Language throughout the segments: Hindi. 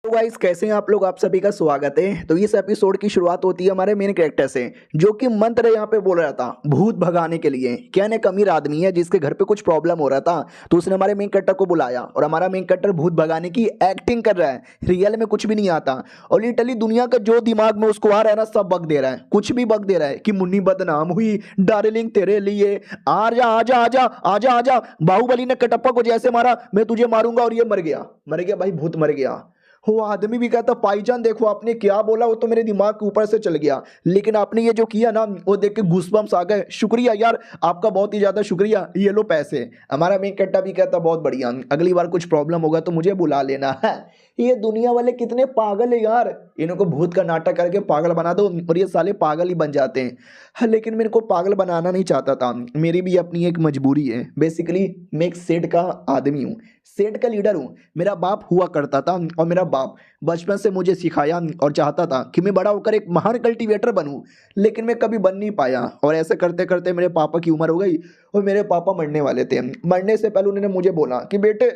तो गाइस कैसे हैं आप लोग। आप सभी का स्वागत है। तो इस एपिसोड की शुरुआत होती है हमारे मेन कैरेक्टर से, जो कि मंत्र यहाँ पे बोल रहा था भूत भगाने के लिए। क्या एक अमीर आदमी है जिसके घर पे कुछ प्रॉब्लम हो रहा था, तो उसने हमारे मेन कैरेक्टर को बुलाया और हमारा मेन कैरेक्टर भूत भगाने की एक्टिंग कर रहा है। रियल में कुछ भी नहीं आता और लिटरली दुनिया का जो दिमाग में उसको आ रहा है ना, सब बक दे रहा है। कुछ भी बक दे रहा है कि मुन्नी बदनाम हुई, डार्लिंग तेरे लिए, आजा आजा आजा आजा आजा, बाहुबली ने कटप्पा को जैसे मारा मैं तुझे मारूंगा, और ये मर गया। मर गया भाई, भूत मर गया। वो आदमी भी कहता भाईजान देखो आपने क्या बोला, वो तो मेरे दिमाग के ऊपर से चल गया, लेकिन आपने ये जो किया ना वो देख के गूज़बम्स आ गए। शुक्रिया यार, आपका बहुत ही ज्यादा शुक्रिया, ये लो पैसे। हमारा मेन कट्टा भी कहता बहुत बढ़िया, अगली बार कुछ प्रॉब्लम होगा तो मुझे बुला लेना है। ये दुनिया वाले कितने पागल है यार, इनको भूत का नाटक करके पागल बना दो और ये साले पागल ही बन जाते हैं। हाँ, लेकिन मेरे को पागल बनाना नहीं चाहता था, मेरी भी अपनी एक मजबूरी है। बेसिकली मैं एक सेठ का आदमी हूँ, सेठ का लीडर हूँ। मेरा बाप हुआ करता था और मेरा बाप बचपन से मुझे सिखाया और चाहता था कि मैं बड़ा होकर एक महान कल्टीवेटर बनूं, लेकिन मैं कभी बन नहीं पाया। और ऐसे करते करते मेरे पापा की उम्र हो गई और मेरे पापा मरने वाले थे। मरने से पहले उन्होंने मुझे बोला कि बेटे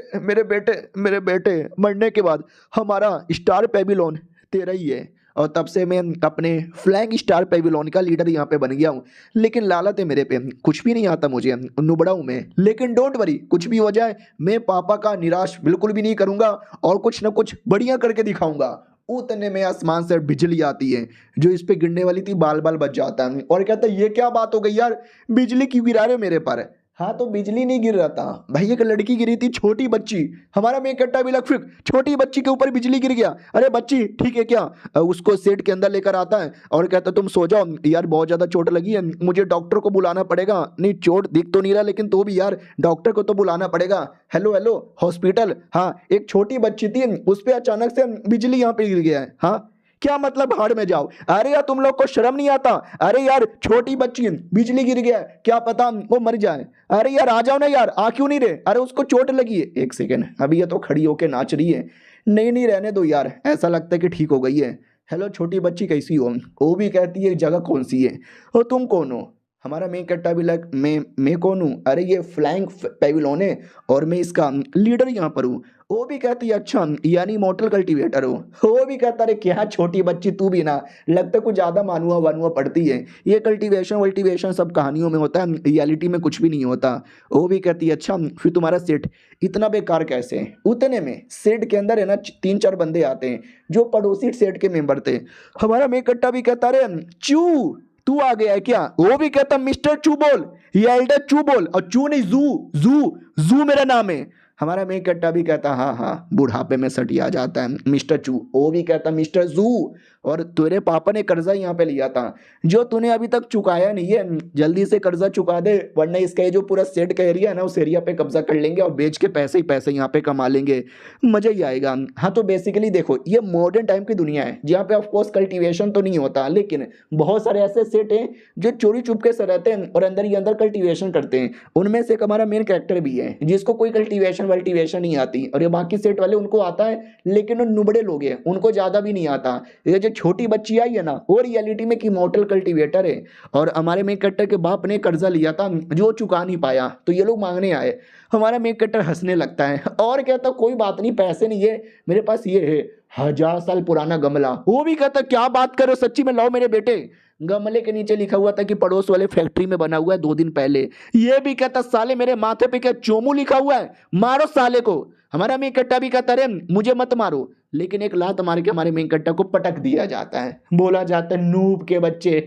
मरने के बाद हमारा स्टार पेबिलोन तेरा ही है। और तब से मैं अपने फ्लैग स्टार पेविलोन का लीडर यहाँ पे बन गया हूँ। लेकिन लालच है मेरे पे, कुछ भी नहीं आता मुझे, नुबड़ा हूँ मैं। लेकिन डोंट वरी, कुछ भी हो जाए मैं पापा का निराश बिल्कुल भी नहीं करूँगा और कुछ ना कुछ बढ़िया करके दिखाऊंगा। उतने में आसमान से बिजली आती है, जो इस पे गिरने वाली थी बाल बाल बच जाता है और कहता है ये क्या बात हो गई यार, बिजली क्यों गिरा रहे हो मेरे पर। हाँ तो बिजली नहीं गिर रहा था भाई, एक लड़की गिरी थी, छोटी बच्ची। हमारा में कट्टा भी लग, फिर छोटी बच्ची के ऊपर बिजली गिर गया। अरे बच्ची ठीक है क्या? उसको सेट के अंदर लेकर आता है और कहता तुम सो जाओ यार, बहुत ज्यादा चोट लगी है, मुझे डॉक्टर को बुलाना पड़ेगा। नहीं चोट दिख तो नहीं रहा, लेकिन तो भी यार डॉक्टर को तो बुलाना पड़ेगा। Hello hello hospital. हाँ एक छोटी बच्ची थी, उस पर अचानक से बिजली यहाँ पे गिर गया है। हाँ क्या मतलब, भाड़ में जाओ। अरे यार तुम लोग को शर्म नहीं आता? अरे यार छोटी बच्ची बिजली गिर गया, क्या पता वो मर जाए। अरे यार आ जाओ ना यार, आ क्यों नहीं रहे? अरे उसको चोट लगी है। एक सेकेंड, अभी ये तो खड़ी होके नाच रही है। नहीं नहीं रहने दो यार, ऐसा लगता है कि ठीक हो गई है। हेलो छोटी बच्ची कैसी हो? वो भी कहती है जगह कौन सी है और तुम कौन हो? हमारा मैं कट्टा भी लग, मैं कौन हूँ? अरे ये फ्लैंक पेविलोन है और मैं इसका लीडर यहाँ पर हूँ। वो भी कहती है अच्छा यानी मॉडल कल्टीवेटर हो। वो भी कहता है क्या छोटी बच्ची तू भी ना, लगता कुछ ज्यादा मानुआ वानुआ पड़ती है। ये कल्टीवेशन वल्टीवेशन सब कहानियों में होता है, रियलिटी में कुछ भी नहीं होता। वो भी कहती है अच्छा फिर तुम्हारा सेट इतना बेकार कैसे है? उतने में सेट के अंदर है ना 3-4 बंदे आते हैं जो पड़ोसी सेट के मेंबर थे। हमारा मैं कट्टा भी कहता रे चू तू आ गया है क्या? वो भी कहता मिस्टर चू बोल, या एल्डर चू बोल, और चू नहीं जू, जू जू मेरा नाम है। हमारा मेन कट्टा भी कहता हाँ हाँ बुढ़ापे में सटिया जाता है मिस्टर चू। वो भी कहता मिस्टर जू, और तेरे पापा ने कर्जा यहाँ पे लिया था जो तूने अभी तक चुकाया नहीं है, जल्दी से कर्जा चुका दे, वरना इसका ये जो पूरा सेट का एरिया है ना उस एरिया पे कब्जा कर लेंगे और बेच के पैसे ही पैसे यहाँ पे कमा लेंगे, मजा ही आएगा। हाँ तो बेसिकली देखो ये मॉडर्न टाइम की दुनिया है जहाँ पे ऑफकोर्स कल्टीवेशन तो नहीं होता, लेकिन बहुत सारे ऐसे सेट हैं जो चोरी चुपके से रहते हैं और अंदर ही अंदर कल्टीवेशन करते हैं। उनमें से एक हमारा मेन कैरेक्टर भी है जिसको कोई कल्टीवेशन वल्टीवेशन नहीं आती, और ये बाकी सेट वाले उनको आता है, लेकिन वो नुबड़े लोग हैं, उनको ज्यादा भी नहीं आता। ये जो छोटी बच्ची आई है ना वो रियलिटी में की मॉडल कल्टीवेटर है, और हमारे मेन कैरेक्टर के बाप ने कर्जा लिया था जो चुका नहीं पाया, तो ये लोग मांगने आए। हमारा मेन कैरेक्टर हंसने लगता है और कहता कोई बात नहीं, पैसे नहीं है मेरे पास, ये है 1000 साल पुराना गमला। वो भी कहता क्या बात करो, सच्ची में लाओ मेरे बेटे। गमले के नीचे लिखा हुआ था कि पड़ोस वाले फैक्ट्री में बना हुआ है 2 दिन पहले। ये भी कहता साले मेरे माथे पे क्या चोमू लिखा हुआ है, मारो साले को। हमारा मेन कट्टा भी कहता रे मुझे मत मारो, लेकिन एक लात मार के हमारे मेन कट्टा को पटक दिया जाता है। बोला जाता है नूब के बच्चे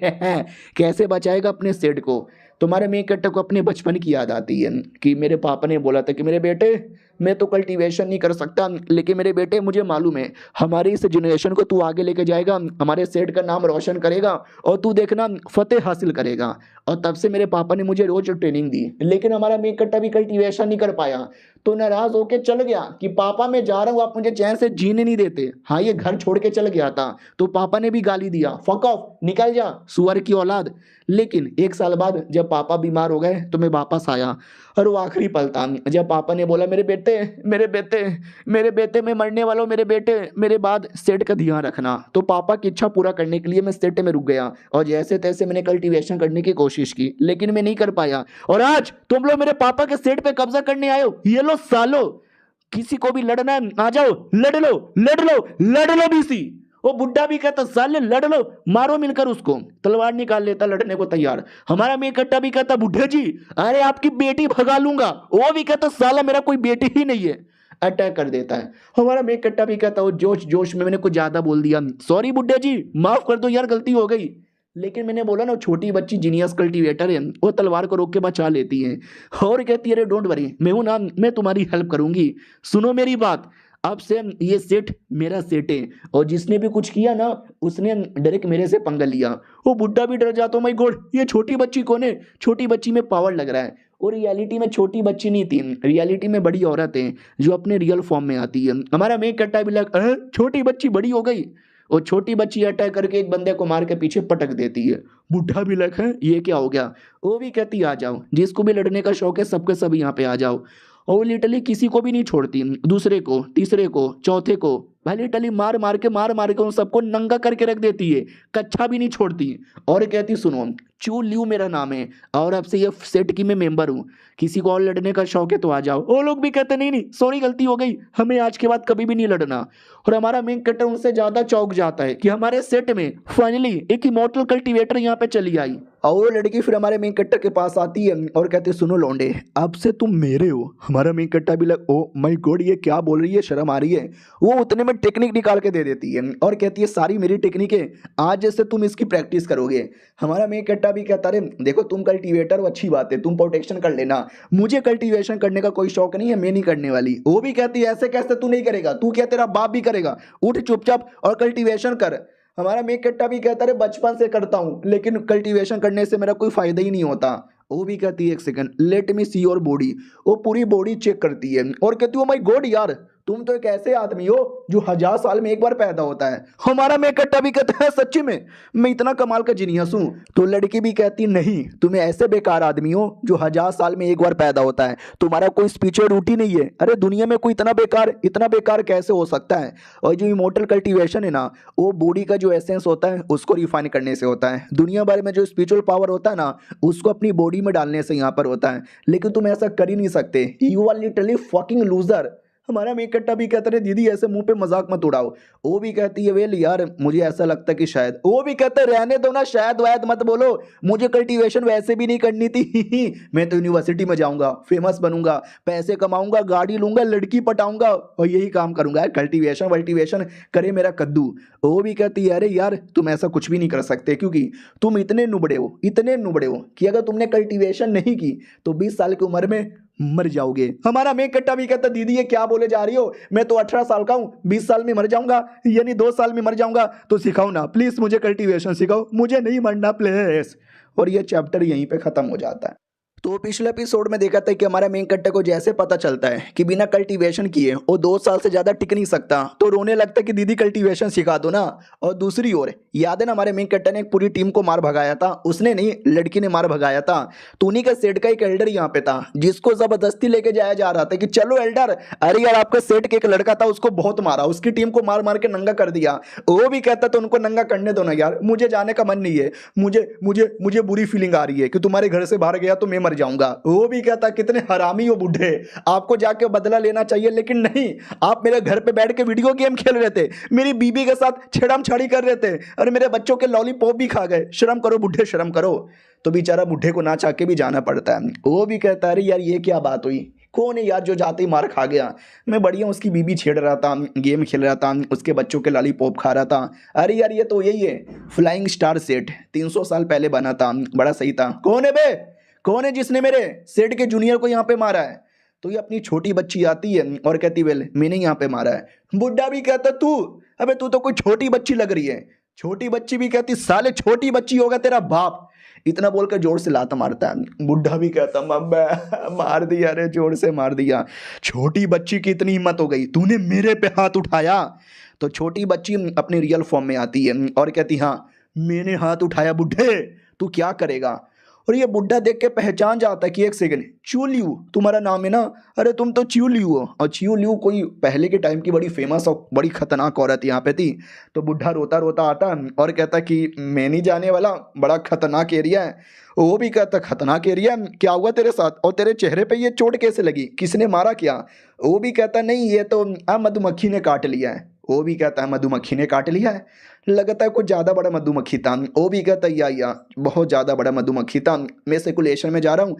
कैसे बचाएगा अपने सेठ को। तुम्हारे मेन कट्टा को अपने बचपन की याद आती है कि मेरे पापा ने बोला था कि मेरे बेटे मैं तो कल्टीवेशन नहीं कर सकता, लेकिन मेरे बेटे मुझे मालूम है हमारी इस जनरेशन को तू आगे लेके जाएगा, हमारे सेठ का नाम रोशन करेगा और तू देखना फतेह हासिल करेगा। और तब से मेरे पापा ने मुझे रोज ट्रेनिंग दी, लेकिन हमारा मेन कट्टा भी कल्टीवेशन नहीं कर पाया, तो नाराज होके चल गया कि पापा मैं जा रहा हूँ, आप मुझे चैन से जीने नहीं देते। हाँ ये घर छोड़ के चल गया था, तो पापा ने भी गाली दिया, फक ऑफ निकल जा सुअर की औलाद। लेकिन 1 साल बाद जब पापा बीमार हो गए तो मैं वापस आया, और वो आखिरी पल था जब पापा ने बोला मेरे बेटे मेरे बेटे मेरे बेटे मैं मरने वाला हूँ, मेरे बेटे मेरे बाद सेट का ध्यान रखना। तो पापा की इच्छा पूरा करने के लिए मैं सेट में रुक गया और जैसे तैसे मैंने कल्टीवेशन करने की कोशिश की, लेकिन मैं नहीं कर पाया। और आज तुम लोग मेरे पापा के सेट पे कब्जा करने आए हो, ये लो सालो किसी को भी लड़ना है आ जाओ, लड़ लो लड़ लो लड़ लो बीसी। वो बुड्ढा भी कहता साले लड़ लो, मारो मिलकर उसको। तलवार निकाल लेता, लड़ने को तैयार। हमारा मेकट्टा भी कहता बुड्ढे जी अरे आपकी बेटी भगा लूंगा। वो भी कहता साला मेरा कोई बेटी ही नहीं है, अटैक कर देता है। हमारा मेकट्टा भी कहता वो जोश जोश में मैंने कुछ ज्यादा बोल दिया, सॉरी बुड्ढे जी माफ कर दो यार, गलती हो गई। लेकिन मैंने बोला ना छोटी बच्ची जीनियस कल्टीवेटर है, वो तलवार को रोक के बचा लेती है और कहती है अरे डोंट वरी, मैं हूं ना, मैं तुम्हारी हेल्प करूंगी। सुनो मेरी बात, अब से ये सेट मेरा सेट है और जिसने भी कुछ किया ना उसने डायरेक्ट मेरे से पंगा लिया। वो बुड्ढा भी डर जाता, माय गॉड ये छोटी बच्ची कौन है, छोटी बच्ची में पावर लग रहा है। और रियलिटी में छोटी बच्ची नहीं थी, रियलिटी में बड़ी औरत है जो अपने रियल फॉर्म में आती है। हमारा मेक कट्टा भी लग छोटी बच्ची बड़ी हो गई। और छोटी बच्ची अटैक करके एक बंदे को मार के पीछे पटक देती है। बुढ़ा भी लग है ये क्या हो गया। वो भी कहती आ जाओ, जिसको भी लड़ने का शौक है सबके सब यहाँ पे आ जाओ। और वो लिटरली किसी को भी नहीं छोड़ती, दूसरे को तीसरे को चौथे को भाई लिटरली मार मार के उन सबको नंगा करके रख देती है, कच्चा भी नहीं छोड़ती। और कहती सुनो चू लियू मेरा नाम है और अब से ये सेट की मैं मेंबर हूँ, किसी को और लड़ने का शौक है तो आ जाओ। वो लोग भी कहते नहीं नहीं सॉरी गलती हो गई, हमें आज के बाद कभी भी नहीं लड़ना। और हमारा मेन कटर उनसे ज्यादा चौंक जाता है कि हमारे सेट में फाइनली एक इमोर्टल कल्टीवेटर यहाँ पे चली आई। और वो लड़की फिर हमारे मेन कट्टर के पास आती है और कहती है सुनो लौंडे अब से तुम मेरे हो। हमारा मेन कट्टा भी लग ओ माय गॉड ये क्या बोल रही है, शर्म आ रही है। वो उतने में टेक्निक निकाल के दे देती है और कहती है सारी मेरी टेक्निक है, आज जैसे तुम इसकी प्रैक्टिस करोगे। हमारा मेन कट्टा भी कहता है देखो तुम कल्टीवेटर हो अच्छी बात है, तुम प्रोटेक्शन कर लेना, मुझे कल्टीवेशन करने का कोई शौक नहीं है, मैं नहीं करने वाली। वो भी कहती है ऐसे कैसे तू नहीं करेगा, तू क्या तेरा बाप भी करेगा, उठ चुपचाप और कल्टीवेशन कर। हमारा मेक कट्टा भी कहता है बचपन से करता हूँ लेकिन कल्टीवेशन करने से मेरा कोई फायदा ही नहीं होता। वो भी कहती है एक second let me see your body. वो पूरी बॉडी चेक करती है और कहती है माय गॉड यार तुम तो एक ऐसे आदमी हो जो 1000 साल में एक बार पैदा होता है। हमारा मेक कट्टा भी कहता है सच्ची में मैं इतना कमाल का जीनियस हूँ। तो लड़की भी कहती नहीं तुम्हें ऐसे बेकार आदमी हो जो 1000 साल में एक बार पैदा होता है, तुम्हारा कोई स्पिरिचुअल रूट ही नहीं है। अरे दुनिया में कोई इतना बेकार कैसे हो सकता है। और जो इमोर्टल कल्टीवेशन है ना वो बॉडी का जो एसेंस होता है उसको रिफाइन करने से होता है, दुनिया भर में जो स्पिरिचुअल पावर होता है ना उसको अपनी बॉडी में डालने से यहाँ पर होता है। लेकिन तुम ऐसा कर ही नहीं सकते, you are literally fucking loser. हमारा मेक कट्टा भी कहता है दीदी ऐसे मुंह पे मजाक मत उड़ाओ। वो भी कहती है वेल यार मुझे ऐसा लगता है कि शायद। वो भी कहते हैं रहने दो ना, शायद वायद मत बोलो, मुझे कल्टीवेशन वैसे भी नहीं करनी थी मैं तो यूनिवर्सिटी में जाऊंगा, फेमस बनूंगा, पैसे कमाऊंगा, गाड़ी लूंगा, लड़की पटाऊंगा और यही काम करूंगा, कल्टीवेशन वल्टीवेशन करे मेरा कद्दू। वो भी कहती है अरे यार तुम ऐसा कुछ भी नहीं कर सकते क्योंकि तुम इतने नुबड़े हो कि अगर तुमने कल्टीवेशन नहीं की तो 20 साल की उम्र में मर जाओगे। हमारा मेक कट्टा भी कहता दीदी ये क्या बोले जा रही हो, मैं तो 18 साल का हूँ, 20 साल में मर जाऊंगा यानी 2 साल में मर जाऊंगा, तो सिखाओ ना प्लीज मुझे कल्टीवेशन सिखाओ, मुझे नहीं मरना प्लीज। और ये चैप्टर यहीं पे खत्म हो जाता है। तो पिछले एपिसोड में देखा था कि हमारे मेन कट्टे को जैसे पता चलता है कि बिना कल्टीवेशन किए वो 2 साल से ज्यादा टिक नहीं सकता तो रोने लगता है कि दीदी कल्टीवेशन सिखा दो ना। और दूसरी ओर याद है ना हमारे मेन कट्टे ने एक पूरी टीम को मार भगाया था, उसने नहीं लड़की ने मार भगाया था। तो उन्हीं का सेट का एक एल्डर यहाँ पे था जिसको जबरदस्ती लेके जाया जा रहा था कि चलो एल्डर, अरे यार आपका सेट के एक लड़का था उसको बहुत मारा, उसकी टीम को मार मार के नंगा कर दिया। वो भी कहता तो उनको नंगा करने दो ना यार, मुझे जाने का मन नहीं है, मुझे मुझे मुझे बुरी फीलिंग आ रही है कि तुम्हारे घर से बाहर गया तो मैं मर जाऊंगा। वो भी कहता कितने हरामी हो बुढ़े, आपको जाके बदला लेना चाहिए, लेकिन नहीं आप मेरे घर पे बैठ के वीडियो गेम खेल रहे थे, मेरी बीबी के साथ छेड़म छाड़ी कर रहे थे और मेरे बच्चों के लॉलीपॉप भी खा गए, शर्म करो बुढ़े शर्म करो। तो बेचारा बुढ़े को ना चाह के भी जाना पड़ता है। वो भी कहता है यार ये क्या बात हुई, कौन है यार जो जाते ही मार खा गया, मैं बढ़िया उसकी बीबी छेड़ रहा था, गेम खेल रहा था, उसके बच्चों के लॉलीपॉप खा रहा था। अरे यार ये तो यही है फ्लाइंग स्टार सेट 300 साल पहले बना था, बड़ा सही था। कौन है बे, कौन है जिसने मेरे सेट के जूनियर को यहाँ पे मारा है। तो ये अपनी छोटी बच्ची आती है और कहती वेल मैंने यहाँ पे मारा है। बुड्ढा भी कहता तू, अबे तू तो कोई छोटी बच्ची लग रही है। छोटी बच्ची भी कहती साले छोटी बच्ची होगा तेरा बाप, इतना बोलकर जोर से लात मारता है। बुढ़ा भी कहता मम्मा मार दिया रे, जोर से मार दिया, छोटी बच्ची की इतनी हिम्मत हो गई, तूने मेरे पे हाथ उठाया। तो छोटी बच्ची अपनी रियल फॉर्म में आती है और कहती हाँ मैंने हाथ उठाया बुढ़े, तू क्या करेगा। और ये बुड्ढा देख के पहचान जाता है कि एक सेकंड, च्यूलियू तुम्हारा नाम है ना, अरे तुम तो च्यूलियू हो। और च्यूलियू कोई पहले के टाइम की बड़ी फेमस और बड़ी खतरनाक औरत यहाँ पे थी। तो बुड्ढा रोता रोता आता और कहता कि मैं नहीं जाने वाला, बड़ा खतरनाक एरिया है। वो भी कहता खतरनाक एरिया है, क्या हुआ तेरे साथ, और तेरे चेहरे पे ये चोट कैसे लगी, किसने मारा क्या। वो भी कहता नहीं ये तो मधुमक्खी ने काट लिया है। वो भी कहता है मधुमक्खी ने काट लिया है, लगता है कुछ ज़्यादा बड़ा मधुमक्खी था। वो भी कहता है या बहुत ज़्यादा बड़ा मधुमक्खी था, मैं सर्कुलेशन में जा रहा हूँ,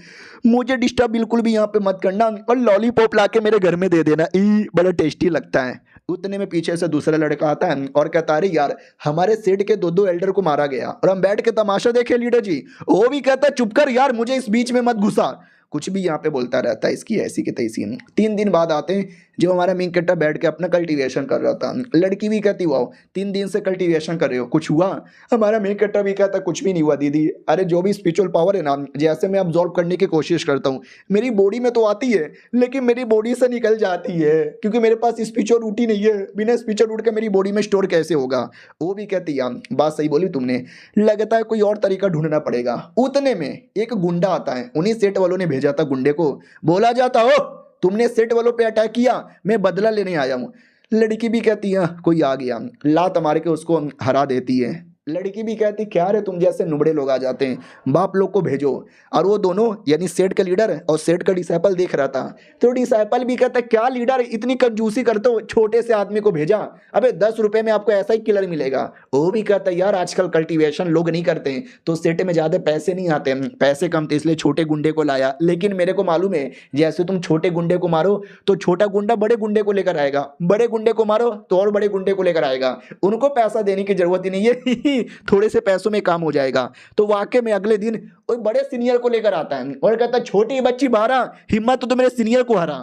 मुझे डिस्टर्ब बिल्कुल भी यहाँ पे मत करना, और लॉलीपॉप ला के मेरे घर में दे देना, बड़ा टेस्टी लगता है। उतने में पीछे से दूसरा लड़का आता है और कहता अरे यार हमारे सेठ के दो एल्डर को मारा गया और हम बैठ के तमाशा देखे लीडर जी। वो भी कहता चुप कर यार, मुझे इस बीच में मत घुसा, कुछ भी यहाँ पे बोलता रहता है, इसकी ऐसी की तैसी। 3 दिन बाद आते हैं जो हमारा मेन कट्टा बैठ के अपना कल्टीवेशन कर रहा था। लड़की भी कहती वाओ 3 दिन से कल्टीवेशन कर रहे हो, कुछ हुआ। हमारा मेन कट्टा भी कहता कुछ भी नहीं हुआ दीदी, अरे जो भी स्पिरिचुअल पावर है ना, जैसे मैं अब्जॉर्व करने की कोशिश करता हूँ, मेरी बॉडी में तो आती है लेकिन मेरी बॉडी से निकल जाती है, क्योंकि मेरे पास स्पिरिचुअल रूट ही नहीं है, बिना स्पिरिचुअल रूट के मेरी बॉडी में स्टोर कैसे होगा। वो भी कहती यार बात सही बोली तुमने, लगता है कोई और तरीका ढूंढना पड़ेगा। उतने में एक गुंडा आता है, उन्हीं सेठ वालों ने भेजा था गुंडे को, बोला जाता हो तुमने सेठ वालों पे अटैक किया, मैं बदला लेने आया हूँ। लड़की भी कहती है कोई आ गया, लात मार के उसको हरा देती है। लड़की भी कहती क्या रे तुम जैसे नुबड़े लोग आ जाते हैं, बाप लोग को भेजो। और वो दोनों यानी सेठ का लीडर और सेठ का डिसाइपल देख रहा था, तो डिसाइपल भी कहता क्या लीडर इतनी कंजूसी करते हो, छोटे से आदमी को भेजा, अबे 10 रुपए में आपको ऐसा ही किलर मिलेगा। वो भी कहता यार आजकल कल्टीवेशन लोग नहीं करते हैं तो सेठ में ज्यादा पैसे नहीं आते, पैसे कम थे इसलिए छोटे गुंडे को लाया, लेकिन मेरे को मालूम है जैसे तुम छोटे गुंडे को मारो तो छोटा गुंडा बड़े गुंडे को लेकर आएगा, बड़े गुंडे को मारो तो और बड़े गुंडे को लेकर आएगा, उनको पैसा देने की जरूरत ही नहीं है थोड़े से पैसों में काम हो जाएगा। तो वाकई में अगले दिन कोई बड़े सीनियर को लेकर आता है और कहता है छोटी बच्ची बारा हिम्मत तो मेरे सीनियर को हरा।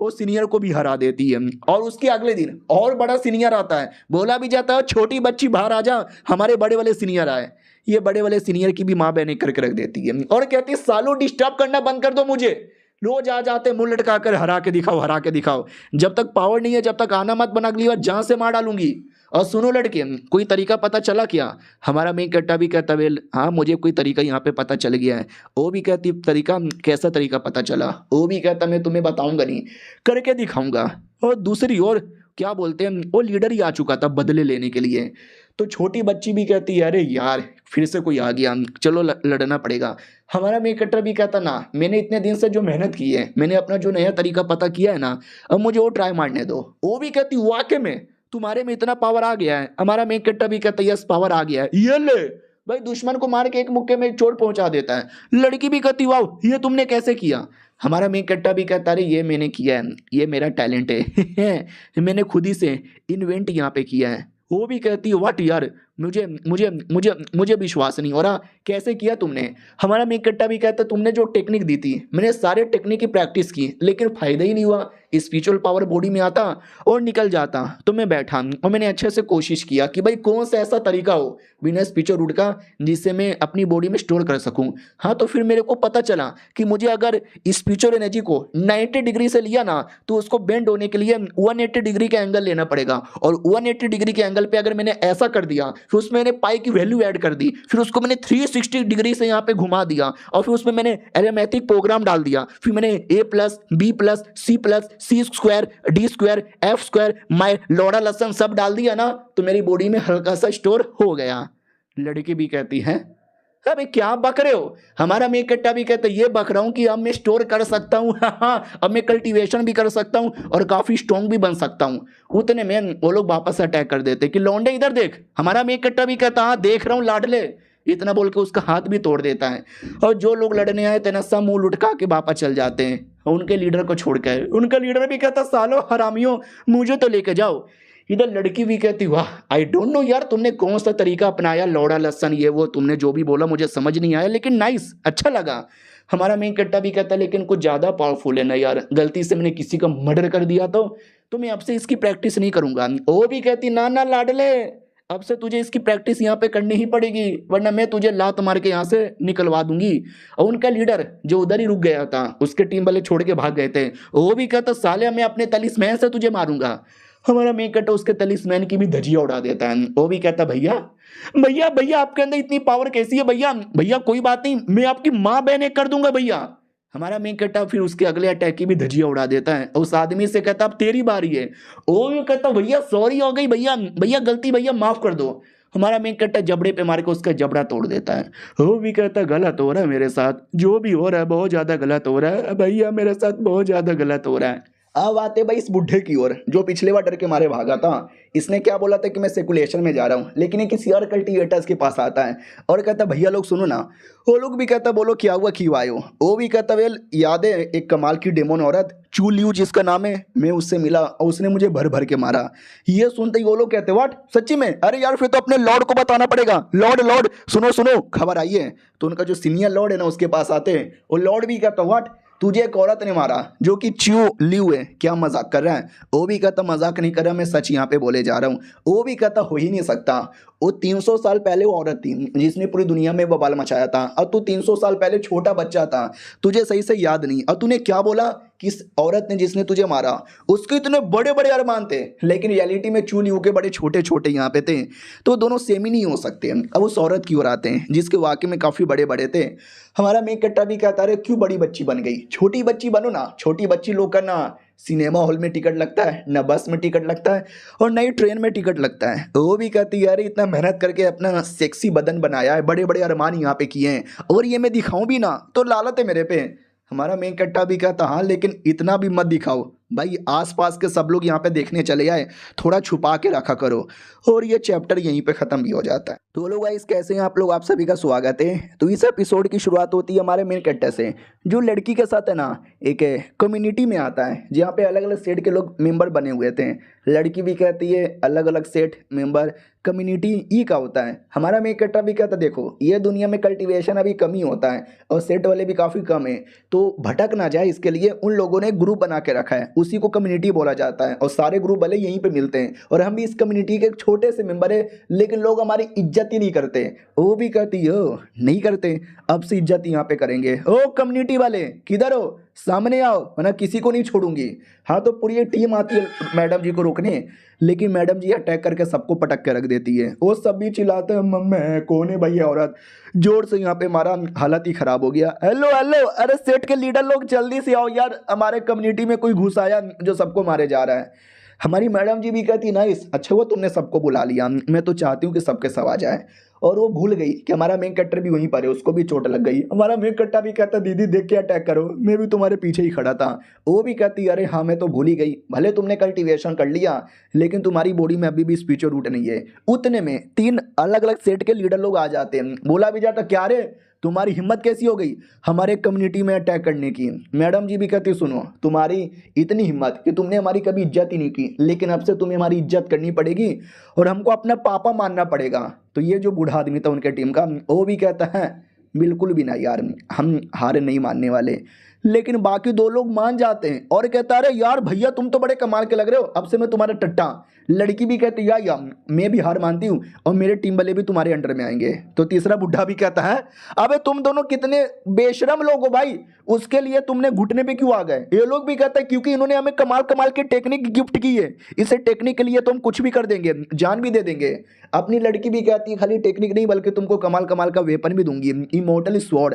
वो सीनियर को भी हरा देती है और उसके अगले दिन और बड़ा सीनियर आता है, बोला भी जाता है छोटी बच्ची बाहर आ जा, हमारे बड़े वाले सीनियर आए। ये बड़े वाले सीनियर की भी माँ बहने करके रख देती है और कहती है सालों डिस्टर्ब करना बंद कर दो मुझे, रोज आ जाते मुंह लटका कर हरा के दिखाओ, हरा के दिखाओ, जब तक पावर नहीं है जब तक आना मत बना, अगली बार जहां से मार डालूंगी। और सुनो लड़के कोई तरीका पता चला क्या। हमारा मेन कट्टा भी कहता वेल हाँ मुझे कोई तरीका यहाँ पे पता चल गया है। वो भी कहती तरीका, कैसा तरीका पता चला। वो भी कहता मैं तुम्हें बताऊंगा नहीं, करके दिखाऊंगा। और दूसरी ओर क्या बोलते हैं वो लीडर ही आ चुका था बदले लेने के लिए। तो छोटी बच्ची भी कहती है अरे यार फिर से कोई आ गया, चलो लड़ना पड़ेगा। हमारा मेन कट्टा भी कहता ना मैंने इतने दिन से जो मेहनत की है, मैंने अपना जो नया तरीका पता किया है ना, अब मुझे वो ट्राई मारने दो। वो भी कहती वाकई में तुम्हारे में इतना पावर आ गया है। हमारा मेन कट्टा भी कहता यस पावर आ गया है, ये ले भाई दुश्मन को मार के एक मुक्के में चोट पहुंचा देता है। लड़की भी कहती वाह ये तुमने कैसे किया। हमारा मेन कट्टा भी कहता अरे ये मैंने किया है, ये मेरा टैलेंट है मैंने खुद ही से इन्वेंट यहाँ पे किया है। वो भी कहती है व्हाट यार मुझे मुझे मुझे मुझे विश्वास नहीं हो रहा, कैसे किया तुमने। हमारा मेन कट्टा भी कहता तुमने जो टेक्निक दी थी मैंने सारे टेक्निक की प्रैक्टिस की लेकिन फायदा ही नहीं हुआ, स्पिरिचुअल पावर बॉडी में आता और निकल जाता। तो मैं बैठा और मैंने अच्छे से कोशिश किया कि भाई कौन सा ऐसा तरीका हो बिना स्पिरिचुअल रूट का जिससे मैं अपनी बॉडी में स्टोर कर सकूं। हाँ तो फिर मेरे को पता चला कि मुझे अगर स्पिरिचुअल एनर्जी को 90 डिग्री से लिया ना तो उसको बेंड होने के लिए 180 डिग्री का एंगल लेना पड़ेगा, और 180 डिग्री के एंगल पे अगर मैंने ऐसा कर दिया फिर उसमें मैंने पाई की वैल्यू ऐड कर दी, फिर उसको मैंने 360 डिग्री से यहाँ पे घुमा दिया और फिर उसमें मैंने एरिथमेटिक प्रोग्राम डाल दिया, फिर मैंने a+b+c+c² d² f² माय लोड़ा लसन सब डाल दिया ना, तो मेरी बॉडी में हल्का सा स्टोर हो गया। लड़की भी कहती है अबे क्या बक रहे हो। हमारा मेन कट्टा भी कहता है ये बक रहा हूँ कि अब मैं स्टोर कर सकता हूँ अब मैं कल्टीवेशन भी कर सकता हूँ और काफी स्ट्रॉन्ग भी बन सकता हूँ। उतने में वो लोग वापस अटैक कर देते कि लौंडे इधर देख। हमारा मेन कट्टा भी कहता हाँ देख रहा हूँ लाडले, इतना बोल के उसका हाथ भी तोड़ देता है। और जो लोग लड़ने आए थे ना सब मुंह लुटका के वापस चल जाते हैं उनके लीडर को छोड़कर। उनका लीडर भी कहता सालो हरामियों मुझे तो लेके जाओ। इधर लड़की भी कहती वाह आई डोंट नो यार तुमने कौन सा तरीका अपनाया, लौड़ा लसन ये वो तुमने जो भी बोला मुझे समझ नहीं आया लेकिन नाइस अच्छा लगा। हमारा मेन कट्टा भी कहता लेकिन कुछ ज़्यादा पावरफुल है ना यार, गलती से मैंने किसी का मर्डर कर दिया तो मैं अब से इसकी प्रैक्टिस नहीं करूंगा। वो भी कहती ना ना लाडले अब से तुझे इसकी प्रैक्टिस यहाँ पे करनी ही पड़ेगी वरना मैं तुझे लात मार के यहाँ से निकलवा दूंगी। और उनका लीडर जो उधर ही रुक गया था उसके टीम वाले छोड़ के भाग गए थे, वो भी कहता साले मैं अपने तलिस्मैन से तुझे मारूंगा। हमारा मेन कट्टा उसके तलिस्मैन की भी धजिया उड़ा देता है। वो भी कहता भैया भैया भैया आपके अंदर इतनी पावर कैसी है भैया, भैया कोई बात नहीं, मैं आपकी माँ बहन एक कर दूंगा भैया। हमारा मेन कट्टा फिर उसके अगले अटैक की भी धजिया उड़ा देता है। उस आदमी से कहता अब तेरी बारी है। वो भी कहता भैया सॉरी हो गई भैया, भैया गलती भैया माफ कर दो। हमारा मेन कट्टा जबड़े पे मार के उसका जबड़ा तोड़ देता है। वो भी कहता गलत हो रहा है मेरे साथ, जो भी हो रहा है बहुत ज्यादा गलत हो रहा है भैया, मेरे साथ बहुत ज्यादा गलत हो रहा है। अब आते भाई इस बुढ़े की ओर जो पिछले बार डर के मारे भागा था। इसने क्या बोला था कि मैं सेकुलेशन में जा रहा हूँ, लेकिन ये किसी और कल्टीवेटर्स के पास आता है और कहता भैया लोग सुनो ना। वो लोग भी कहता बोलो क्या हुआ क्यों आए हो। वो भी कहता वेल याद है एक कमाल की डेमोन औरत चू लियू जिसका नाम है, मैं उससे मिला और उसने मुझे भर भर के मारा। ये सुनते ही वो लोग कहते व्हाट सच्ची में, अरे यार फिर तो अपने लॉर्ड को बताना पड़ेगा। लॉर्ड लॉर्ड सुनो सुनो खबर आई है। तो उनका जो सीनियर लॉर्ड है ना उसके पास आते हैं। वो लॉर्ड भी कहता व्हाट तुझे एक औरत ने मारा जो कि च्यू लियू है, क्या मजाक कर रहा है। वो भी कहता मजाक नहीं कर रहा, मैं सच यहाँ पे बोले जा रहा हूँ। वो भी कहता हो ही नहीं सकता, वो 300 साल पहले वो औरत थी जिसने पूरी दुनिया में बवाल मचाया था और तू 300 साल पहले छोटा बच्चा था, तुझे सही से याद नहीं। और तूने क्या बोला कि इस औरत ने जिसने तुझे मारा उसके इतने बड़े बड़े अरमान थे, लेकिन रियलिटी में चू लियू के बड़े छोटे छोटे यहाँ पे थे। तो दोनों सेम ही नहीं हो सकते। अब उस औरत की ओर आते हैं जिसके वाकई में काफ़ी बड़े बड़े थे। हमारा मेन कट्टा भी कहता है क्यों बड़ी बच्ची बन गई, छोटी बच्ची बनो ना। छोटी बच्ची लोग का ना सिनेमा हॉल में टिकट लगता है, ना बस में टिकट लगता है और नई ट्रेन में टिकट लगता है। वो भी कहती है यार इतना मेहनत करके अपना सेक्सी बदन बनाया है, बड़े बड़े अरमान यहाँ पे किए हैं और ये मैं दिखाऊं भी ना तो लालत है मेरे पे। हमारा मेन कट्टा भी कहता हाँ लेकिन इतना भी मत दिखाओ भाई, आसपास के सब लोग यहाँ पे देखने चले आए, थोड़ा छुपा के रखा करो। और ये चैप्टर यहीं पे ख़त्म भी हो जाता है। तो लोग गाइस कैसे हैं आप लोग, आप सभी का स्वागत है। तो इस एपिसोड की शुरुआत होती है हमारे मेन कट्टा से जो लड़की के साथ है ना एक कम्युनिटी में आता है जहाँ पे अलग अलग सेट के लोग मेंबर बने हुए थे। लड़की भी कहती है अलग अलग सेट मेंबर कम्युनिटी ई का होता है। हमारा मेन कट्टा भी कहता देखो ये दुनिया में कल्टीवेशन अभी कम ही होता है और सेट वाले भी काफ़ी कम है, तो भटक ना जाए इसके लिए उन लोगों ने ग्रुप बना के रखा है, उसी को कम्युनिटी बोला जाता है और सारे ग्रुप वाले यहीं पे मिलते हैं और हम भी इस कम्युनिटी के एक छोटे से मेंबर है, लेकिन लोग हमारी इज्जत ही नहीं करते। वो भी कहती हो नहीं करते, अब से इज्जत यहाँ पे करेंगे। ओ कम्युनिटी वाले किधर हो, सामने आओ वरना किसी को नहीं छोड़ूंगी। हाँ तो पूरी टीम आती है मैडम जी को रोकने, लेकिन मैडम जी अटैक करके सबको पटक के रख देती है। वो सब भी चिल्लाते हैं मम्मी कौन है भैया औरत, जोर से यहाँ पे हमारा हालत ही खराब हो गया। हेलो हेलो अरे सेट के लीडर लोग जल्दी से आओ यार, हमारे कम्युनिटी में कोई घुस आया जो सबको मारे जा रहा है। हमारी मैडम जी भी कहती नाइस, अच्छा वो तुमने सबको बुला लिया, मैं तो चाहती हूँ कि सबके सब आ जाए। और वो भूल गई कि हमारा मेन कट्टर भी वहीं पर है, उसको भी चोट लग गई। हमारा मेन कट्टा भी कहता दीदी देख के अटैक करो, मैं भी तुम्हारे पीछे ही खड़ा था। वो भी कहती अरे हाँ मैं तो भूल ही गई, भले तुमने कल्टीवेशन कर लिया लेकिन तुम्हारी बॉडी में अभी भी स्पिरिचुअल रूट नहीं है। उतने में 3 अलग अलग सेट के लीडर लोग आ जाते हैं। बोला भी जाता क्या रे तुम्हारी हिम्मत कैसी हो गई हमारे कम्युनिटी में अटैक करने की। मैडम जी भी कहती सुनो तुम्हारी इतनी हिम्मत कि तुमने हमारी कभी इज्जत ही नहीं की, लेकिन अब से तुम्हें हमारी इज्जत करनी पड़ेगी और हमको अपना पापा मानना पड़ेगा। तो ये जो बूढ़ा आदमी था उनके टीम का वो भी कहता है बिल्कुल भी ना यार, हम हार नहीं मानने वाले। लेकिन बाकी 2 लोग मान जाते हैं और कहता अरे यार भैया तुम तो बड़े कमाल के लग रहे हो, अब से मैं तुम्हारा टट्टा। लड़की भी कहती या मैं भी हार मानती हूँ और मेरे टीम वाले भी तुम्हारे अंडर में आएंगे। तो तीसरा बुढ़ा भी कहता है अबे तुम दोनों कितने बेशरम लोग हो भाई, उसके लिए तुमने घुटने पे क्यों आ गए। ये लोग भी कहते हैं क्योंकि इन्होंने हमें कमाल कमाल की टेक्निक गिफ्ट की है, इसे टेक्निक के लिए तो हम कुछ भी कर देंगे, जान भी दे देंगे। अपनी लड़की भी कहती है खाली टेक्निक नहीं बल्कि तुमको कमाल कमाल का वेपन भी दूंगी, इमोर्टल स्वॉर्ड।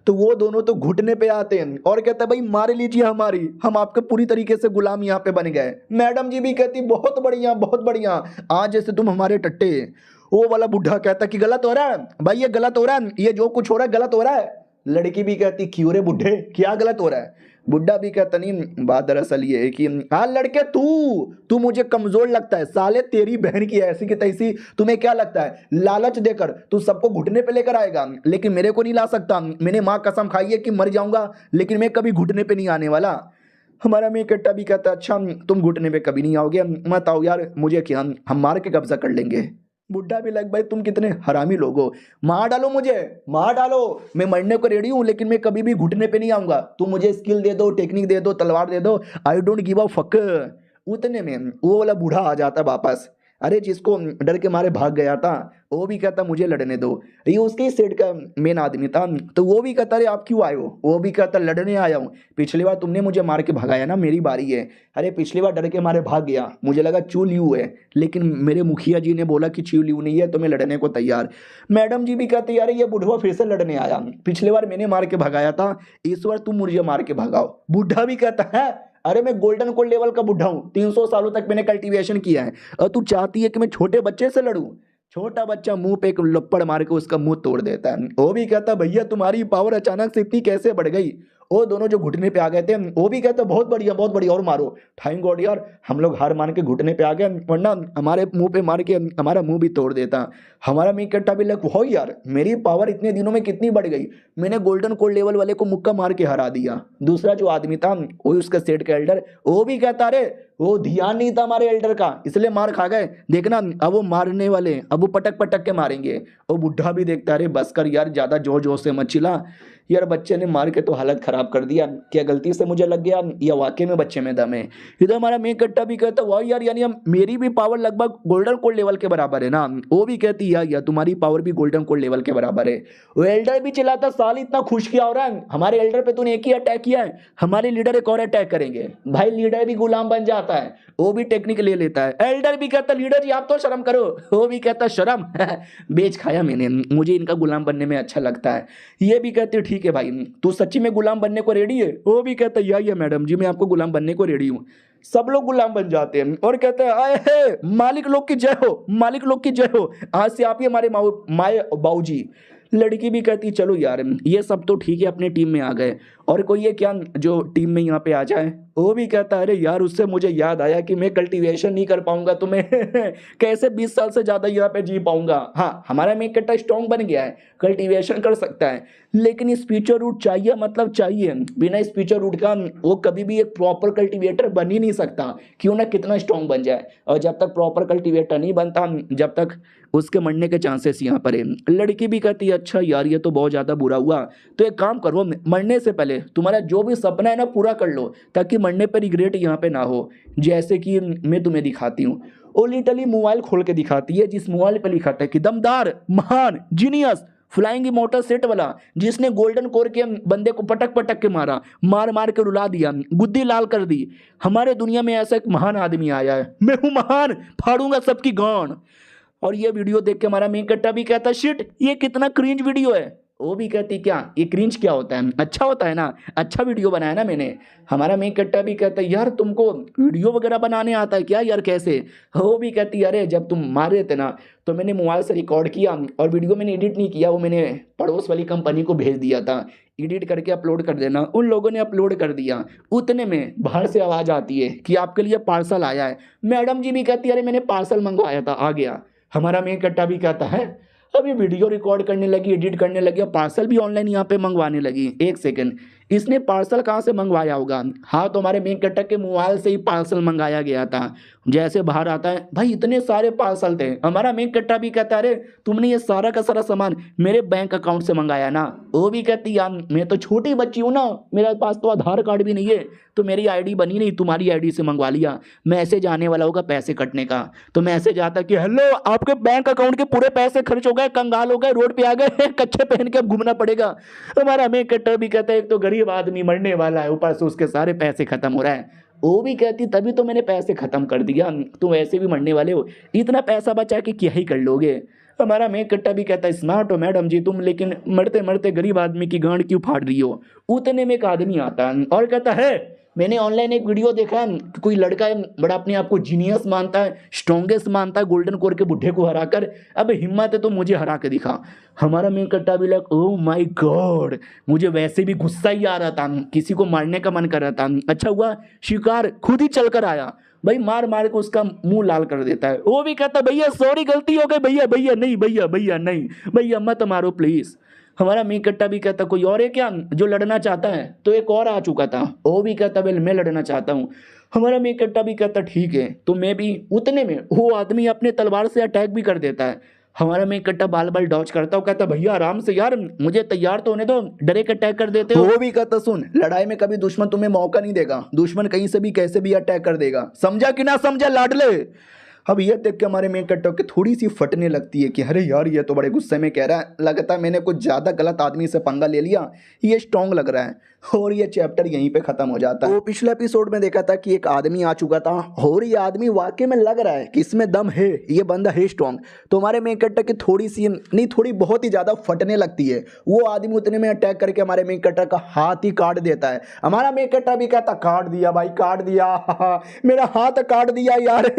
तो वो दोनों तो घुटने पे आते हैं और कहते हैं भाई मार लीजिए हमारी, हम आपके पूरी तरीके से गुलाम यहाँ पे बन गए। मैडम जी भी कहती बहुत बढ़िया आज जैसे तुम हमारे टट्टे। वो वाला बुढ़ा कहता कि गलत हो रहा है भाई, ये गलत हो रहा है, ये जो कुछ हो रहा है गलत हो रहा है। लड़की भी कहती क्यों रे बुढ़े क्या गलत हो रहा है। बुढ़ा भी कहता नहीं बात दरअसल ये है कि हाँ लड़के तू मुझे कमजोर लगता है, साले तेरी बहन की ऐसी की तैसी, तुम्हें क्या लगता है लालच देकर तू सबको घुटने पे लेकर आएगा, लेकिन मेरे को नहीं ला सकता। मैंने माँ कसम खाई है कि मर जाऊंगा लेकिन मैं कभी घुटने पे नहीं आने वाला। हमारा मेन कट्टा भी कहता अच्छा तुम घुटने पे कभी नहीं आओगे, मत आओ यार, मुझे क्या हम मार के कब्जा कर लेंगे। बुढ़ा भी लग भाई तुम कितने हरामी लोग हो, मार डालो मुझे मार डालो, मैं मरने को रेडी हूँ लेकिन मैं कभी भी घुटने पे नहीं आऊंगा। तुम मुझे स्किल दे दो, टेक्निक दे दो, तलवार दे दो, आई डोंट गिव अ फक। उतने में वो वाला बूढ़ा आ जाता वापस। अरे जिसको डर के मारे भाग गया था वो भी कहता मुझे लड़ने दो। ये उसके ही सेट का मेन आदमी था, तो वो भी कहता अरे आप क्यों आए हो, वो भी कहता लड़ने आया हूँ, पिछली बार तुमने मुझे मार के भगाया ना, मेरी बारी है। अरे पिछली बार डर के मारे भाग गया, मुझे लगा चू लियू है, लेकिन मेरे मुखिया जी ने बोला कि चू लियू नहीं है तो मैं लड़ने को तैयार। मैडम जी भी कहती यार ये बुढ़वा फिर से लड़ने आया, पिछली बार मैंने मार के भगाया था, इस बार तुम मुझे मार के भगाओ। बुढ़ा भी कहता है अरे मैं गोल्डन कोल्ड लेवल का बुढ़ा हूँ, 300 सालों तक मैंने कल्टीवेशन किया है, और तू चाहती है कि मैं छोटे बच्चे से लड़ूं। छोटा बच्चा मुंह पे एक लपड़ मार के उसका मुंह तोड़ देता है। वो भी कहता भैया तुम्हारी पावर अचानक से इतनी कैसे बढ़ गई। वो दोनों जो घुटने पे आ गए थे वो भी कहता बहुत बढ़िया और मारो। थैंक गॉड यार हम लोग हार मान के घुटने पे आ गए, वरना हमारे मुंह पे मार के हमारा मुंह भी तोड़ देता। हमारा मी कट्टा भी लग हो यार मेरी पावर इतने दिनों में कितनी बढ़ गई, मैंने गोल्डन कोल्ड लेवल वाले को मुक्का मार के हरा दिया। दूसरा जो आदमी था वो उसका सेट का एल्डर, वो भी कहता अरे वो ध्यान नहीं था हमारे एल्डर का इसलिए मार खा गए, देखना अब वो मारने वाले, अब वो पटक पटक के मारेंगे। वो बुढ़ा भी देखता अरे बस कर यार ज्यादा जोर जोर से मत चिल्ला, यार बच्चे ने मार के तो हालत खराब कर दिया, क्या गलती से मुझे लग गया या वाकई में बच्चे में दम है। इधर हमारा मेन कट्टा भी कहता वाह यार यानी हम मेरी भी पावर लगभग गोल्डन कोल्ड लेवल के बराबर है ना। वो भी कहती यार तुम्हारी पावर भी गोल्डन कोल्ड लेवल के बराबर है। वो एल्डर भी चिल्लाता साल इतना खुश किया हो रहा है, हमारे एल्डर पे तूने एक ही अटैक किया है, हमारे लीडर एक और अटैक करेंगे। भाई लीडर भी गुलाम बन जाता है, वो भी टेक्निक ले लेता है। एल्डर भी कहता लीडर जी आप तो शर्म करो, वो भी कहता शर्म बेच खाया मैंने, मुझे इनका गुलाम बनने में अच्छा लगता है। ये भी कहते ठीक है भाई तू सच्ची में गुलाम बनने को रेडी है, वो भी कहता या मैडम जी मैं आपको गुलाम बनने को रेडी हूँ। सब लोग गुलाम बन जाते हैं और कहते हैं आए हे मालिक लोग की जय हो, मालिक लोग की जय हो, आज से आप ही हमारे माए बाऊजी। लड़की भी कहती चलो यार ये सब तो ठीक है अपने टीम में आ गए, और कोई ये क्या जो टीम में यहाँ पे आ जाए। वो भी कहता है अरे यार उससे मुझे याद आया कि मैं कल्टीवेशन नहीं कर पाऊंगा तो मैं कैसे 20 साल से ज्यादा यहाँ पे जी पाऊंगा। हाँ हमारा मेक कट्टा स्ट्रॉन्ग बन गया है, कल्टीवेशन कर सकता है, लेकिन स्पीचर रूट चाहिए, मतलब चाहिए। बिना स्पीचर रूट का वो कभी भी एक प्रॉपर कल्टीवेटर बन ही नहीं सकता, क्यों ना कितना स्ट्रॉन्ग बन जाए। और जब तक प्रॉपर कल्टीवेटर नहीं बनता जब तक उसके मरने के चांसेस यहाँ पर है। लड़की भी कहती है अच्छा यार ये तो बहुत ज़्यादा बुरा हुआ, तो एक काम करो मरने से पहले तुम्हारा जो भी सपना है ना पूरा कर लो, ताकि मरने पर रिग्रेट यहाँ पे ना हो। जैसे कि मैं तुम्हें दिखाती हूँ। वो लिटरली मोबाइल खोल के दिखाती है, जिस मोबाइल पे लिखा था कि दमदार महान जीनियस फ्लाइंग मोटर सेट वाला, जिसने गोल्डन कोर के बंदे को पटक पटक के मारा, मार मार के रुला दिया, गुद्दी लाल कर दी। हमारे दुनिया में ऐसा एक महान आदमी आया है, मैं हूं महान, फाड़ूंगा सबकी गांड। और ये वीडियो देख के हमारा मेन कट्टा भी कहता शिट ये कितना क्रिंज वीडियो है। वो भी कहती क्या ये क्रिंज क्या होता है, अच्छा होता है ना, अच्छा वीडियो बनाया ना मैंने। हमारा मेन कट्टा भी कहता है यार तुमको वीडियो वगैरह बनाने आता है क्या यार कैसे। वो भी कहती अरे जब तुम मार रहे थे ना तो मैंने मोबाइल से रिकॉर्ड किया और वीडियो मैंने एडिट नहीं किया, वो मैंने पड़ोस वाली कंपनी को भेज दिया था, एडिट करके अपलोड कर देना। उन लोगों ने अपलोड कर दिया, उतने में बाहर से आवाज़ आती है कि आपके लिए पार्सल आया है। मैडम जी भी कहती है अरे मैंने पार्सल मंगवाया था आ गया। हमारा मेन कट्टा भी कहता है अभी वीडियो रिकॉर्ड करने लगी, एडिट करने लगी, पार्सल भी ऑनलाइन यहाँ पे मंगवाने लगी। एक सेकंड इसने पार्सल कहाँ से मंगवाया होगा। हाँ तो हमारे मेन कट्टा के मोबाइल से ही पार्सल मंगाया गया था। जैसे बाहर आता है भाई इतने सारे पार्सल थे। हमारा मेन कट्टा भी कहता है अरे तुमने ये सारा का सारा सामान मेरे बैंक अकाउंट से मंगाया ना। वो भी कहती यार मैं तो छोटी बच्ची हूँ ना, मेरे पास तो आधार कार्ड भी नहीं है, तो मेरी आईडी बनी नहीं, तुम्हारी आईडी से मंगवा लिया। मैसेज आने वाला होगा पैसे कटने का, तो मैसेज आता कि हेलो आपके बैंक अकाउंट के पूरे पैसे खर्च हो गए, कंगाल हो गए, रोड पे आ गए, कच्चे पहन के अब घूमना पड़ेगा। हमारा मेन कट्टा भी कहता है एक तो गरीब आदमी मरने वाला है, ऊपर से उसके सारे पैसे खत्म हो रहा है। वो भी कहती तभी तो मैंने पैसे खत्म कर दिया, तुम ऐसे भी मरने वाले हो, इतना पैसा बचा के क्या ही कर लोगे। हमारा मेन कट्टा भी कहता है स्मार्ट हो मैडम जी तुम, लेकिन मरते मरते गरीब आदमी की गांड क्यों फाड़ रही हो। उतने में एक आदमी आता है और कहता है मैंने ऑनलाइन एक वीडियो देखा है कि कोई लड़का है बड़ा अपने आप को जीनियस मानता है, स्ट्रॉन्गेस्ट मानता है, गोल्डन कोर के बुढ़े को हराकर, अब हिम्मत है तो मुझे हरा के दिखा। हमारा मेन कट्टा भी लग ओह माय गॉड, मुझे वैसे भी गुस्सा ही आ रहा था, किसी को मारने का मन कर रहा था, अच्छा हुआ शिकार खुद ही चल कर आया। भाई मार मार के उसका मुंह लाल कर देता है। वो भी कहता भैया सॉरी गलती हो गई, भैया भैया नहीं, भैया भैया नहीं, भैया मत मारो प्लीज। हमारा मेन कट्टा भी कहता कोई और है क्या जो लड़ना चाहता है, तो एक और आ चुका था। वो भी कहता वेल मैं लड़ना चाहता हूँ। हमारा मेन कट्टा भी कहता ठीक है, तो मैं भी। उतने में वो आदमी अपने तलवार से अटैक भी कर देता है। हमारा मेन कट्टा बाल बाल डॉज करता हूँ, कहता भैया आराम से यार मुझे तैयार तो होने दो, डायरेक्ट अटैक कर देते हो। वो भी कहता सुन लड़ाई में कभी दुश्मन तुम्हें मौका नहीं देगा, दुश्मन कहीं से भी कैसे भी अटैक कर देगा, समझा कि ना समझा लाडले। अब ये देख के हमारे मेन कैरेक्टर की थोड़ी सी फटने लगती है कि अरे यार ये तो बड़े गुस्से में कह रहा है, लगता है मैंने कुछ ज़्यादा गलत आदमी से पंगा ले लिया, ये स्ट्रॉन्ग लग रहा है। और ये चैप्टर यहीं पे खत्म हो जाता है। तो पिछले एपिसोड में देखा था कि एक आदमी आ चुका था और ये आदमी वाकई में लग रहा है कि इसमें दम है, ये बंदा है स्ट्रॉन्ग। तो हमारे मेन कैरेक्टर की थोड़ी सी नहीं, थोड़ी बहुत ही ज़्यादा फटने लगती है। वो आदमी उतने में अटैक करके हमारे मेन कैरेक्टर का हाथ ही काट देता है। हमारा मेन कैरेक्टर भी कहता काट दिया भाई, काट दिया मेरा हाथ काट दिया यार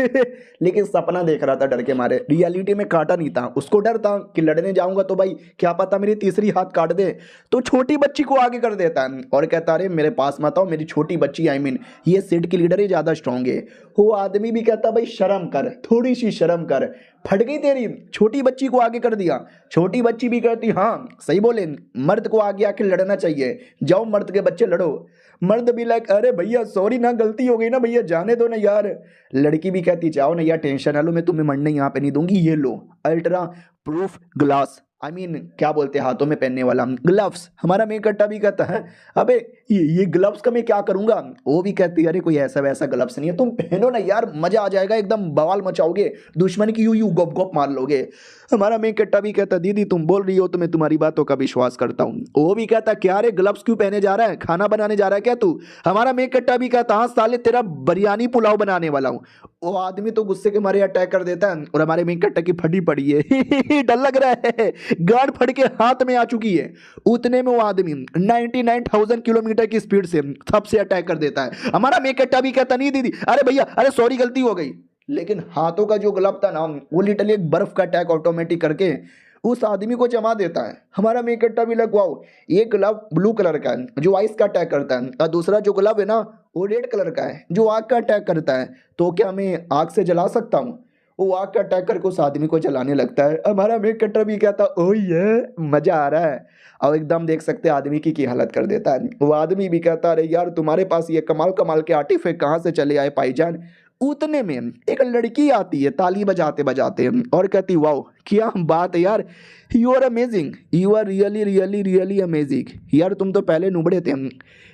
लेकिन सपना देख रहा था डर के मारे, रियलिटी में काटा नहीं था। उसको डर था कि लड़ने जाऊंगा तो भाई क्या पता मेरी तीसरी हाथ काट दे, तो छोटी बच्ची को आगे कर देता है और कहता अरे मेरे पास मत आओ, मेरी छोटी बच्ची आई मीन ये सेट की लीडर ही ज़्यादा स्ट्रांग है। वो आदमी भी कहता भाई शर्म कर, थोड़ी सी शर्म कर, फट गई तेरी, छोटी बच्ची को आगे कर दिया। छोटी बच्ची भी कहती हाँ सही बोले, मर्द को आगे आके लड़ना चाहिए, जाओ मर्द के बच्चे लड़ो। मर्द भी लाइक अरे भैया सॉरी ना, गलती हो गई ना भैया, जाने दो ना यार। लड़की भी कहती जाओ ना यार, टेंशन ना लो, मैं तुम्हें मरने यहाँ पे नहीं दूंगी, ये लो ultra proof glass, I mean क्या बोलते हैं हाथों में पहनने वाला ग्लव्स। हमारा मेन कट्टा भी कहता है अबे ये ग्लव्स का मैं क्या करूंगा। वो भी कहती है अरे कोई ऐसा वैसा ग्लव्स नहीं है, तुम पहनो ना यार, मजा आ जाएगा, एकदम बवाल मचाओगे, दुश्मन की यू गोप गोप मार लोगे। हमारा मेन कट्टा भी कहता दीदी तुम बोल रही हो तो मैं तुम्हारी बातों का विश्वास करता हूँ। वो भी कहता क्या रे ग्लव्स क्यों पहने जा रहा है, खाना बनाने जा रहा है क्या तू। हमारा मेन कट्टा भी कहता हाँ साले तेरा बिरयानी पुलाव बनाने वाला हूँ। वो आदमी तो गुस्से के मारे अटैक कर देता है और हमारे मेन कट्टा की फटी पड़ी है डर लग रहा है, गार्ड फट के हाथ में आ चुकी है। उतने में वो आदमी 99,000 किलोमीटर की स्पीड से सबसे अटैक कर देता है। हमारा मेन कट्टा भी कहता नहीं दीदी अरे भैया अरे सॉरी गलती हो गई, लेकिन हाथों का जो ग्लव था ना वो लिटरली एक बर्फ का अटैक ऑटोमेटिक करके उस आदमी को जमा देता है। हमारा मेन कट्टा भी लगवाओ, एक ग्लव ब्लू कलर का है जो आइस का अटैक करता है और दूसरा जो ग्लव है ना वो रेड कलर का है जो आग का अटैक करता है। तो क्या मैं आग से जला सकता हूँ। वो आग का अटैक करके उस आदमी को जलाने लगता है। हमारा मेन कट्टा भी कहता ओ ये मजा आ रहा है, और एकदम देख सकते आदमी की हालत कर देता है। वो आदमी भी कहता अरे यार तुम्हारे पास ये कमाल कमाल के आर्टिफैक्ट कहाँ से चले आए भाईजान। उतने में एक लड़की आती है ताली बजाते बजाते और कहती वाओ क्या बात है यार, you are amazing, you are really really really amazing. यार तुम तो पहले नुबड़े थे।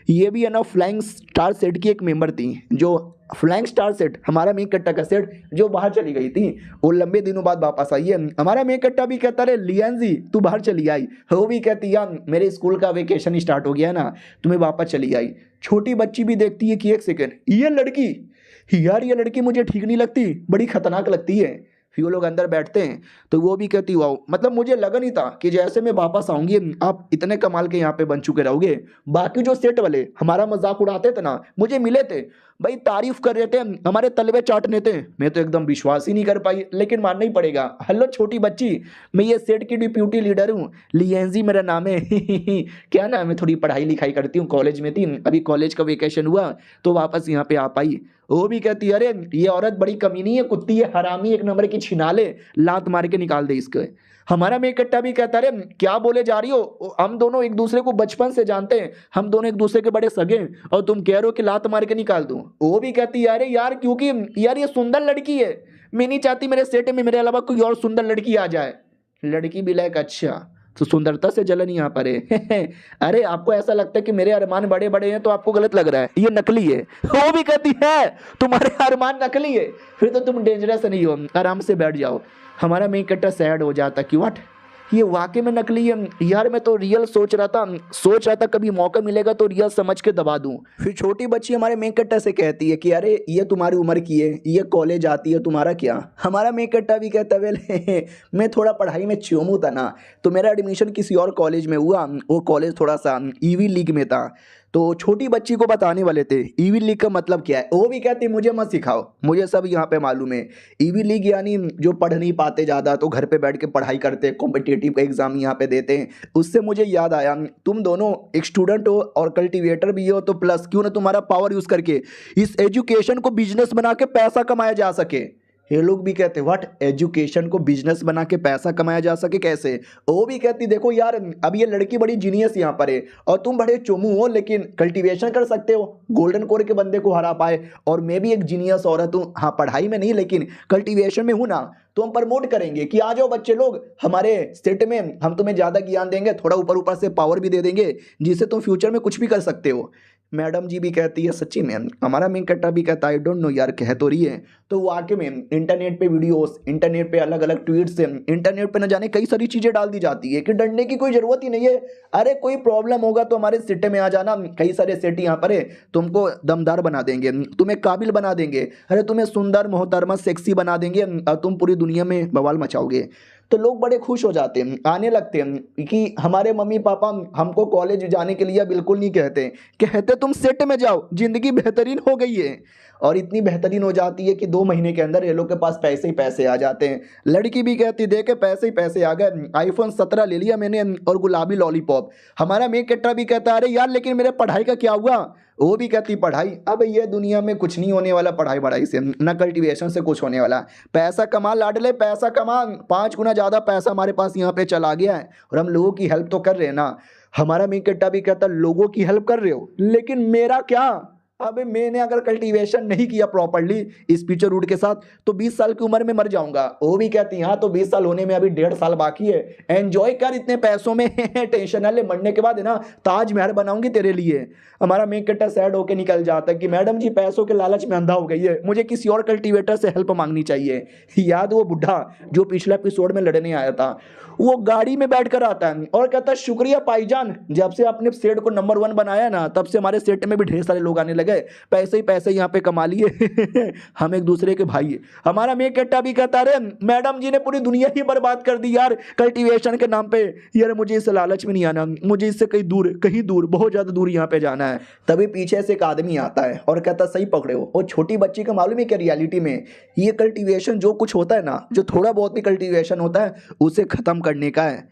ये भी है ना फ्लाइंग स्टार सेट की एक मेंबर थी, जो फ्लाइंग स्टार सेट हमारा मेन कट्टा का सेट जो बाहर चली गई थी, वो लंबे दिनों बाद वापस आई है। हमारा मेन कट्टा भी कहता रे लियानजी तू बाहर चली आई। वो भी कहती यार मेरे स्कूल का वेकेशन स्टार्ट हो गया ना, तुम्हें वापस चली आई। छोटी बच्ची भी देखती है कि एक सेकेंड ये लड़की, यार ये लड़की मुझे ठीक नहीं लगती, बड़ी खतरनाक लगती है। फिर वो लोग अंदर बैठते हैं तो वो भी कहती वाओ, मतलब मुझे लगा नहीं था कि जैसे मैं वापस आऊंगी आप इतने कमाल के यहाँ पे बन चुके रहोगे। बाकी जो सेट वाले हमारा मजाक उड़ाते थे ना, मुझे मिले थे भाई, तारीफ कर रहे थे, हमारे तलवे चाटने थे, मैं तो एकदम विश्वास ही नहीं कर पाई, लेकिन मानना ही पड़ेगा। हेलो छोटी बच्ची, मैं ये सेट की डिप्यूटी लीडर हूँ, लियंजी मेरा नाम है क्या नाम है, थोड़ी पढ़ाई लिखाई करती हूँ, कॉलेज में थी, अभी कॉलेज का वेकेशन हुआ तो वापस यहाँ पे आ पाई। वो भी कहती है अरे ये औरत बड़ी कमीनी है, कुत्ती है, हरामी, एक नंबर की छिनाले, लात मार के निकाल दे इसके। हमारा मेन कट्टा भी कहता है क्या बोले जा रही हो, हम दोनों एक दूसरे को बचपन से जानते हैं, हम दोनों एक दूसरे के बड़े सगे हैं, और तुम कह रहे हो कि लात मार के निकाल दूं। वो भी कहती है अरे यार क्योंकि यार ये सुंदर लड़की है, मैं नहीं चाहती मेरे सेट में मेरे अलावा कोई और सुंदर लड़की आ जाए। लड़की भी लाइक अच्छा तो सुंदरता से जलन यहाँ पर है अरे आपको ऐसा लगता है कि मेरे अरमान बड़े बड़े हैं तो आपको गलत लग रहा है, ये नकली है। वो भी कहती है तुम्हारे अरमान नकली है, फिर तो तुम डेंजरस नहीं हो, आराम से बैठ जाओ। हमारा मेन कट्टा सैड हो जाता कि व्हाट ये वाकई में नकली है यार, मैं तो रियल सोच रहा था कभी मौका मिलेगा तो रियल समझ के दबा दूं। फिर छोटी बच्ची हमारे मेन कट्टा से कहती है कि अरे ये तुम्हारी उम्र की है, ये कॉलेज आती है, तुम्हारा क्या। हमारा मेन कट्टा भी कहता है मैं थोड़ा पढ़ाई में चोमू था ना, तो मेरा एडमिशन किसी और कॉलेज में हुआ, वो कॉलेज थोड़ा सा ईवी लीग में था, तो छोटी बच्ची को बताने वाले थे ईवी लीग का मतलब क्या है। वो भी कहती मुझे मत सिखाओ, मुझे सब यहाँ पे मालूम है। ईवी लीग यानी जो पढ़ नहीं पाते ज़्यादा तो घर पे बैठ के पढ़ाई करते, कॉम्पिटिटिव एग्जाम यहाँ पे देते हैं। उससे मुझे याद आया तुम दोनों एक स्टूडेंट हो और कल्टिवेटर भी हो, तो प्लस क्यों ना तुम्हारा पावर यूज़ करके इस एजुकेशन को बिजनेस बना के पैसा कमाया जा सके। ये लोग भी कहते व्हाट, एजुकेशन को बिजनेस बना के पैसा कमाया जा सके कैसे। वो भी कहती देखो यार अब ये लड़की बड़ी जीनियस यहाँ पर है और तुम बड़े चोमू हो, लेकिन कल्टीवेशन कर सकते हो, गोल्डन कोर के बंदे को हरा पाए, और मैं भी एक जीनियस औरत हूँ, हाँ पढ़ाई में नहीं लेकिन कल्टीवेशन में हूँ ना, तो हम प्रमोट करेंगे कि आ जाओ बच्चे लोग हमारे स्टेट में, हम तुम्हें ज़्यादा ज्ञान देंगे, थोड़ा ऊपर ऊपर से पावर भी दे देंगे जिससे तुम फ्यूचर में कुछ भी कर सकते हो। मैडम जी भी कहती है सच्ची में, हमारा मेन कट्टा भी कहता है आई डोंट नो यार, कह तो रही है। तो वाकई में इंटरनेट पे वीडियोस, इंटरनेट पे अलग अलग ट्वीट्स, इंटरनेट पे न जाने कई सारी चीजें डाल दी जाती है कि डरने की कोई जरूरत ही नहीं है। अरे कोई प्रॉब्लम होगा तो हमारे सिटी में आ जाना, कई सारे सिटी यहाँ पर है, तुमको दमदार बना देंगे, तुम्हें काबिल बना देंगे, अरे तुम्हें सुंदर मोहतरमा सेक्सी बना देंगे और तुम पूरी दुनिया में बवाल मचाओगे। तो लोग बड़े खुश हो जाते हैं, आने लगते हैं कि हमारे मम्मी पापा हमको कॉलेज जाने के लिए बिल्कुल नहीं कहते, कहते तुम सेट में जाओ, जिंदगी बेहतरीन हो गई है। और इतनी बेहतरीन हो जाती है कि 2 महीने के अंदर ये लोग के पास पैसे ही पैसे आ जाते हैं। लड़की भी कहती देखे पैसे ही पैसे आ गए, आईफोन 17 ले लिया मैंने और गुलाबी लॉलीपॉप। हमारा मेक कट्टा भी कहता है अरे यार लेकिन मेरे पढ़ाई का क्या हुआ, वो भी कहती पढ़ाई, अब ये दुनिया में कुछ नहीं होने वाला पढ़ाई बढ़ाई से, न कल्टीवेशन से कुछ होने वाला। पैसा कमा लाडले, पैसा कमा, 5 गुना ज़्यादा पैसा हमारे पास यहाँ पे चला गया है और हम लोगों की हेल्प तो कर रहे हैं ना। हमारा मेक कट्टा भी कहता लोगों की हेल्प कर रहे हो लेकिन मेरा क्या, अबे मैंने अगर कल्टीवेशन नहीं किया प्रॉपर्ली इस फीचर रूट के साथ तो 20 साल की उम्र में मर जाऊंगा। वो भी कहती हाँ तो 20 साल होने में अभी 1.5 साल बाकी है, एंजॉय कर इतने पैसों में टेंशन ना ले, मरने के बाद है ना ताजमहल बनाऊंगी तेरे लिए। हमारा मेक कट्टा सैड होके निकल जाता है कि मैडम जी पैसों के लालच में अंधा हो गई है, मुझे किसी और कल्टीवेटर से हेल्प मांगनी चाहिए। याद वो बुढ़ा जो पिछले एपिसोड में लड़ने आया था, वो गाड़ी में बैठ कर आता है और कहता है शुक्रिया भाईजान, जब से आपने सेट को नंबर 1 बनाया ना तब से हमारे सेट में भी ढेर सारे लोग आने लगे, पैसे ही पैसे यहाँ पे कमा लिए हम एक दूसरे के भाई है। हमारा मेक कट्टा भी कहता है मैडम जी ने पूरी दुनिया ही बर्बाद कर दी यार कल्टीवेशन के नाम पे, यार मुझे इस लालच में नहीं आना, मुझे इससे कहीं दूर बहुत ज्यादा दूर यहाँ पे जाना है। तभी पीछे से एक आदमी आता है और कहता सही पकड़े हो, और छोटी बच्ची का मालूम है क्या रियलिटी में ये कल्टीवेशन जो कुछ होता है ना, जो थोड़ा बहुत भी कल्टीवेशन होता है उसे खत्म करने का है।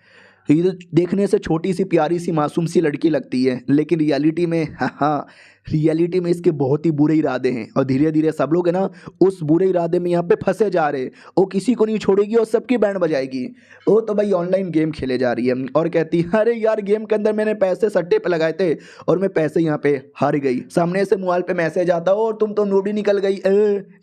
ये तो देखने से छोटी सी प्यारी सी मासूम सी लड़की लगती है लेकिन रियलिटी में हाँ रियलिटी में इसके बहुत ही बुरे इरादे हैं और धीरे धीरे सब लोग है ना उस बुरे इरादे में यहाँ पे फंसे जा रहे हैं। वो किसी को नहीं छोड़ेगी और सबकी बैंड बजाएगी। वो तो भाई ऑनलाइन गेम खेले जा रही है और कहती है अरे यार गेम के अंदर मैंने पैसे सट्टे पे लगाए थे और मैं पैसे यहाँ पे हार गई। सामने से मोबाइल पे मैसेज आता और तुम तो नुबड़ी निकल गई।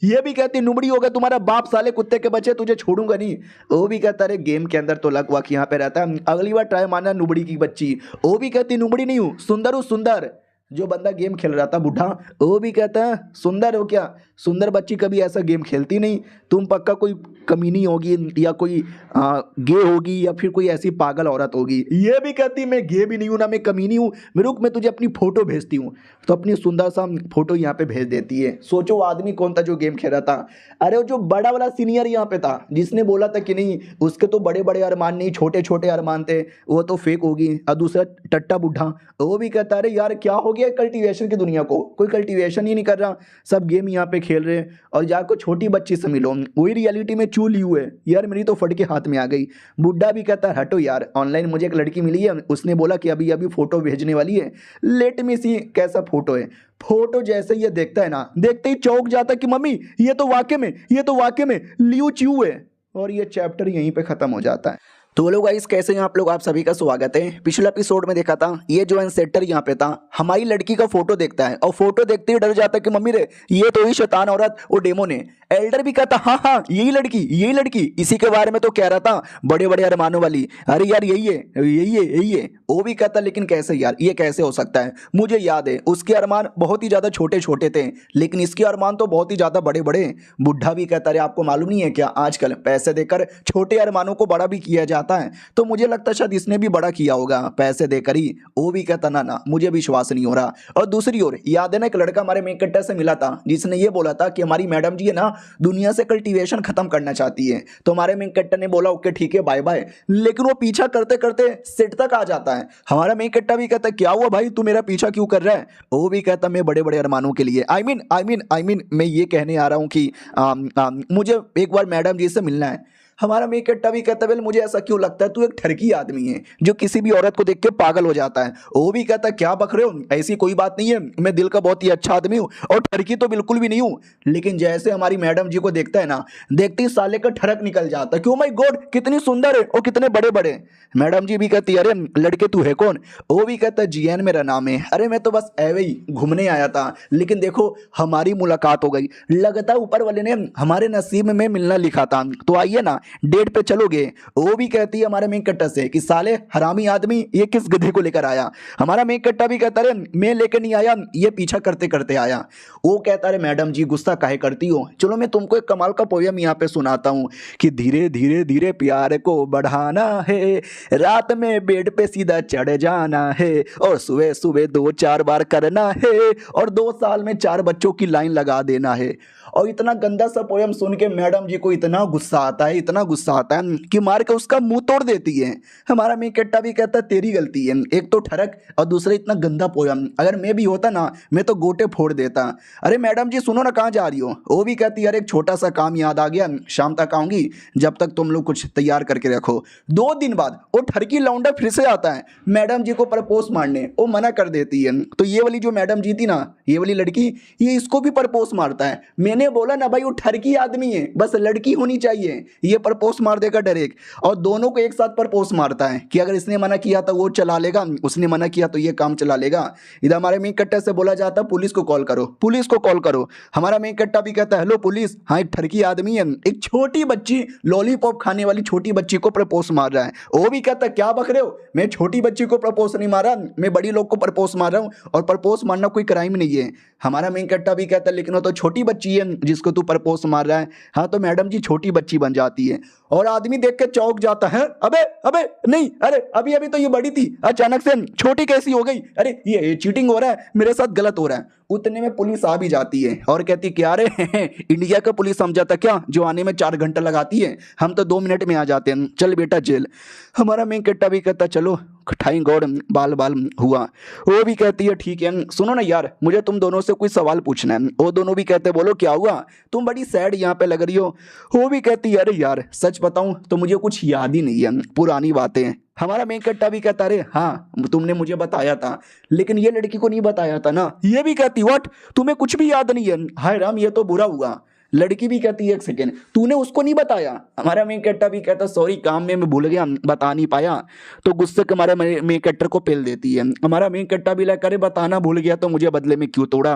ये भी कहती नुबड़ी हो गया तुम्हारा बाप साले कुत्ते के बच्चे, तुझे छोड़ूंगा नहीं। वो भी कहता अरे गेम के अंदर तो लक वक यहाँ पे रहता है, अगली बार ट्राई मारना नुबड़ी की बच्ची। वो भी कहती नुबड़ी नहीं हूँ, सुंदर हूँ सुंदर। जो बंदा गेम खेल रहा था बुढ़ा वो भी कहता है सुंदर हो क्या, सुंदर बच्ची कभी ऐसा गेम खेलती नहीं, तुम पक्का कोई कमीनी होगी या कोई गे होगी या फिर कोई ऐसी पागल औरत होगी। ये भी कहती मैं गे भी नहीं हूँ ना मैं कमीनी हूँ, रुक मैं तुझे अपनी फोटो भेजती हूँ। तो अपनी सुंदर सा फोटो यहाँ पे भेज देती है। सोचो वो आदमी कौन था जो गेम खेल रहा था, अरे वो जो बड़ा वाला सीनियर यहाँ पे था जिसने बोला था कि नहीं उसके तो बड़े बड़े अरमान नहीं छोटे छोटे अरमान थे, वो तो फेक होगी। और दूसरा टट्टा बुढ़ा वो भी कहता अरे यार क्या हो गया कल्टीवेशन की दुनिया को, कोई कल्टीवेशन ही नहीं कर रहा, सब गेम यहाँ पे खेल रहे हैं और जाकर छोटी बच्ची से मिलो, वही रियलिटी में चू ली हुए। यार मेरी तो फट के हाथ में आ गई। बुड्ढा भी कहता है हटो यार, ऑनलाइन मुझे एक लड़की मिली है, उसने बोला कि अभी अभी फोटो भेजने वाली है, लेट मी सी कैसा फोटो है। फोटो जैसे ये देखता है ना, देखते ही चौंक जाता है कि मम्मी ये तो वाकई में लियू च्यू है। और ये चैप्टर यहीं पे खत्म हो जाता है। तो बोलो गाइस कैसे हैं आप लोग, आप सभी का स्वागत है। पिछले एपिसोड में देखा था ये जो एंसेटर यहाँ पे था हमारी लड़की का फोटो देखता है और फोटो देखते ही डर जाता है कि मम्मी रे ये तो ही शैतान औरत वो डेमो ने। एल्डर भी कहता हाँ यही लड़की इसी के बारे में तो कह रहा था, बड़े बड़े अरमानों वाली, अरे यार यही है। वो भी कहता लेकिन कैसे यार, ये कैसे हो सकता है, मुझे याद है उसके अरमान बहुत ही ज्यादा छोटे छोटे थे लेकिन इसके अरमान तो बहुत ही ज्यादा बड़े बड़े। बुढ़ा भी कहता अरे आपको मालूम नहीं है क्या आजकल पैसे देकर छोटे अरमानों को बड़ा भी किया जाता है, तो मुझे लगता शायद इसने भी बड़ा किया होगा पैसे देकर ही। वो भी कहता ना मुझे विश्वास नहीं हो रहा। और दूसरी ओर याद है ना एक लड़का हमारे मेक कट्टा से मिला था जिसने ये बोला था कि हमारी मैडम जी है ना दुनिया से कल्टीवेशन खत्म करना चाहती है। तो हमारे मेक कट्टा ने बोला ओके ठीक है बाय बाय, लेकिन वो पीछा करते करते सेट तक आ जाता है। हमारा मेक कट्टा भी कहता क्या हुआ भाई तू मेरा पीछा क्यों कर रहा है। वो भी कहता मैं बड़े बड़े अरमानों के लिए आई मीन मैं ये कहने आ रहा हूँ कि मुझे एक बार मैडम जी से मिलना है। हमारा मेक कट्टा भी कहता है मुझे ऐसा क्यों लगता है तू एक ठरकी आदमी है जो किसी भी औरत को देख के पागल हो जाता है। वो भी कहता है क्या बक रहे हो, ऐसी कोई बात नहीं है, मैं दिल का बहुत ही अच्छा आदमी हूँ और ठरकी तो बिल्कुल भी नहीं हूँ। लेकिन जैसे हमारी मैडम जी को देखता है ना, देखते ही साले का ठरक निकल जाता है, क्यों माय गॉड कितनी सुंदर है और कितने बड़े बड़े। मैडम जी भी कहती है अरे लड़के तू है कौन। वो भी कहता है जीएन मेरा नाम है, अरे मैं तो बस ऐवे ही घूमने आया था, लेकिन देखो हमारी मुलाकात हो गई, लगता है ऊपर वाले ने हमारे नसीब में मिलना लिखा था। तो आइए ना डेट पे चलोगे? वो भी कहती है हमारे मेन कट्टा से कि साले हरामी आदमी ये किस गधे को लेकर आया। हमारा मेन कट्टा भी कहता है मैं लेकर नहीं आया, ये पीछा करते करते आया। वो कहता है मैडम जी गुस्सा काहे करती हो, चलो मैं तुमको एक कमाल का पोयम यहाँ पे सुनाता हूँ कि धीरे धीरे धीरे प्यार को बढ़ाना है, रात में बेड पे सीधा चढ़ जाना है, और सुबह सुबह 2-4 बार करना है, और 2 साल में 4 बच्चों की लाइन लगा देना है। और इतना गंदा सा पोयम सुन के मैडम जी को इतना गुस्सा आता है, इतना गुस्सा आता है कि मार के उसका मुंह तोड़ देती है। हमारा मेन कट्टा भी कहता है तेरी गलती है, एक तो ठरक और दूसरा इतना गंदा पोयम, अगर मैं भी होता ना मैं तो गोटे फोड़ देता। अरे मैडम जी सुनो ना, कहाँ जा रही हो? वो भी कहती है अरे एक छोटा सा काम याद आ गया, शाम तक आऊंगी, जब तक तुम लोग कुछ तैयार करके रखो। 2 दिन बाद वो ठरकी लौंडा फिर से आता है मैडम जी को प्रपोज मारने, वो मना कर देती है। तो ये वाली जो मैडम जी थी ना, ये वाली लड़की, ये इसको भी प्रपोज मारता है। मैंने बोला ना भाई वो ठरकी आदमी है, बस लड़की होनी चाहिए, ये प्रपोज मार देगा डायरेक्ट, और दोनों को एक साथ प्रपोज मारता है कि अगर इसने मना किया तो वो चला लेगा, उसने मना किया तो ये काम चला लेगा। इधर हमारे मेन कट्टा से बोला जाता है पुलिस को कॉल करो, पुलिस को कॉल करो। हमारा मेन कट्टा भी कहता है हेलो पुलिस, हाँ एक ठरकी आदमी है, एक छोटी बच्ची लॉलीपॉप खाने वाली छोटी बच्ची को प्रपोज मार रहा है। वो भी कहता है क्या बक रहे हो, मैं छोटी बच्ची को प्रपोज नहीं मारा, मैं बड़ी लोग को प्रपोज मार रहा हूँ, और प्रपोज मारना कोई क्राइम नहीं है। हमारा मेन कट्टा भी कहता है लेकिन वो तो छोटी बच्ची है जिसको तू प्रपोज मार रहा है। हाँ तो मैडम जी छोटी बच्ची बन जाती है, और आदमी देख के चौंक जाता है, अबे अबे नहीं, अरे अभी अभी तो ये बड़ी थी, अचानक से छोटी कैसी हो गई, अरे ये चीटिंग हो रहा है, मेरे साथ गलत हो रहा है। उतने में पुलिस आ भी जाती है और कहती क्या रे इंडिया का पुलिस समझाता क्या जो आने में 4 घंटा लगाती है, हम तो 2 मिनट में आ जाते हैं, चल बेटा जेल। हमारा मेन कट्टा भी कहता चलो खटाई गौड़ बाल बाल हुआ। वो भी कहती है ठीक है, सुनो ना यार मुझे तुम दोनों से कोई सवाल पूछना है। वो दोनों भी कहते बोलो क्या हुआ, तुम बड़ी सैड यहाँ पे लग रही हो। वो भी कहती है अरे यार सच बताऊं तो मुझे कुछ याद ही नहीं है, पुरानी बातें। हमारा मेन कट्टा भी कहता अरे हाँ तुमने मुझे बताया था लेकिन ये लड़की को नहीं बताया था ना। ये भी कहती व्हाट, तुम्हें कुछ भी याद नहीं है, हाय राम ये तो बुरा हुआ। लड़की भी कहती है एक सेकेंड, तूने उसको नहीं बताया। हमारा मेन कट्टा भी कहता सॉरी काम में मैं भूल गया, बता नहीं पाया। तो गुस्से के हमारे मेन कट्टर को पेल देती है। हमारा मेन कट्टा भी लगा करे बताना भूल गया तो मुझे बदले में क्यों तोड़ा।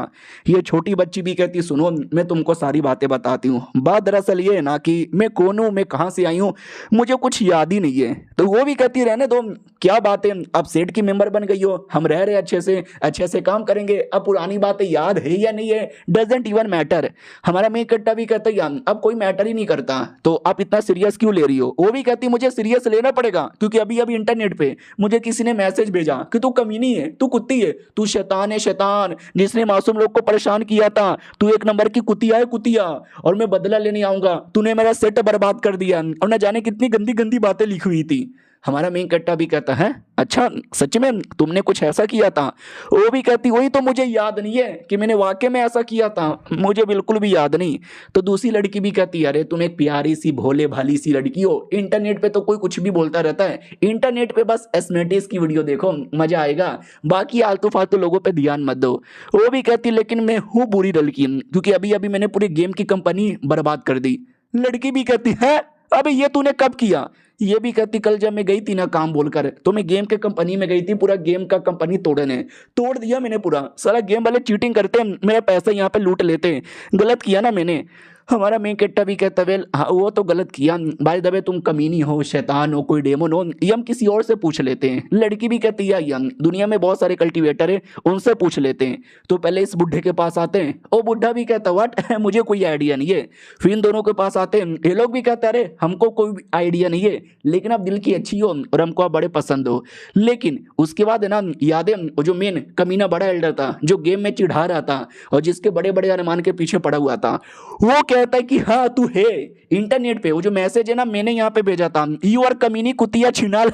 ये छोटी बच्ची भी कहती सुनो मैं तुमको सारी बातें बताती हूँ, बात दरअसल ये है ना कि मैं कौन हूँ, मैं कहाँ से आई हूँ, मुझे कुछ याद ही नहीं है। तो वो भी कहती रहने दो, क्या बात है अब सेट की मेंबर बन गई हो, हम रह रहे अच्छे से काम करेंगे, अब पुरानी बातें याद है या नहीं है डजेंट इवन मैटर। हमारा मेन कट्टा भी कहता है अब कोई मैटर ही नहीं करता तो आप इतना सीरियस क्यों ले रही हो। वो भी कहती मुझे सीरियस लेना पड़ेगा क्योंकि अभी अभी इंटरनेट पे मुझे किसी ने मैसेज भेजा कि तू कमीनी है, तू कुत्ती है, तू शैतान है, शैतान जिसने मासूम लोग को परेशान किया था, तू 1 नंबर की कुतिया है कुतिया, और मैं बदला लेने आऊंगा, तूने मेरा सेट बर्बाद कर दिया, और न जाने कितनी गंदी गंदी बातें लिखी हुई थी। हमारा मेन कट्टा भी कहता है अच्छा सच में तुमने कुछ ऐसा किया था। वो भी कहती वही तो मुझे याद नहीं है कि मैंने वाकई में ऐसा किया था, मुझे बिल्कुल भी याद नहीं। तो दूसरी लड़की भी कहती अरे तुम एक प्यारी सी भोले भाली सी लड़की हो, इंटरनेट पे तो कोई कुछ भी बोलता रहता है, इंटरनेट पे बस एस्मेटिस की वीडियो देखो मजा आएगा, बाकी आलतू फालतू लोगों पे ध्यान मत दो। वो भी कहती लेकिन मैं हूँ बुरी लड़की क्योंकि अभी अभी मैंने पूरी गेम की कंपनी बर्बाद कर दी। लड़की भी कहती है अबे ये तूने कब किया। ये भी कहती कल जब मैं गई थी ना काम बोलकर, तो मैं गेम के कंपनी में गई थी, पूरा गेम का कंपनी तोड़ दिया मैंने पूरा, सारा गेम वाले चीटिंग करते हैं, मेरा पैसा यहाँ पे लूट लेते हैं, गलत किया ना मैंने। हमारा मेन कट्टा भी कहता वेल हाँ वो तो गलत किया, बाय द वे तुम कमीनी हो, शैतान हो, कोई डेमन हो, ये हम किसी और से पूछ लेते हैं। लड़की भी कहती है यम दुनिया में बहुत सारे कल्टीवेटर है उनसे पूछ लेते हैं। तो पहले इस बुढ़े के पास आते हैं, वो बुढ़ा भी कहता व्हाट मुझे कोई आइडिया नहीं है। फिर इन दोनों के पास आते हैं, ये लोग भी कहते अरे हमको कोई आइडिया नहीं है लेकिन आप दिल की अच्छी हो और हमको आप बड़े पसंद हो। लेकिन उसके बाद है ना यादें, वो जो मेन कमीना बड़ा एल्डर था जो गेम में चिढ़ा रहा था और जिसके बड़े बड़े अरमान के पीछे पड़ा हुआ था, वो कहता है कि हाँ तू है इंटरनेट पे, वो जो मैसेज है ना मैंने यहाँ पे भेजा था, यू आर कमीनी कुतिया छिनाल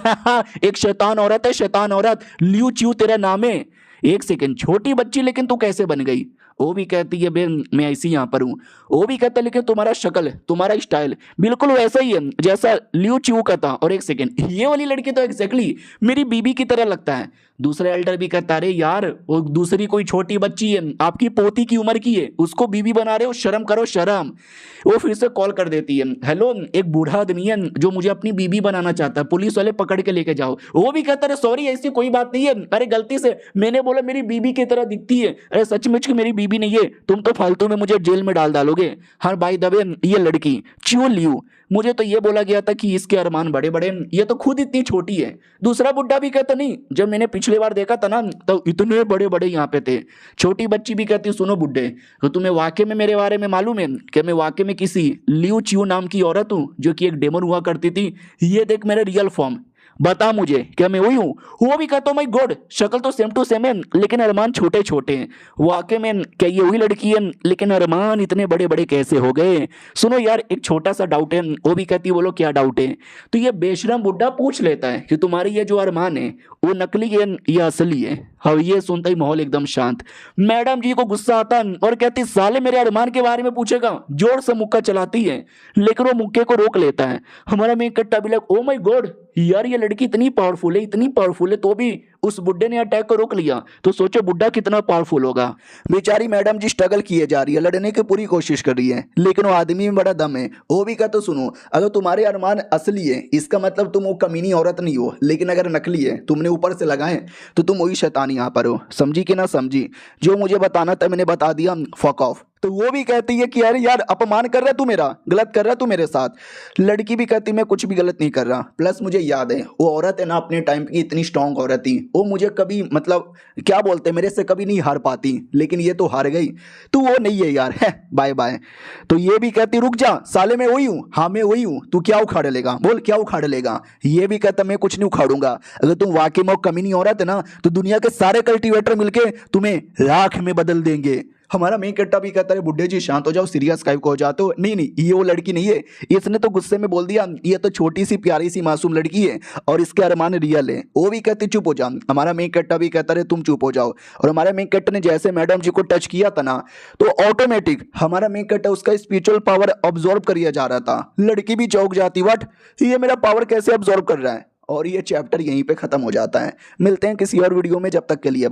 एक शैतान औरत है, शैतान औरत, ल्यू च्यू तेरा नाम है। एक सेकंड छोटी बच्ची लेकिन तू कैसे बन गई। वो भी कहती है बे मैं ऐसी यहाँ पर हूँ। वो भी कहता है लेकिन तुम्हारा शक्ल तुम्हारा स्टाइल बिल्कुल वैसा ही है जैसा ल्यू च्यू का था। और एक सेकंड ये वाली लड़की तो एग्जैक्टली मेरी बीबी की तरह लगता है। दूसरा एल्डर भी कहता है अरे यार वो दूसरी कोई छोटी बच्ची है, आपकी पोती की उम्र की है, उसको बीबी बना रहे हो, शर्म करो शर्म। वो फिर से कॉल कर देती है, हेलो एक बूढ़ा आदमी है जो मुझे अपनी बीबी बनाना चाहता है, पुलिस वाले पकड़ के लेके जाओ। वो भी कहता है सॉरी ऐसी कोई बात नहीं है, अरे गलती से मैंने बोला मेरी बीबी की तरह दिखती है, अरे सचमुच की मेरी बीबी बीबी नहीं है, तुम तो फालतू में मुझे जेल में डाल डालोगे। हाँ बाय द वे, ये लड़की च्यू लियू, मुझे तो ये बोला गया था कि इसके अरमान बड़े बड़े, ये तो खुद इतनी छोटी है। दूसरा बुड्ढा भी कहता नहीं, जब मैंने पिछली बार देखा था ना तो इतने बड़े बड़े यहाँ पे थे। छोटी बच्ची भी कहती सुनो बुड्ढे, तो तुम्हें वाकई में मेरे बारे में मालूम है कि मैं वाकई में किसी लियू च्यू नाम की औरत हूँ जो कि एक डेमन हुआ करती थी। ये देख मेरा रियल फॉर्म, बता मुझे क्या मैं वही हूँ? वो भी कहता हूँ माय गॉड, शक्ल तो सेम टू सेम है लेकिन अरमान छोटे छोटे हैं। वाकई में क्या ये वही लड़की है? लेकिन अरमान इतने बड़े बड़े कैसे हो गए? सुनो यार, एक छोटा सा डाउट है। वो भी कहती बोलो क्या डाउट है? तो ये बेशरम बुड्ढा पूछ लेता है कि तुम्हारी ये जो अरमान है वो नकली है या असली है? हाँ, ये सुनता ही माहौल एकदम शांत। मैडम जी को गुस्सा आता और कहती साले मेरे अरमान के बारे में पूछेगा, जोर से मुक्का चलाती है लेकिन वो मुक्के को रोक लेता है। हमारा मेन कट्टा भी लग, ओ माय गॉड यार ये लड़की इतनी पावरफुल है, इतनी पावरफुल है, तो भी उस बुड्ढे ने अटैक को रोक लिया, तो सोचो बुड्ढा कितना पावरफुल होगा। बेचारी मैडम जी स्ट्रगल किए जा रही है, लड़ने की पूरी कोशिश कर रही है, लेकिन वो आदमी में बड़ा दम है। वो भी कहता सुनो, अगर तुम्हारे अरमान असली है इसका मतलब तुम वो कमीनी औरत नहीं हो, लेकिन अगर नकली है तुमने ऊपर से लगाए तो तुम वही शैतान यहाँ पर हो। समझी कि ना समझी? जो मुझे बताना था मैंने बता दिया, फक ऑफ। तो वो भी कहती है कि अरे यार अपमान कर रहा तू मेरा, गलत कर रहा तू मेरे साथ। लड़की भी कहती मैं कुछ भी गलत नहीं कर रहा। प्लस मुझे याद है वो औरत है ना अपने टाइम की इतनी स्ट्रांग औरत थी, वो मुझे कभी मतलब क्या बोलते मेरे से कभी नहीं हार पाती, लेकिन ये तो हार गई। तू वो नहीं है यार, है बाय बाय। तो ये भी कहती रुक जा साले मैं वही हूँ, हाँ मैं वही हूँ, तू क्या उखाड़ लेगा? बोल क्या उखाड़ लेगा? ये भी कहता मैं कुछ नहीं उखाड़ूंगा। अगर तुम वाकई में कमीनी औरत है ना तो दुनिया के सारे कल्टीवेटर मिलके तुम्हें राख में बदल देंगे। हमारा मेन कट्टा भी कहता है बुड्ढे जी शांत हो जाओ, सीरियस काहे को हो जाते हो? नहीं नहीं ये वो लड़की नहीं है। इसने तो गुस्से में बोल दिया ये तो छोटी सी प्यारी सी मासूम लड़की है और इसके अरमान रियल है। वो भी कहते चुप हो जा। हमारा मेन कट्टा भी कहता है तुम चुप हो जाओ। और हमारे मेन कट्टे ने जैसे मैडम जी को टच किया था ना तो ऑटोमेटिक हमारा मेन कट्टा उसका स्पिरिचुअल पावर ऑब्जॉर्व किया जा रहा था। लड़की भी चौंक जाती, व्हाट, ये मेरा पावर कैसे ऑब्जॉर्व कर रहा है? और ये चैप्टर यहीं पे खत्म हो जाता है। मिलते हैं किसी और वीडियो में, जब तक के लिए।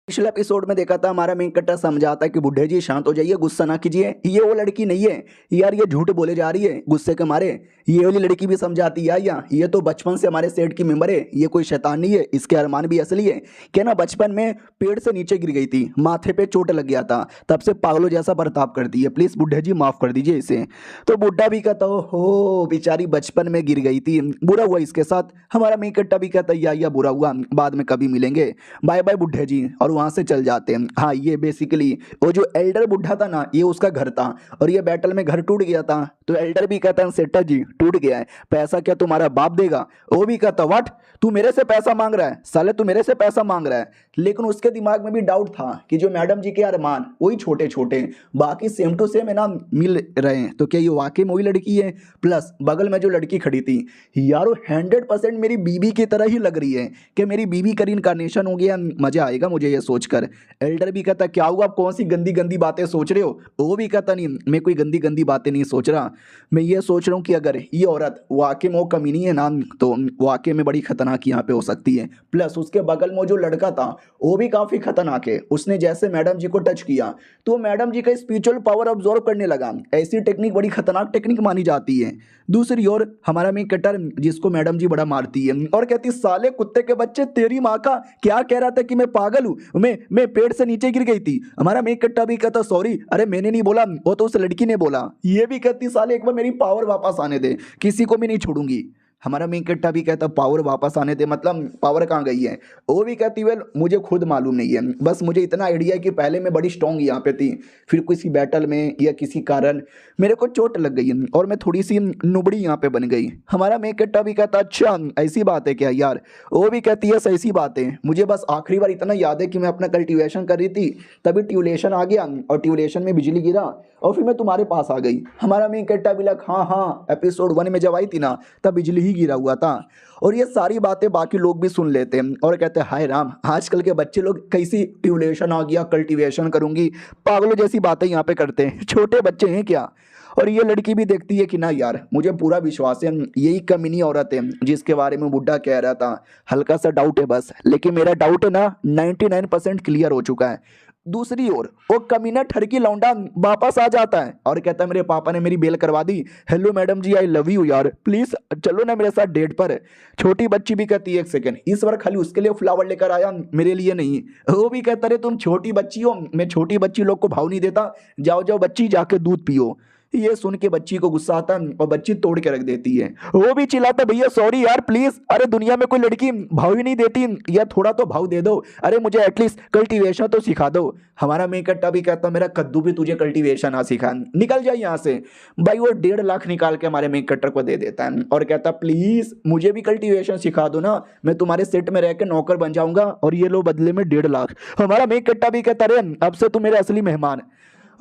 पिछले एपिसोड में देखा था हमारा मेन कट्टा समझाता है कि बुड्ढे जी शांत हो जाइए, गुस्सा ना कीजिए, ये वो लड़की नहीं है यार, ये झूठ बोले जा रही है गुस्से के मारे। ये वाली लड़की भी समझाती है या ये तो बचपन से हमारे सेट की मेंबर है, ये कोई शैतान नहीं है, इसके अरमान भी असली है। क्या ना बचपन में पेड़ से नीचे गिर गई थी, माथे पे चोट लग गया था, तब से पागलों जैसा बर्ताव करती है, प्लीज बुड्ढे जी माफ कर दीजिए इसे। तो बुड्ढा भी कहता हो बेचारी बचपन में गिर गई थी, बुरा हुआ इसके साथ। हमारा मेन कट्टा भी कहता या बुरा हुआ, बाद में कभी मिलेंगे, बाय बाय बुड्ढे जी, और वहां से चल जाते हैं। हाँ ये बेसिकली वो जो एल्डर बुड्ढा था ना ये उसका घर था और ये बैटल में घर टूट गया था। तो एल्डर भी कहता है सेठा जी टूट गया है, पैसा क्या तुम्हारा बाप देगा? वो भी कहता व्हाट, तू मेरे से पैसा मांग रहा है? साले तू मेरे से पैसा मांग रहा है। लेकिन उसके दिमाग में भी डाउट था कि जो मैडम जी के अरमान वही छोटे छोटे, बाकी सेम टू सेम है ना मिल रहे हैं, तो क्या ये वाकई में वही लड़की है? प्लस बगल में जो लड़की खड़ी थी यार वो 100% मेरी बीबी की तरह ही लग रही है कि मेरी बीबी का इनकारनेशन हो गया। मजा आएगा मुझे ये सोचकर। एल्डर भी कहता क्या हुआ, आप कौन सी गंदी गंदी बातें सोच रहे हो? वो भी कहता नहीं मैं कोई गंदी गंदी बातें नहीं सोच रहा, मैं ये सोच रहा हूँ कि अगर ये औरत वाकई में वो कमीनी है ना तो वाकई में बड़ी खतरनाक यहाँ पे हो सकती है। प्लस उसके बगल में जो लड़का था वो भी काफी खतरनाक है, उसने जैसे मैडम जी को टच किया तो मैडम जी का स्पिरिचुअल पावर ऑब्जॉर्व करने लगा। ऐसी टेक्निक बड़ी खतरनाक टेक्निक मानी जाती है। दूसरी ओर हमारा मेन कटर जिसको मैडम जी बड़ा मारती है और कहती साले कुत्ते के बच्चे तेरी माँ का क्या कह रहा था कि मैं पागल हूँ, मैं पेड़ से नीचे गिर गई थी। हमारा मेन कट्टा भी कहता सॉरी, अरे मैंने नहीं बोला, वो तो उस लड़की ने बोला। ये भी कहती साले एक बार मेरी पावर वापस आने दे, किसी को भी नहीं छोड़ूंगी। हमारा मेन कट्टा भी कहता पावर वापस आने दे, मतलब पावर कहाँ गई है? वो भी कहती वेल मुझे खुद मालूम नहीं है, बस मुझे इतना आइडिया है कि पहले मैं बड़ी स्ट्रॉन्ग यहाँ पे थी, फिर किसी बैटल में या किसी कारण मेरे को चोट लग गई और मैं थोड़ी सी नुबड़ी यहाँ पे बन गई। हमारा मेन कट्टा भी कहता अच्छा ऐसी बात है क्या यार? वो भी कहती है ऐसी बात है, मुझे बस आखिरी बार इतना याद है कि मैं अपना कल्टीवेशन कर रही थी तभी ट्यूलेशन आ गया और ट्यूलेशन में बिजली गिरा और फिर मैं तुम्हारे पास आ गई। हमारा मेन कट्टा भी लग हाँ एपिसोड 1 में जब आई थी ना तब बिजली ही गिरा हुआ था। और ये सारी बातें बाकी लोग भी सुन लेते हैं और कहते हैं हाय राम आजकल के बच्चे लोग कैसी ट्यूलेशन आ गया, कल्टीवेशन करूंगी, पागलों जैसी बातें यहाँ पे करते हैं, छोटे बच्चे हैं क्या? और ये लड़की भी देखती है कि ना यार मुझे पूरा विश्वास है यही कमीनी औरत है जिसके बारे में बुड्ढा कह रहा था, हल्का सा डाउट है बस, लेकिन मेरा डाउट है ना 99% क्लियर हो चुका है। दूसरी ओर वो कमीना ठरकी लौंडा वापस आ जाता है और कहता है मेरे पापा ने मेरी बेल करवा दी। Hello madam ji, I love you यार, प्लीज चलो ना मेरे साथ डेट पर। छोटी बच्ची भी कहती है एक सेकंड, इस बार खाली उसके लिए फ्लावर लेकर आया, मेरे लिए नहीं। वो भी कहता है तुम छोटी बच्ची हो, मैं छोटी बच्ची लोग को भाव नहीं देता, जाओ जाओ बच्ची जाके दूध पियो। ये सुन के बच्ची को गुस्सा आता है और बच्ची तोड़ के रख देती है। वो भी चिल्लाता है भैया सॉरी यार प्लीज, अरे दुनिया में कोई लड़की भाव ही नहीं देती, या थोड़ा तो भाव दे दो, अरे मुझे एटलीस्ट कल्टीवेशन तो सिखा दो। हमारा मेन कट्टा भी कहता मेरा कद्दू भी तुझे कल्टीवेशन ना सिखा, निकल जाए यहाँ से। भाई वो 1.5 लाख निकाल के हमारे मेन कट्टर को दे देता है और कहता प्लीज मुझे भी कल्टीवेशन सिखा दो ना, मैं तुम्हारे सेट में रह के नौकर बन जाऊंगा और ये लो बदले में 1.5 लाख। हमारा मेन कट्टा भी कहता अरे अब से तुम मेरे असली मेहमान।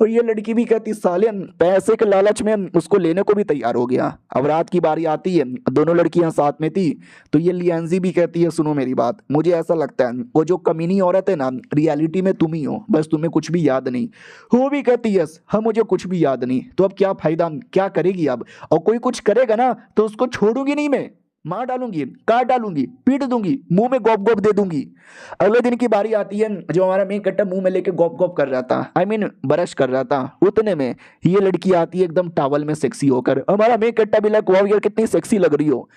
और ये लड़की भी कहती साले पैसे के लालच में उसको लेने को भी तैयार हो गया। अब रात की बारी आती है, दोनों लड़कियां साथ में थी, तो ये लियांजी भी कहती है सुनो मेरी बात, मुझे ऐसा लगता है वो जो कमीनी औरत है ना रियलिटी में तुम ही हो, बस तुम्हें कुछ भी याद नहीं। वो भी कहती है हाँ मुझे कुछ भी याद नहीं, तो अब क्या फायदा, क्या करेगी अब, और कोई कुछ करेगा ना तो उसको छोड़ूंगी नहीं मैं, मार डालूंगी, काट डालूंगी, पीट दूंगी, मुंह में गॉप गॉप दे दूंगी। अगले दिन की बारी आती है, जो हमारा मेन कट्टा मुंह में लेके गॉप गॉप कर रहा था, ब्रश कर रहा था, उतने में ये लड़की आती है एकदम टावल में सेक्सी होकर। हमारा मेन कट्टा भी लाइक वाओ यार कितनी सेक्सी लग रही हो।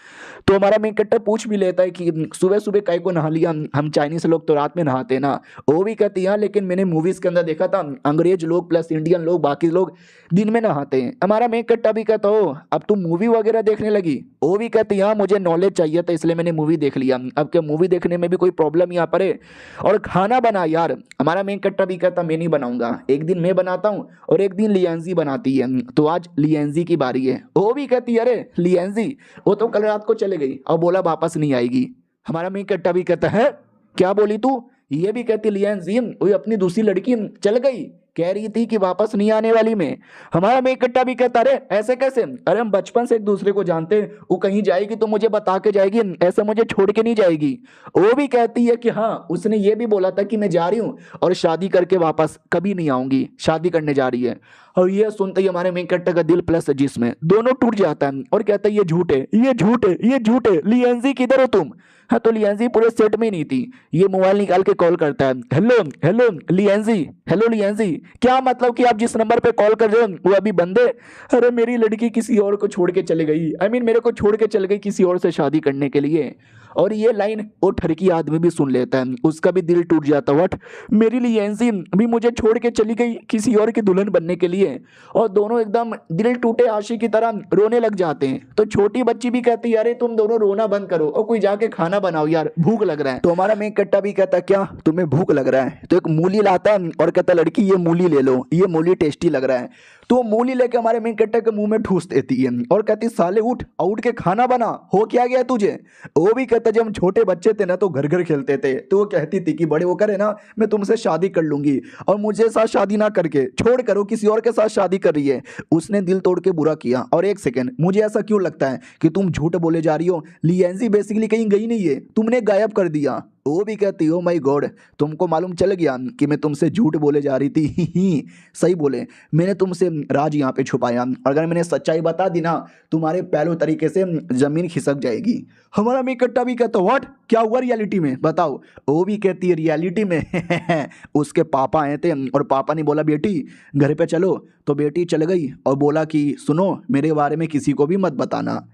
तो हमारा मेन कट्टा पूछ भी लेता है कि सुबह सुबह काय को नहा लिया, हम चाइनीज लोग तो रात में नहाते हैं ना। वो भी कहती है लेकिन मैंने मूवीज के अंदर देखा था अंग्रेज लोग प्लस इंडियन लोग बाकी लोग दिन में नहाते हैं। हमारा मेन कट्टा भी कहता हो अब तुम मूवी वगैरह देखने लगी। वो भी कहती है मुझे नॉलेज चाहिए था इसलिए मैंने मूवी देख लिया, अब क्या मूवी देखने में भी कोई प्रॉब्लम यहाँ पर है। और खाना बना यार, हमारा मेन कट्टा भी कहता मैं नहीं बनाऊंगा, एक दिन मैं बनाता हूँ और एक दिन लियांजी बनाती है, तो आज लियांजी की बारी है। वो भी कहती है अरे लियांजी वो तो कल रात को चले गई और बोला वापस नहीं आएगी। हमारा मेन कट्टा भी कहता है क्या बोली तू, ये भी कहती लियांजी वो अपनी दूसरी लड़की चल गई, कह रही थी कि वापस नहीं आने वाली मैं। हमारा मेन कट्टा भी कहता अरे ऐसे कैसे, अरे हम बचपन से एक दूसरे को जानते हैं, वो कहीं जाएगी तो मुझे बता के जाएगी, ऐसे मुझे छोड़ के नहीं जाएगी। वो भी कहती है कि हाँ उसने ये भी बोला था कि मैं जा रही हूँ और शादी करके वापस कभी नहीं आऊंगी, शादी करने जा रही है। और ये सुनते ही हमारे मेन कट्टा का दिल प्लस जिसमें दोनों टूट जाता है और कहता है ये झूठ है, ये झूठ है, ये झूठ है, लियांजी किधर हो तुम। हाँ तो लियांजी पूरे सेट में नहीं थी। ये मोबाइल निकाल के कॉल करता है, हेलो हेलो लियांजी, हेलो लियांजी, क्या मतलब कि आप जिस नंबर पे कॉल कर रहे हो वो अभी बंद है। अरे मेरी लड़की किसी और को छोड़ के चले गई, मेरे को छोड़ के चल गई किसी और से शादी करने के लिए। और ये लाइन वो ठरकी आदमी भी सुन लेता है, उसका भी दिल टूट जाता है, व्हाट, मेरी लियांजी भी मुझे छोड़ के चली गई किसी और की दुल्हन बनने के लिए। और दोनों एकदम दिल टूटे आशिक की तरह रोने लग जाते हैं। तो छोटी बच्ची भी कहती है अरे तुम दोनों रोना बंद करो और कोई जाके खाना बनाओ यार, भूख लग रहा है। तो हमारा मेन कट्टा भी कहता क्या तुम्हें भूख लग रहा है, तो एक मूली लाता है और कहता लड़की ये मूली ले लो, ये मूली टेस्टी लग रहा है। तो मूली लेके हमारे मेन कट्टा के मुंह में ठूस देती है और कहती साले उठ उठ के खाना बना, हो क्या गया तुझे। वो भी कहता जब हम छोटे बच्चे थे ना तो घर घर खेलते थे, तो वो कहती थी कि बड़े होकर है ना मैं तुमसे शादी कर लूंगी, और मुझे साथ शादी ना करके छोड़ करो किसी और के साथ शादी कर रही है। उसने दिल तोड़ के बुरा किया। और एक सेकंड, मुझे ऐसा क्यों लगता है कि तुम झूठ बोले जा रही हो, लियांजी बेसिकली कहीं गई नहीं है, तुमने गायब कर दिया। वो भी कहती हो माय गॉड तुमको मालूम चल गया कि मैं तुमसे झूठ बोले जा रही थी। सही बोले, मैंने तुमसे राज यहाँ पे छुपाया, अगर मैंने सच्चाई बता दी ना तुम्हारे पहले तरीके से जमीन खिसक जाएगी। हमारा मेन कट्टा भी कहता व्हाट, क्या हुआ रियलिटी में बताओ। वो भी कहती है रियलिटी में उसके पापा आए थे और पापा ने बोला बेटी घर पे चलो, तो बेटी चल गई और बोला कि सुनो मेरे बारे में किसी को भी मत बताना।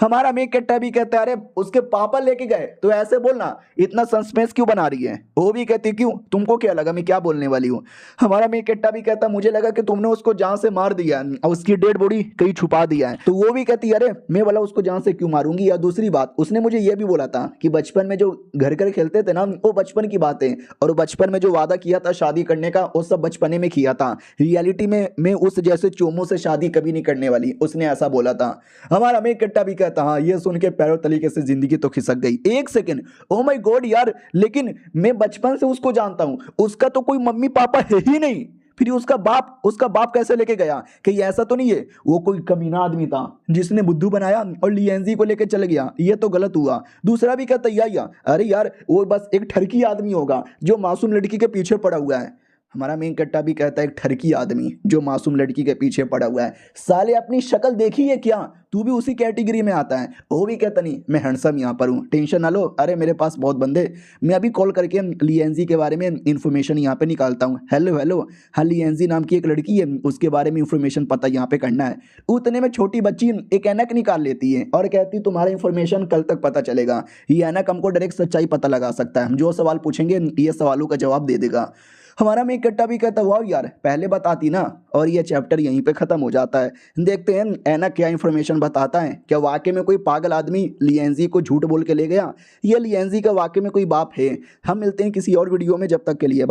हमारा मेन कट्टा भी कहता है अरे उसके पापा लेके गए तो ऐसे बोलना, इतना सस्पेंस क्यों बना रही है। वो भी कहती क्यों, तुमको क्या लगा मैं क्या बोलने वाली हूँ। हमारा मेन कट्टा भी कहता मुझे लगा कि तुमने उसको जान से मार दिया और उसकी डेड बॉडी कहीं छुपा दिया है। तो वो भी कहती अरे मैं बोला उसको जान से क्यों मारूंगी। या दूसरी बात उसने मुझे ये भी बोला था कि बचपन में जो घर घर खेलते थे ना वो बचपन की बातें, और बचपन में जो वादा किया था शादी करने का वो सब बचपने में किया था, रियलिटी में मैं उस जैसे चोमों से शादी कभी नहीं करने वाली, उसने ऐसा बोला था। हमारा मेन कट्टा भी कहता हाँ ये सुन के पैरों तरीके से जिंदगी तो खिसक गई। एक सेकंड, ओ माय गॉड यार, लेकिन मैं बचपन से उसको जानता हूं, उसका तो कोई मम्मी पापा है ही नहीं, फिर उसका बाप कैसे लेके गया। कि ऐसा तो नहीं है वो कोई कमीना आदमी था जिसने बुद्धू बनाया और लियांजी को लेके चल गया, ये तो गलत हुआ। दूसरा भी कहता अरे यार वो बस एक ठरकी आदमी होगा जो मासूम लड़की के पीछे पड़ा हुआ है। हमारा मेन कट्टा भी कहता है एक ठरकी आदमी जो मासूम लड़की के पीछे पड़ा हुआ है, साले अपनी शक्ल देखी है क्या, तू भी उसी कैटेगरी में आता है। वो भी कहता नहीं मैं हैंडसम यहाँ पर हूँ, टेंशन ना लो, अरे मेरे पास बहुत बंदे, मैं अभी कॉल करके लिएंजी के बारे में इंफॉर्मेशन यहाँ पे निकालता हूँ। हेलो हेलो, हाँ लिएंजी नाम की एक लड़की है, उसके बारे में इंफॉर्मेशन पता यहाँ पे करना है। उतने में छोटी बच्ची एक ऐनक निकाल लेती है और कहती तुम्हारा इंफॉर्मेशन कल तक पता चलेगा, ये ऐनक हमको डायरेक्ट सच्चाई पता लगा सकता है, हम जो सवाल पूछेंगे ये सवालों का जवाब दे देगा। हमारा में कट्टा भी कहता वाह यार पहले बताती ना, और ये चैप्टर यहीं पे खत्म हो जाता है। देखते हैं ऐनक क्या इन्फॉर्मेशन बताता है, क्या वाकई में कोई पागल आदमी लिएंजी को झूठ बोल के ले गया, ये लिएंजी का वाकई में कोई बाप है। हम मिलते हैं किसी और वीडियो में, जब तक के लिए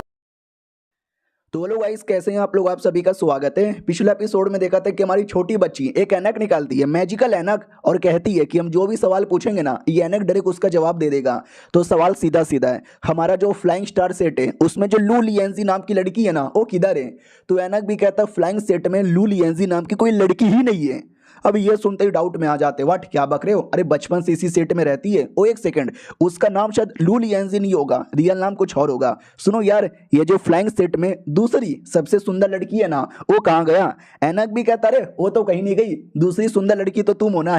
तो हेलो गाइस, कैसे हैं आप लोग, आप सभी का स्वागत है। पिछले एपिसोड में देखा था कि हमारी छोटी बच्ची एक ऐनक निकालती है, मैजिकल ऐनक, और कहती है कि हम जो भी सवाल पूछेंगे ना ये ऐनक डायरेक्ट उसका जवाब दे देगा। तो सवाल सीधा सीधा है, हमारा जो फ्लाइंग स्टार सेट है उसमें जो लू लिएंजी नाम की लड़की है ना वो किधर है। तो ऐनक भी कहता है फ्लाइंग सेट में लू लिएंजी नाम की कोई लड़की ही नहीं है। अब ये सुनते ही डाउट में आ जाते, व्हाट क्या बक रहे हो, अरे बचपन से इसी सेट में रहती है। ओ एक सेकंड, उसका नाम शायद लू लिएंजी नहीं होगा, रियल नाम कुछ और होगा। सुनो यार, ये जो फ्लाइंग सेट में दूसरी सबसे सुंदर लड़की है ना वो कहाँ गया। ऐनक भी कहता अरे वो तो कहीं नहीं गई, दूसरी सुंदर लड़की तो तुम हो ना।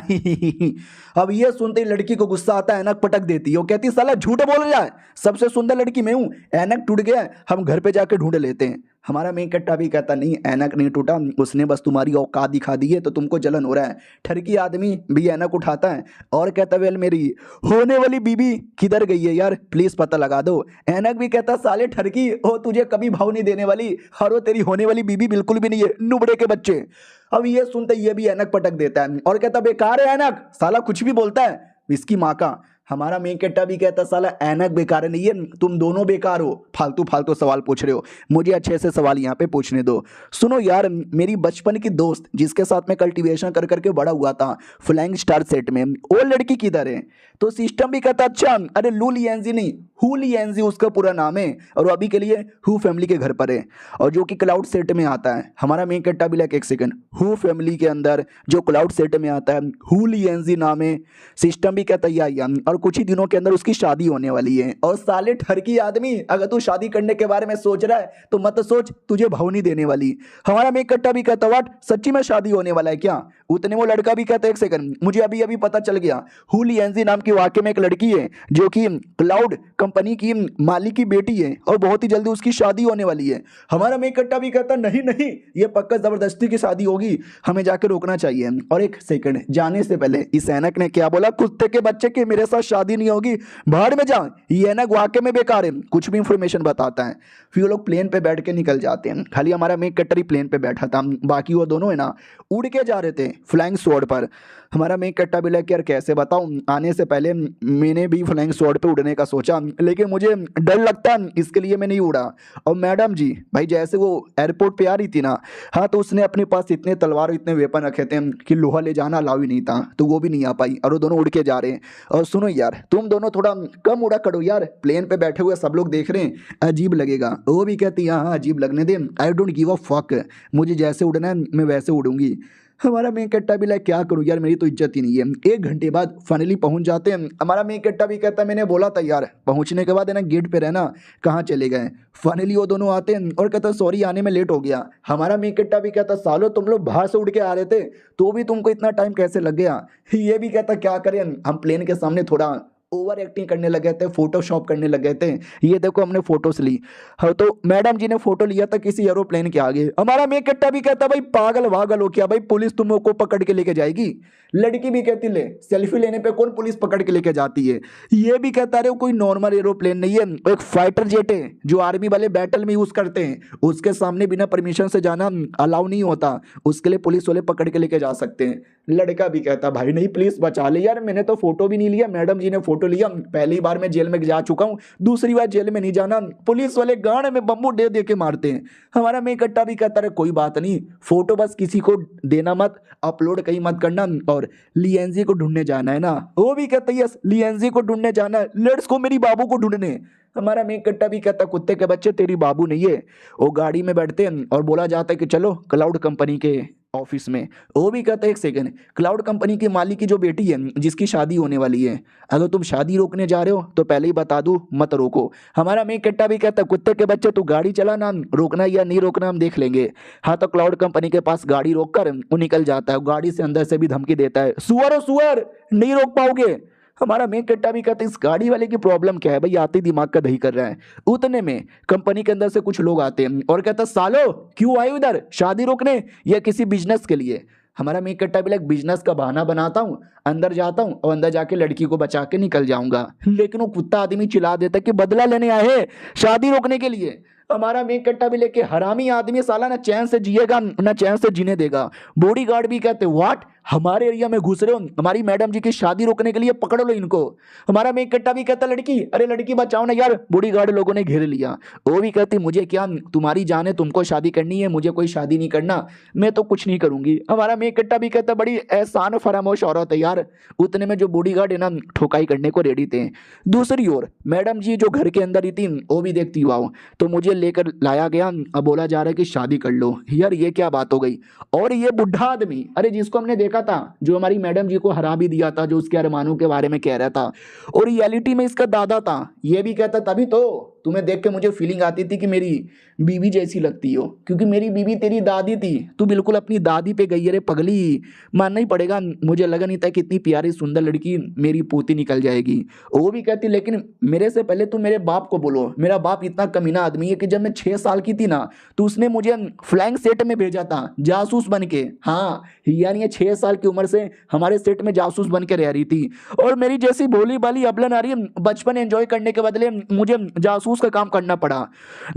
अब ये सुनते ही लड़की को गुस्सा आता है, ऐनक पटक देती है, वो कहती साला झूठ बोल रहा है, सबसे सुंदर लड़की मैं हूँ। ऐनक टूट गया, हम घर पे जाके ढूंढ लेते हैं। हमारा मेन कट्टा भी कहता नहीं ऐनक नहीं टूटा, उसने बस तुम्हारी औकात दिखा दी है तो तुमको जलन हो रहा है। ठरकी आदमी भी ऐनक उठाता है और कहता वेल मेरी होने वाली बीबी किधर गई है यार, प्लीज पता लगा दो। ऐनक भी कहता साले ठरकी हो तुझे कभी भाव नहीं देने वाली, और वो तेरी होने वाली बीबी बिल्कुल भी नहीं है, नुबड़े के बच्चे। अब ये सुनते ये भी ऐनक पटक देता है और कहता बेकार है ऐनक, साला कुछ भी बोलता है इसकी माँ का। हमारा मेन कट्टा भी कहता साला ऐनक बेकार नहीं है, तुम दोनों बेकार हो, फालतू फालतू सवाल पूछ रहे हो, मुझे अच्छे से सवाल यहाँ पे पूछने दो। सुनो यार, मेरी बचपन की दोस्त जिसके साथ मैं कल्टीवेशन कर करके बड़ा हुआ था फ्लाइंग स्टार सेट में, वो लड़की किधर है। तो सिस्टम भी कहता अच्छा अरे लू लिएंजी नहीं, हु लिएंजी उसका पूरा नाम है, और वो अभी के लिए हु फैमिली के घर पर है, और जो कि क्लाउड सेट में आता है। हमारा मेन कट्टा भी लाइक एक सेकंड, हु फैमिली के अंदर जो क्लाउड सेट में आता है हु लिएंजी नाम है। सिस्टम भी कहता है और कुछ ही दिनों के अंदर उसकी शादी होने वाली है। और साले ठरकी आदमी, अगर तू शादी करने के बारे में सोच रहा है तो मत सोच, तुझे भाव नहीं देने वाली। हमारा मेन कट्टा भी कहता वाट सच्ची में शादी होने वाला है क्या। उतने वो लड़का भी कहता एक सेकंड, मुझे अभी अभी पता चल गया, हु लिएंजी नाम की वाकई में एक लड़की है जो कि क्लाउड कंपनी की मालिक की बेटी है, और बहुत ही जल्दी उसकी शादी होने वाली है। हमारा मेन कट्टा भी कहता नहीं नहीं, ये पक्का जबरदस्ती की शादी होगी, हमें जाके रोकना चाहिए। और एक सेकंड, जाने से पहले इस ऐनक ने क्या बोला, कुत्ते के बच्चे की मेरे साथ शादी नहीं होगी, भाड़ में जा, ये ऐनक वाकई में बेकार है, कुछ भी इंफॉर्मेशन बताता है। फिर वो लोग प्लेन पे बैठ के निकल जाते हैं, खाली हमारा मेन कट्टर ही प्लेन पे बैठा था, बाकी वो दोनों है ना उड़ के जा रहे थे फ्लाइंग स्वॉर्ड पर। हमारा मेन कट्टा भी लग यार कैसे बताऊं, आने से पहले मैंने भी फ्लाइंग स्वॉर्ड पे उड़ने का सोचा, लेकिन मुझे डर लगता इसके लिए मैं नहीं उड़ा। और मैडम जी भाई जैसे वो एयरपोर्ट पे आ रही थी ना, हाँ तो उसने अपने पास इतने तलवार इतने वेपन रखे थे कि लोहा ले जाना अलाउ ही नहीं था, तो वो भी नहीं आ पाई, और वो दोनों उड़ के जा रहे हैं। और सुनो यार, तुम दोनों थोड़ा कम उड़ा करो यार, प्लेन पे बैठे हुए सब लोग देख रहे हैं, अजीब लगेगा। वो भी कहती है हाँ अजीब लगने दे, I don't give a fuck, मुझे जैसे उड़ना है मैं वैसे उड़ूंगी। हमारा मेन कट्टा भी लाइक क्या करूं यार, मेरी तो इज्जत ही नहीं है। 1 घंटे बाद फाइनली पहुंच जाते हैं। हमारा मेन कट्टा भी कहता मैंने बोला था यार, पहुंचने के बाद है ना गेट पे रहना, कहाँ चले गए। फाइनली वो दोनों आते हैं और कहता सॉरी आने में लेट हो गया। हमारा मेन कट्टा भी कहता सालो तुम लोग बाहर से उड़ के आ रहे थे तो भी तुमको इतना टाइम कैसे लग गया। ये भी कहता क्या करें, हम प्लेन के सामने थोड़ा ओवर एक्टिंग करने लगे थे, फोटोशॉप करने लगे थे, ये देखो हमने फोटोस ली। हाँ तो मैडम जी ने फोटो लिया था किसी एरोप्लेन के आगे। हमारा मेन कट्टा भी कहता भाई पागल वागल हो क्या भाई, पुलिस तुमको पकड़ के लेके जाएगी। लड़की भी कहती ले सेल्फी लेने पे कौन पुलिस पकड़ के लेके जाती है। ये भी कहता रहे कोई नॉर्मल एरोप्लेन नहीं है, एक फाइटर जेट है जो आर्मी वाले बैटल में यूज करते हैं, उसके सामने बिना परमिशन से जाना अलाउ नहीं होता, उसके लिए पुलिस वाले पकड़ के लेके जा सकते हैं। लड़का भी कहता भाई नहीं प्लीज बचा ले यार, मैंने तो फोटो भी नहीं लिया, मैडम जी ने फोटो लिया, पहली बार मैं जेल में जा चुका हूँ, दूसरी बार जेल में नहीं जाना, पुलिस वाले गाड़ में बम्बू दे दे के मारते हैं। हमारा मेन कट्टा भी कहता है कोई बात नहीं, फोटो बस किसी को देना मत, अपलोड कहीं मत करना, और लिएंजी को ढूंढने जाना है ना। वो भी कहता है यस लिएंजी को ढूंढने जाना है, लेट्स गो मेरी बाबू को ढूंढने। हमारा मेन कट्टा भी कहता कुत्ते के बच्चे तेरी बाबू नहीं है। वो गाड़ी में बैठते हैं और बोला जाता है कि चलो क्लाउड कंपनी के ऑफिस में। वो भी कहता है एक सेकंड, क्लाउड कंपनी के मालिक की जो बेटी है जिसकी शादी होने वाली है, अगर तुम शादी रोकने जा रहे हो तो पहले ही बता दूं मत रोको। हमारा मेन कट्टा भी कहता है कुत्ते के बच्चे तू गाड़ी चलाना, रोकना या नहीं रोकना हम देख लेंगे। हाँ तो क्लाउड कंपनी के पास गाड़ी रोक कर वो निकल जाता है, गाड़ी से अंदर से भी धमकी देता है, सुअर हो सुअर नहीं रोक पाओगे। हमारा मेन कट्टा भी कहते इस गाड़ी वाले की प्रॉब्लम क्या है भाई, आते ही दिमाग का दही कर रहा है। उतने में कंपनी के अंदर से कुछ लोग आते हैं और कहता सालो क्यों आए इधर, शादी रोकने या किसी बिजनेस के लिए। हमारा मेन कट्टा भी लाइक बिजनेस का बहाना बनाता हूँ, अंदर जाता हूँ और अंदर जाके लड़की को बचा के निकल जाऊंगा। लेकिन वो कुत्ता आदमी चिल्ला देता है कि बदला लेने आए हैं शादी रोकने के लिए। हमारा मेन कट्टा भी लेके हरामी आदमी साला ना चैन से जिएगा ना चैन से जीने देगा। बॉडीगार्ड भी कहते व्हाट, हमारे एरिया में घुस रहे हो, हमारी मैडम जी की शादी रोकने के लिए, पकड़ लो इनको। हमारा मेन कट्टा भी कहता लड़की, अरे लड़की बचाओ ना यार, बॉडीगार्ड लोगों ने घेर लिया। वो भी कहती मुझे क्या, तुम्हारी जान है, तुमको शादी करनी है, मुझे कोई शादी नहीं करना, मैं तो कुछ नहीं करूंगी। हमारा मेन कट्टा भी कहता बड़ी एहसान फरामोश औरत है यार। उतने में जो बॉडीगार्ड है ना ठोकाई करने को रेडी थे। दूसरी ओर मैडम जी जो घर के अंदर ही थी वो भी देखती हुआ तो मुझे लेकर लाया गया, अब बोला जा रहा है कि शादी कर लो। यार ये क्या बात हो गई। और ये बुढ़ा आदमी, अरे जिसको हमने देखा था जो हमारी मैडम जी को हरा भी दिया था, जो उसके अरमानों के बारे में कह रहा था, और रियलिटी में इसका दादा था। ये भी कहता तभी तो तुम्हें देख के मुझे फीलिंग आती थी कि मेरी बीवी जैसी लगती हो, क्योंकि मेरी बीवी तेरी दादी थी, तू बिल्कुल अपनी दादी पे गई। अरे पगली, मानना ही पड़ेगा, मुझे लगा नहीं था कि इतनी प्यारी सुंदर लड़की मेरी पोती निकल जाएगी। वो भी कहती लेकिन मेरे से पहले तुम मेरे बाप को बोलो, मेरा बाप इतना कमीना आदमी है कि जब मैं 6 साल की थी ना तो उसने मुझे फ्लैंक सेट में भेजा था जासूस बन के। हाँ यानी 6 साल की उम्र से हमारे सेट में जासूस बन के रह रही थी, और मेरी जैसी भोली भाली अबलन आ रही है, बचपन एंजॉय करने के बदले मुझे जासूस का काम करना पड़ा।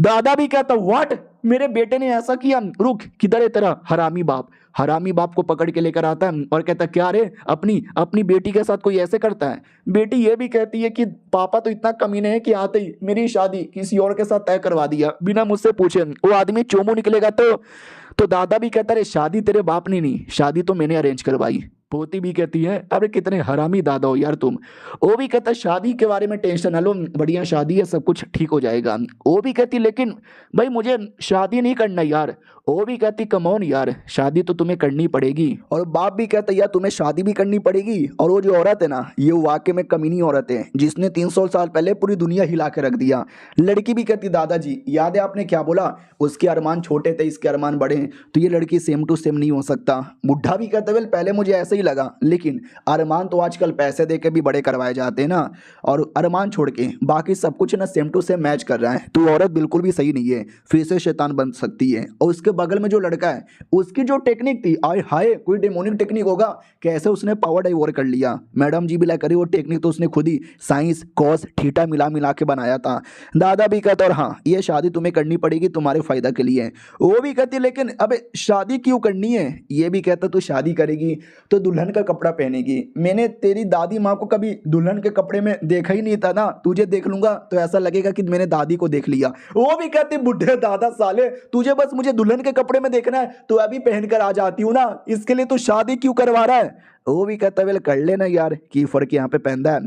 दादा भी कहता व्हाट, मेरे बेटे ने ऐसा किया, रुक किधर है तेरा हरामी बाप। हरामी बाप को पकड़ के लेकर आता है और कहता क्या रे अपनी बेटी के साथ कोई ऐसे करता है। बेटी ये भी कहती है कि पापा तो इतना कमीने हैं कि आते ही मेरी शादी किसी और के साथ तय करवा दिया बिना मुझसे पूछे। वो आदमी चोमू निकलेगा तो दादा भी कहता है शादी तेरे बाप ने नहीं, शादी तो मैंने अरेंज करवाई। पोती भी कहती है अरे कितने हरामी दादा हो यार तुम। वो भी कहता शादी के बारे में टेंशन ना लो, बढ़िया शादी है, सब कुछ ठीक हो जाएगा। वो भी कहती लेकिन भाई मुझे शादी नहीं करना यार। वो भी कहती कम ऑन यार, शादी तो तुम्हें करनी पड़ेगी। और बाप भी कहता यार तुम्हें शादी भी करनी पड़ेगी। और वो जो औरत है ना ये वाकई में कमीनी औरत है जिसने 300 साल पहले पूरी दुनिया हिला के रख दिया। लड़की भी कहती दादाजी याद है आपने क्या बोला, उसके अरमान छोटे थे इसके अरमान बड़े हैं, तो ये लड़की सेम टू सेम नहीं हो सकता। बुढ़ा भी कहता वेल पहले मुझे ऐसे ही लगा, लेकिन अरमान तो आजकल पैसे दे के भी बड़े करवाए जाते हैं ना, और अरमान छोड़ के बाकी सब कुछ ना सेम टू सेम मैच कर रहा है। तो औरत बिल्कुल भी सही नहीं है, फिर से शैतान बन सकती है। और उसके बगल में जो लड़का है उसकी जो टेक्निक थी, आय हाय कोई डेमोनिक टेक्निक होगा, कैसे उसने पावर डाइवर कर लिया। मैडम जी भी ला करी वो टेक्निक तो उसने खुद ही साइंस कॉस थीटा मिला मिला के बनाया था। दादा भी कहता और हाँ ये शादी तुम्हें करनी पड़ेगी तुम्हारे फायदा के लिए। वो भी कहती लेकिन अबे शादी क्यों करनी है। ये भी कहता तू शादी करेगी तो दुल्हन का कपड़ा पहनेगी, मैंने तेरी दादी माँ को कभी दुल्हन के कपड़े में देखा ही नहीं था ना, तुझे देख लूंगा तो ऐसा लगेगा कि मैंने दादी को देख लिया। वो भी कहती बुढ़े दादा साले तुझे बस मुझे दुल्हन के कपड़े में देखना है तो अभी पहनकर आ जाती हूँ ना, इसके लिए तू शादी क्यों करवा रहा है। वो भी कहता वेल कर लेना यार, की फर्क यहाँ पे पहनता है।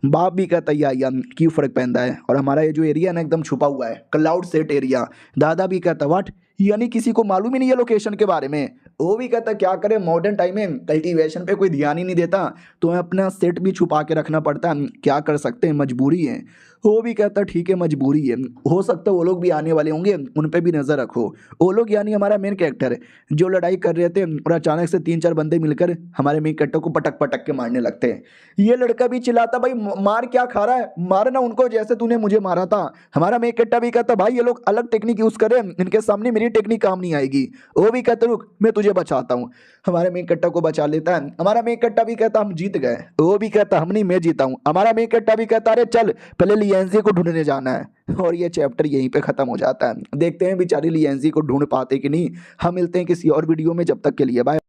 बाप भी कहता यार की फर्क पहनता है। और हमारा ये जो एरिया ना एकदम छुपा हुआ है, क्लाउड सेट एरिया। दादा भी कहता व्हाट, यानी किसी को मालूम ही नहीं है लोकेशन के बारे में। वो भी कहता क्या करे मॉडर्न टाइम में कल्टीवेशन पे कोई ध्यान ही नहीं देता, तो अपना सेट भी छुपा के रखना पड़ता है, क्या कर सकते हैं मजबूरी है। वो भी कहता ठीक है मजबूरी है, हो सकता है वो लोग भी आने वाले होंगे उन पे भी नज़र रखो। वो लोग यानी हमारा मेन कैरेक्टर जो लड़ाई कर रहे थे और अचानक से 3-4 बंदे मिलकर हमारे मेन कैरेक्टर को पटक पटक के मारने लगते हैं। ये लड़का भी चिल्लाता भाई मार क्या खा रहा है, मारना उनको जैसे तूने मुझे मारा था। हमारा मेन कैरेक्टर भी कहता भाई ये लोग अलग टेक्निक यूज़ करें, इनके सामने मेरी टेक्निक काम नहीं आएगी। वो भी कहता रुक मैं तुझे बचाता हूँ। हमारे मेन कट्टा को बचा लेता है। हमारा मेन कट्टा भी कहता हम जीत गए। वो भी कहता हम नहीं मैं जीता हूँ। हमारा मेन कट्टा भी कहता अरे चल पहले लियंजी को ढूंढने जाना है। और ये चैप्टर यहीं पे खत्म हो जाता है। देखते हैं बेचारी लियंजी को ढूंढ पाते कि नहीं। हम मिलते हैं किसी और वीडियो में, जब तक के लिए बाय।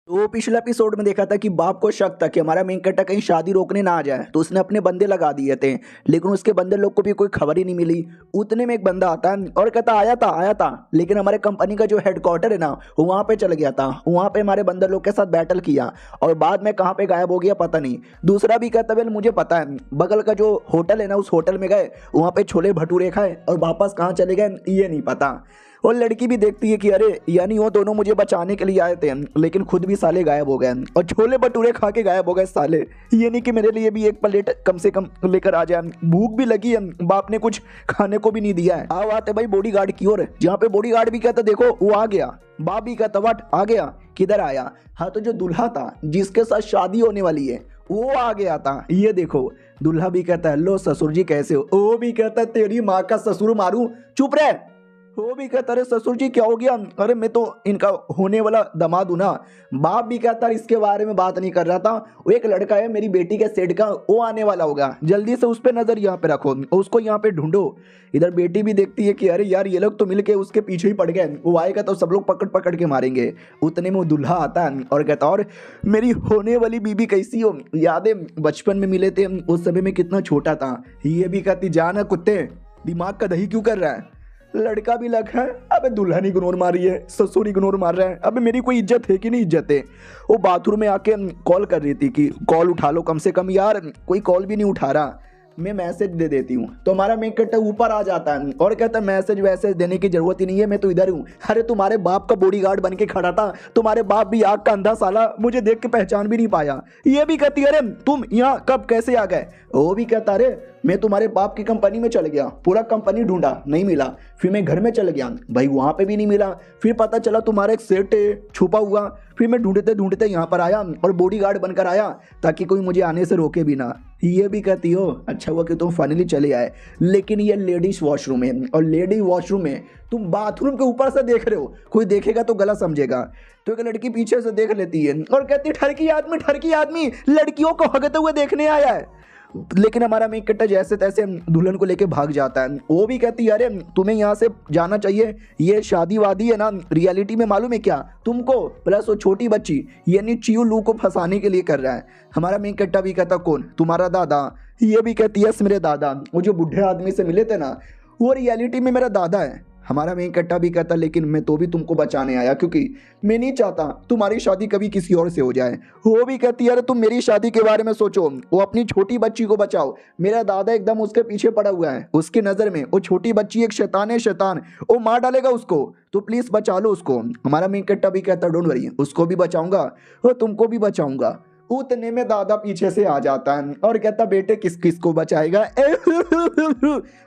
तो पिछले एपिसोड में देखा था कि बाप को शक था कि हमारा मेन कैरेक्टर कहीं शादी रोकने ना आ जाए, तो उसने अपने बंदे लगा दिए थे, लेकिन उसके बंदे लोग को भी कोई खबर ही नहीं मिली। उतने में एक बंदा आता है और कहता आया था लेकिन हमारे कंपनी का जो हेडक्वार्टर है ना वो वहाँ पे चल गया था, वहाँ पे हमारे बंदर लोग के साथ बैटल किया और बाद में कहाँ पे गायब हो गया पता नहीं। दूसरा भी कहता वेल मुझे पता है, बगल का जो होटल है ना उस होटल में गए, वहाँ पे छोले भटूरे खाए और वापस कहाँ चले गए ये नहीं पता। और लड़की भी देखती है कि अरे यानी वो दोनों मुझे बचाने के लिए आए थे, लेकिन खुद भी साले गायब हो गए और छोले भटूरे खा के गायब हो गए साले। ये नहीं कि मेरे लिए भी एक प्लेट कम से कम लेकर आ जाए, भूख भी लगी है, बाप ने कुछ खाने को भी नहीं दिया है। आओ आते भाई बॉडीगार्ड की ओर, जहाँ पे बॉडीगार्ड भी कहता देखो वो आ गया, बाप भी कहता वट आ गया, किधर आया? हाँ तो जो दूल्हा था जिसके साथ शादी होने वाली है वो आ गया था। ये देखो दूल्हा भी कहता है लो ससुर जी कैसे हो? वो भी कहता है तेरी माँ का ससुर मारूं, चुप रहे। वो भी कहता अरे ससुर जी क्या हो गया? अरे मैं तो इनका होने वाला दामाद हूं ना। बाप भी कहता इसके बारे में बात नहीं कर रहा था, वो एक लड़का है मेरी बेटी के सेठ का, वो आने वाला होगा, जल्दी से उस पर नजर यहाँ पे रखो, उसको यहाँ पे ढूंढो। इधर बेटी भी देखती है कि अरे यार ये लोग तो मिलके उसके पीछे ही पड़ गए, वो आएगा तो सब लोग पकड़ पकड़ के मारेंगे। उतने में वो दूल्हा आता है और कहता और मेरी होने वाली बीबी कैसी हो? यादें बचपन में मिले थे, उस समय में कितना छोटा था। ये भी कहती जाना कुत्ते दिमाग का दही क्यों कर रहा है? लड़का भी लग है अबे दुल्हन इग्नोर मार रही है, ससुर इग्नोर मार रहा है, अबे मेरी कोई इज्जत है कि नहीं इज्जत है? वो बाथरूम में आके कॉल कर रही थी कि कॉल उठा लो कम से कम, यार कोई कॉल भी नहीं उठा रहा, मैं मैसेज दे देती हूँ। तो हमारा मेक कट्टा ऊपर आ जाता है और कहता है मैसेज वैसेज देने की जरूरत ही नहीं है, मैं तो इधर हूँ। अरे तुम्हारे बाप का बॉडीगार्ड बन के खड़ा था, तुम्हारे बाप भी आग का अंधा साला, मुझे देख के पहचान भी नहीं पाया। ये भी कहती अरे तुम यहाँ कब कैसे आ गए? वो भी कहता अरे मैं तुम्हारे बाप की कंपनी में चल गया, पूरा कंपनी ढूंढा नहीं मिला, फिर मैं घर में चल गया भाई वहां पे भी नहीं मिला, फिर पता चला तुम्हारा एक सेट छुपा हुआ, फिर मैं ढूंढते ढूंढते यहाँ पर आया और बॉडीगार्ड बनकर आया ताकि कोई मुझे आने से रोके भी ना। ये भी कहती हो अच्छा हुआ कि तुम फाइनली चले आए, लेकिन ये लेडीज वॉशरूम है और लेडी वॉशरूम में तुम बाथरूम के ऊपर से देख रहे हो, कोई देखेगा तो गलत समझेगा। तो एक लड़की पीछे से देख लेती है और कहती ठरकी आदमी लड़कियों को हगते हुए देखने आया है। लेकिन हमारा मेक कट्टा जैसे तैसे दुल्हन को लेके भाग जाता है। वो भी कहती है अरे तुम्हें यहाँ से जाना चाहिए, ये शादी वादी है ना, रियलिटी में मालूम है क्या तुमको? प्लस वो छोटी बच्ची यानी चियू लू को फंसाने के लिए कर रहा है। हमारा मेक कट्टा भी कहता कौन? तुम्हारा दादा। ये भी कहती है मेरे दादा, वो जो बुढ़े आदमी से मिले थे ना वो रियलिटी में मेरा दादा है। हमारा मेन कट्टा भी कहता लेकिन मैं तो भी तुमको बचाने आया क्योंकि मैं नहीं चाहता तुम्हारी शादी कभी किसी और से हो जाए। वो भी कहती है अरे तुम मेरी शादी के बारे में सोचो, वो अपनी छोटी बच्ची को बचाओ, मेरा दादा एकदम उसके पीछे पड़ा हुआ है, उसकी नज़र में वो छोटी बच्ची एक शैतान है, शैतान वो मार डालेगा उसको, तो प्लीज़ बचा लो उसको। हमारा मेन कट्टा भी कहता डोंट वरी, उसको भी बचाऊंगा और तुमको भी बचाऊंगा। उतने में दादा पीछे से आ जाता है और कहता बेटे किस किस को बचाएगा?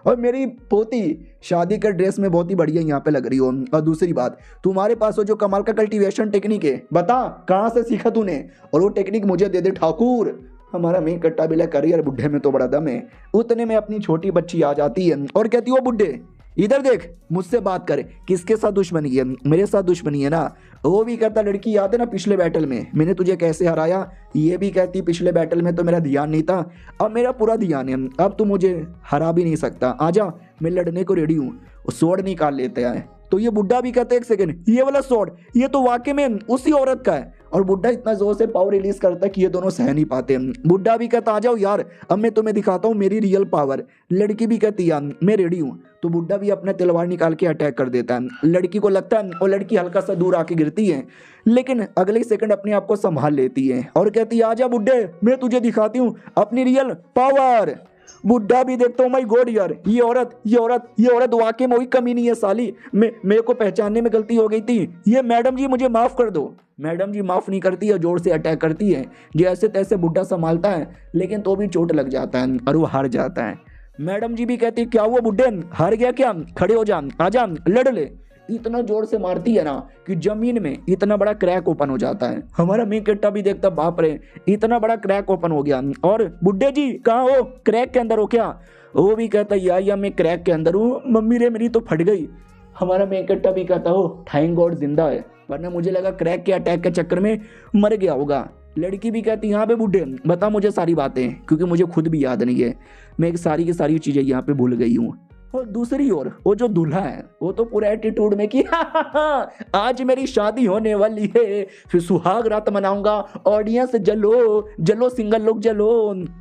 और मेरी पोती शादी का ड्रेस में बहुत ही बढ़िया यहाँ पे लग रही हो, और दूसरी बात तुम्हारे पास वो जो कमाल का कल्टीवेशन टेक्निक है बता कहाँ से सीखा तूने, और वो टेक्निक मुझे दे दे ठाकुर। हमारा मेन कट्टा भी लग करियर बुढ़े में तो बड़ा दम है। उतने में अपनी छोटी बच्ची आ जाती है और कहती वो बुढ़े इधर देख मुझसे बात करे, किसके साथ दुश्मनी है? मेरे साथ दुश्मनी है ना। वो भी कहता लड़की याद है ना पिछले बैटल में मैंने तुझे कैसे हराया? ये भी कहती पिछले बैटल में तो मेरा ध्यान नहीं था, अब मेरा पूरा ध्यान है, अब तू मुझे हरा भी नहीं सकता, आजा मैं लड़ने को रेडी हूँ। स्वॉर्ड निकाल लेते हैं। तो ये बुड्ढा भी कहता है एक सेकंड ये वाला स्वॉर्ड ये तो वाकई में उसी औरत का है, और बुड्ढा इतना जोर से पावर रिलीज करता है कि ये दोनों सह नहीं पाते। बुड्ढा भी कहता आ जाओ यार अब मैं तुम्हें दिखाता हूँ मेरी रियल पावर। लड़की भी कहती है मैं रेडी हूँ। तो बुड्ढा भी अपना तलवार निकाल के अटैक कर देता है। लड़की को लगता है और लड़की हल्का सा दूर आके गिरती है, लेकिन अगले सेकंड अपने आप को संभाल लेती है और कहती है आजा बुड्ढे मैं तुझे दिखाती हूँ अपनी रियल पावर। बुड्ढा भी देखता हूँ माय गॉड यार ये औरत वाकई में वही कमी नहीं है साली, मेरे को पहचानने में गलती हो गई थी, ये मैडम जी मुझे माफ कर दो। मैडम जी माफ नहीं करती है, जोर से अटैक करती है। जैसे तैसे बुड्ढा संभालता है लेकिन तो भी चोट लग जाता है और वो हार जाता है। मैडम जी भी कहती है क्या हुआ बुड्ढे हार गया क्या? खड़े हो जा आजा लड़ ले। इतना जोर से मारती है ना कि जमीन में इतना बड़ा क्रैक ओपन हो जाता है। हमारा मेन कट्टा भी देखता बाप रे इतना बड़ा क्रैक ओपन हो गया, और बुड्ढे जी कहाँ हो? क्रैक के अंदर हो क्या? वो भी कहता या मैं क्रैक के अंदर हूँ, मम्मी रे मेरी तो फट गई। हमारा मेन कट्टा भी कहता हो थैंक गॉड जिंदा है, वरना मुझे लगा क्रैक के अटैक के चक्कर में मर गया होगा। लड़की भी कहती यहाँ पे बुड्ढे बता मुझे सारी बातें, क्योंकि मुझे खुद भी याद नहीं है, मैं सारी की सारी चीजें यहाँ पे भूल गई हूँ। और दूसरी ओर वो जो दूल्हा है वो तो पूरा एटीट्यूड में कि आज मेरी शादी होने वाली है, फिर सुहाग रात मनाऊंगा, ऑडियंस जलो सिंगल लोग जलो।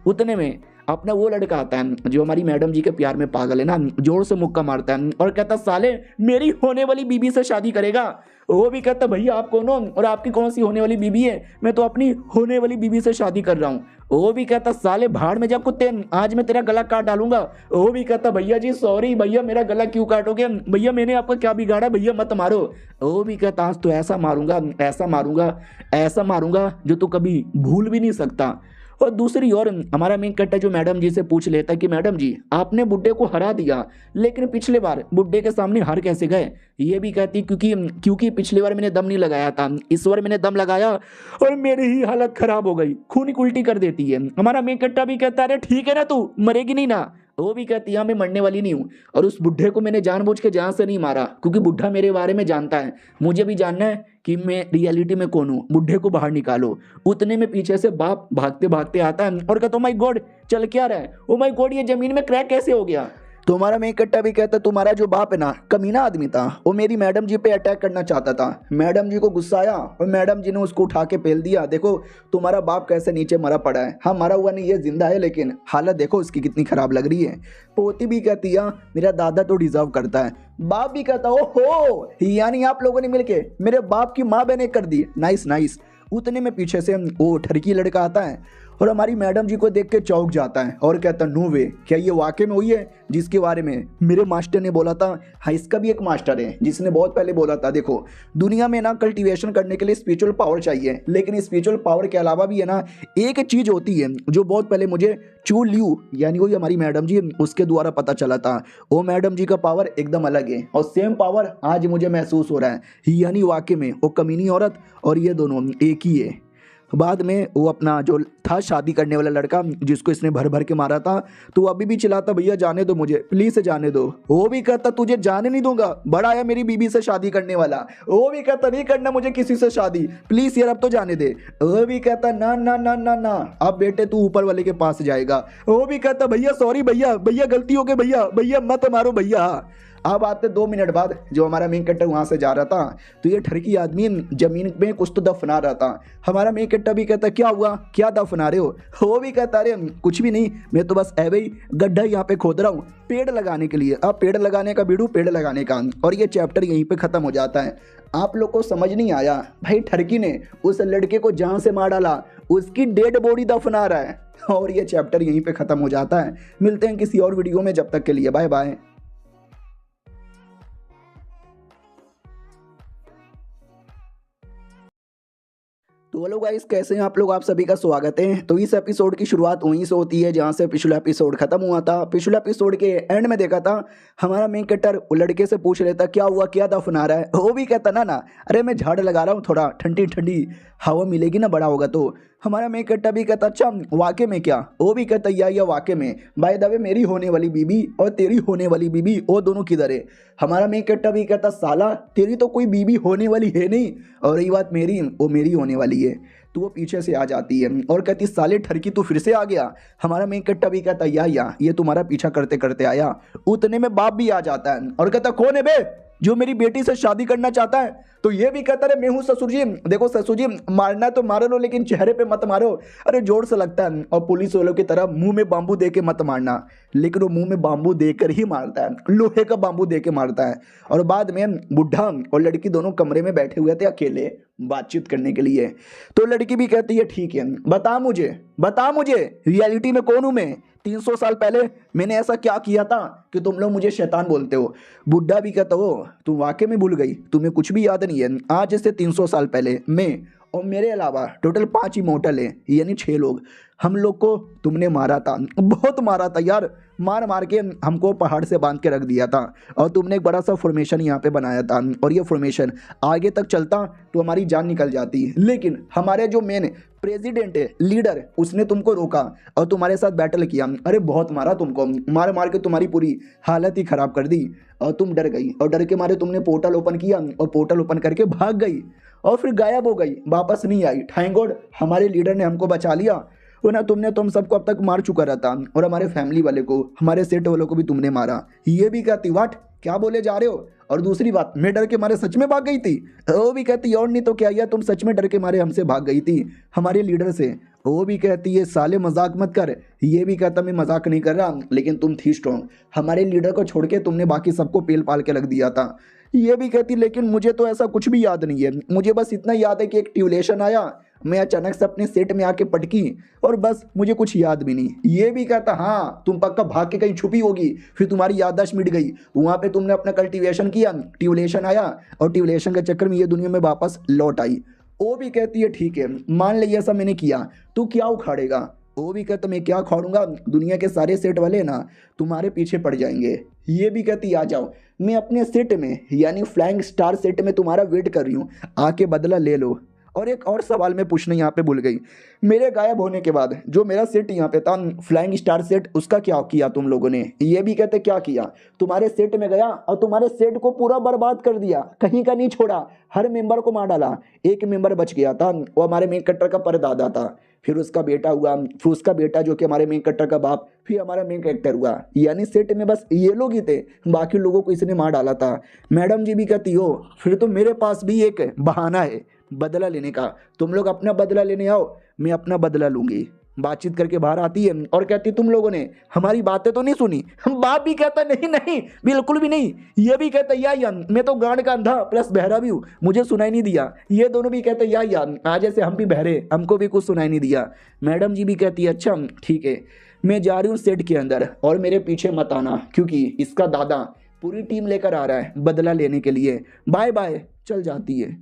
उतने में अपना वो लड़का आता है जो हमारी मैडम जी के प्यार में पागल है ना, जोर से मुक्का मारता है और कहता साले मेरी होने वाली बीबी से शादी करेगा। वो भी कहता भैया आप कौन हो और आपकी कौन सी होने वाली बीबी है? मैं तो अपनी होने वाली बीबी से शादी कर रहा हूँ। वो भी कहता साले भाड़ में जा कुत्ते, आज मैं तेरा गला काट डालूंगा। वो भी कहता भैया जी सॉरी भैया, मेरा गला क्यों काटोगे भैया, मैंने आपका क्या बिगाड़ा भैया, मत मारो। वो भी कहता आज तो ऐसा मारूंगा, ऐसा मारूंगा, ऐसा मारूंगा जो तू कभी भूल भी नहीं सकता। और दूसरी ओर हमारा मेन कट्टा जो मैडम जी से पूछ लेता है कि मैडम जी आपने बुड्ढे को हरा दिया, लेकिन पिछले बार बुड्ढे के सामने हार कैसे गए? ये भी कहती क्योंकि पिछली बार मैंने दम नहीं लगाया था, इस बार मैंने दम लगाया और मेरी ही हालत खराब हो गई, खून की उल्टी कर देती है। हमारा मेन कट्टा भी कहता है अरे ठीक है ना, तू मरेगी नहीं ना? वो भी कहती है मैं मरने वाली नहीं हूँ, और उस बुढ़े को मैंने जानबूझ के जान से नहीं मारा, क्योंकि बुढ़ा मेरे बारे में जानता है, मुझे भी जानना है कि मैं रियलिटी में कौन हूँ। बुढ़े को बाहर निकालो। उतने में पीछे से बाप भागते भागते आता है और कहता ओ माय गॉड चल क्या रहा है, ओ माय गॉड ये जमीन में क्रैक कैसे हो गया? तुम्हारा मेन कट्टा भी कहता तुम्हारा जो बाप है ना कमीना आदमी था, वो मेरी मैडम जी पे अटैक करना चाहता था, मैडम जी को गुस्सा आया और मैडम जी ने उसको उठा के पेल दिया। देखो तुम्हारा बाप कैसे नीचे मरा पड़ा है, हाँ मरा हुआ नहीं ये जिंदा है, लेकिन हालत देखो उसकी कितनी खराब लग रही है। पोती भी कहती है मेरा दादा तो डिजर्व करता है। बाप भी कहता ओहो यानी आप लोगों ने मिलके मेरे बाप की माँ बहने कर दी, नाइस नाइस। उतने में पीछे से वो ठरकी लड़का आता है और हमारी मैडम जी को देख के चौंक जाता है और कहता नो वे, क्या ये वाकई में हुई है जिसके बारे में मेरे मास्टर ने बोला था? हाँ इसका भी एक मास्टर है जिसने बहुत पहले बोला था देखो दुनिया में ना कल्टीवेशन करने के लिए स्पिरिचुअल पावर चाहिए, लेकिन स्पिरिचुअल पावर के अलावा भी है ना एक चीज होती है जो बहुत पहले मुझे चू लियू यानी वही हमारी मैडम जी उसके द्वारा पता चला था। वो मैडम जी का पावर एकदम अलग है और सेम पावर आज मुझे महसूस हो रहा है, यानी वाकई में वो कमीनी औरत और ये दोनों एक ही है। बाद में वो अपना जो था शादी करने वाला लड़का जिसको इसने भर भर के मारा था, तो अभी भी चिल्लाता भैया जाने दो मुझे, प्लीज जाने दो। वो भी कहता तुझे जाने नहीं दूंगा, बड़ा है मेरी बीबी से शादी करने वाला। वो भी कहता नहीं करना मुझे किसी से शादी, प्लीज यार अब तो जाने दे। वो भी कहता ना ना ना ना ना अब बेटे तू ऊपर वाले के पास जाएगा। वो भी कहता भैया सॉरी भैया, भैया गलती हो गई भैया, भैया मत मारो भैया। अब आते 2 मिनट बाद जो हमारा मेन कट्टा वहां से जा रहा था, तो ये ठरकी आदमी जमीन में कुछ तो दफना रहा था। हमारा मेन कट्टा भी कहता क्या हुआ, क्या दफना रहे हो? वो भी कहता अरे कुछ भी नहीं, मैं तो बस ऐवे ही गड्ढा यहाँ पे खोद रहा हूँ पेड़ लगाने के लिए। अब पेड़ लगाने का बीड़ू पेड़ लगाने का, और ये चैप्टर यहीं पे खत्म हो जाता है। आप लोग को समझ नहीं आया भाई, ठरकी ने उस लड़के को जान से मार डाला, उसकी डेड बॉडी दफना रहा है, और ये चैप्टर यहीं पे खत्म हो जाता है। मिलते हैं किसी और वीडियो में, जब तक के लिए बाय बाय। तो हेलो गाइस कैसे हैं आप लोग, आप सभी का स्वागत है। तो इस एपिसोड की शुरुआत वहीं से होती है जहां से पिछला एपिसोड खत्म हुआ था। पिछले एपिसोड के एंड में देखा था हमारा मेन कैरेक्टर वो लड़के से पूछ लेता क्या हुआ, क्या दफना रहा है? वो भी कहता ना ना अरे मैं झाड़ लगा रहा हूँ, थोड़ा ठंडी ठंडी हवा मिलेगी ना बड़ा होगा तो। हमारा मेन कैरेक्टर भी कहता अच्छा वाकई में क्या? वो भी कहता या वाकई में। बाय द वे मेरी होने वाली बीबी और तेरी होने वाली बीबी वो दोनों किधर है? हमारा मेन कैरेक्टर भी कहता साला तेरी तो कोई बीबी होने वाली है नहीं, और रही बात मेरी, वो मेरी होने वाली है। तो वो पीछे से आ जाती है और कहती साले ठरकी तू फिर से आ गया। हमारा मेन कैरेक्टर भी कहता या ये तुम्हारा पीछा करते करते आया। उतने में बाप भी आ जाता है और कहता कौन है बे जो मेरी बेटी से शादी करना चाहता है? तो ये भी कहता है मैं हूँ ससुर जी। देखो ससुर जी मारना तो मारो लो, लेकिन चेहरे पे मत मारो, अरे जोर से लगता है। और पुलिस वालों की तरह मुंह में बांबू दे के मत मारना, लेकिन वो मुंह में बांबू देकर ही मारता है, लोहे का बांबू दे के मारता है। और बाद में बुढ़ा और लड़की दोनों कमरे में बैठे हुए थे अकेले बातचीत करने के लिए। तो लड़की भी कहती है ठीक है बता मुझे रियलिटी में कौन हूं मैं? 300 साल पहले मैंने ऐसा क्या किया था कि तुम लोग मुझे शैतान बोलते हो? बुड्ढा भी कहता हो तुम वाकई में भूल गई, तुम्हें कुछ भी याद नहीं है। आज से 300 साल पहले मैं और मेरे अलावा टोटल 5 इमोर्टल है, यानी 6 लोग, हम लोग को तुमने मारा था, बहुत मारा था यार, मार के हमको पहाड़ से बांध के रख दिया था, और तुमने एक बड़ा सा फॉर्मेशन यहाँ पे बनाया था, और ये फॉर्मेशन आगे तक चलता तो हमारी जान निकल जाती, लेकिन हमारे जो मेन प्रेसिडेंट है, लीडर, उसने तुमको रोका और तुम्हारे साथ बैटल किया। अरे बहुत मारा तुमको, मार के तुम्हारी पूरी हालत ही खराब कर दी, और तुम डर गई, और डर के मारे तुमने पोर्टल ओपन किया और पोर्टल ओपन करके भाग गई और फिर गायब हो गई, वापस नहीं आई। थैंक गॉड हमारे लीडर ने हमको बचा लिया, वरना तुमने तुम सबको अब तक मार चुका रहता, और हमारे फैमिली वाले को, हमारे सेट वालों को भी तुमने मारा। ये भी कहती वाट क्या बोले जा रहे हो? और दूसरी बात मैं डर के मारे सच में भाग गई थी। वो भी कहती और नहीं तो क्या यार तुम सच में डर के मारे हमसे भाग गई थी, हमारे लीडर से। वो भी कहती है साले मजाक मत कर। ये भी कहता मैं मजाक नहीं कर रहा, लेकिन तुम थी स्ट्रॉन्ग, हमारे लीडर को छोड़ के तुमने बाकी सबको पेल पाल के रख दिया था। ये भी कहती लेकिन मुझे तो ऐसा कुछ भी याद नहीं है, मुझे बस इतना याद है कि एक ट्यूलेशन आया मैं अचानक से अपने सेट में आके पटकी और बस मुझे कुछ याद भी नहीं। ये भी कहता हाँ तुम पक्का भाग के कहीं छुपी होगी, फिर तुम्हारी याददाश्त मिट गई, वहाँ पे तुमने अपना कल्टीवेशन किया, ट्यूलेशन आया और ट्यूलेशन के चक्कर में ये दुनिया में वापस लौट आई। वो भी कहती है ठीक है मान ली ऐसा मैंने किया, तू क्या उखाड़ेगा? वो भी कहता मैं क्या उखाड़ूंगा, दुनिया के सारे सेट वाले ना तुम्हारे पीछे पड़ जाएंगे। ये भी कहती आ जाओ, मैं अपने सेट में यानी फ्लाइंग स्टार सेट में तुम्हारा वेट कर रही हूँ, आके बदला ले लो। और एक और सवाल मैं पूछना यहाँ पे भूल गई, मेरे गायब होने के बाद जो मेरा सेट यहाँ पे था फ्लाइंग स्टार सेट, उसका क्या किया तुम लोगों ने? ये भी कहते क्या किया, तुम्हारे सेट में गया और तुम्हारे सेट को पूरा बर्बाद कर दिया, कहीं का नहीं छोड़ा, हर मेंबर को मार डाला। एक मेंबर बच गया था, वो हमारे मेन कट्टर का परदादा था, फिर उसका बेटा हुआ, फिर उसका बेटा जो कि हमारे मेन कट्टर का बाप, फिर हमारा मेन कैरेक्टर हुआ। यानी सेट में बस ये लोग ही थे, बाकी लोगों को इसने मार डाला था। मैडम जी भी कहती हो फिर तो मेरे पास भी एक बहाना है बदला लेने का, तुम लोग अपना बदला लेने आओ, मैं अपना बदला लूंगी। बातचीत करके बाहर आती है और कहती तुम लोगों ने हमारी बातें तो नहीं सुनी। बाप भी कहता नहीं नहीं बिल्कुल भी नहीं। ये भी कहता या मैं तो गांड का अंधा प्लस बहरा भी हूँ, मुझे सुनाई नहीं दिया। ये दोनों भी कहते या आज ऐसे हम भी बहरे, हमको भी कुछ सुनाई नहीं दिया। मैडम जी भी कहती है अच्छा ठीक है, मैं जा रही हूँ सेट के अंदर और मेरे पीछे मत आना, क्योंकि इसका दादा पूरी टीम लेकर आ रहा है बदला लेने के लिए, बाय बाय। चल जाती है।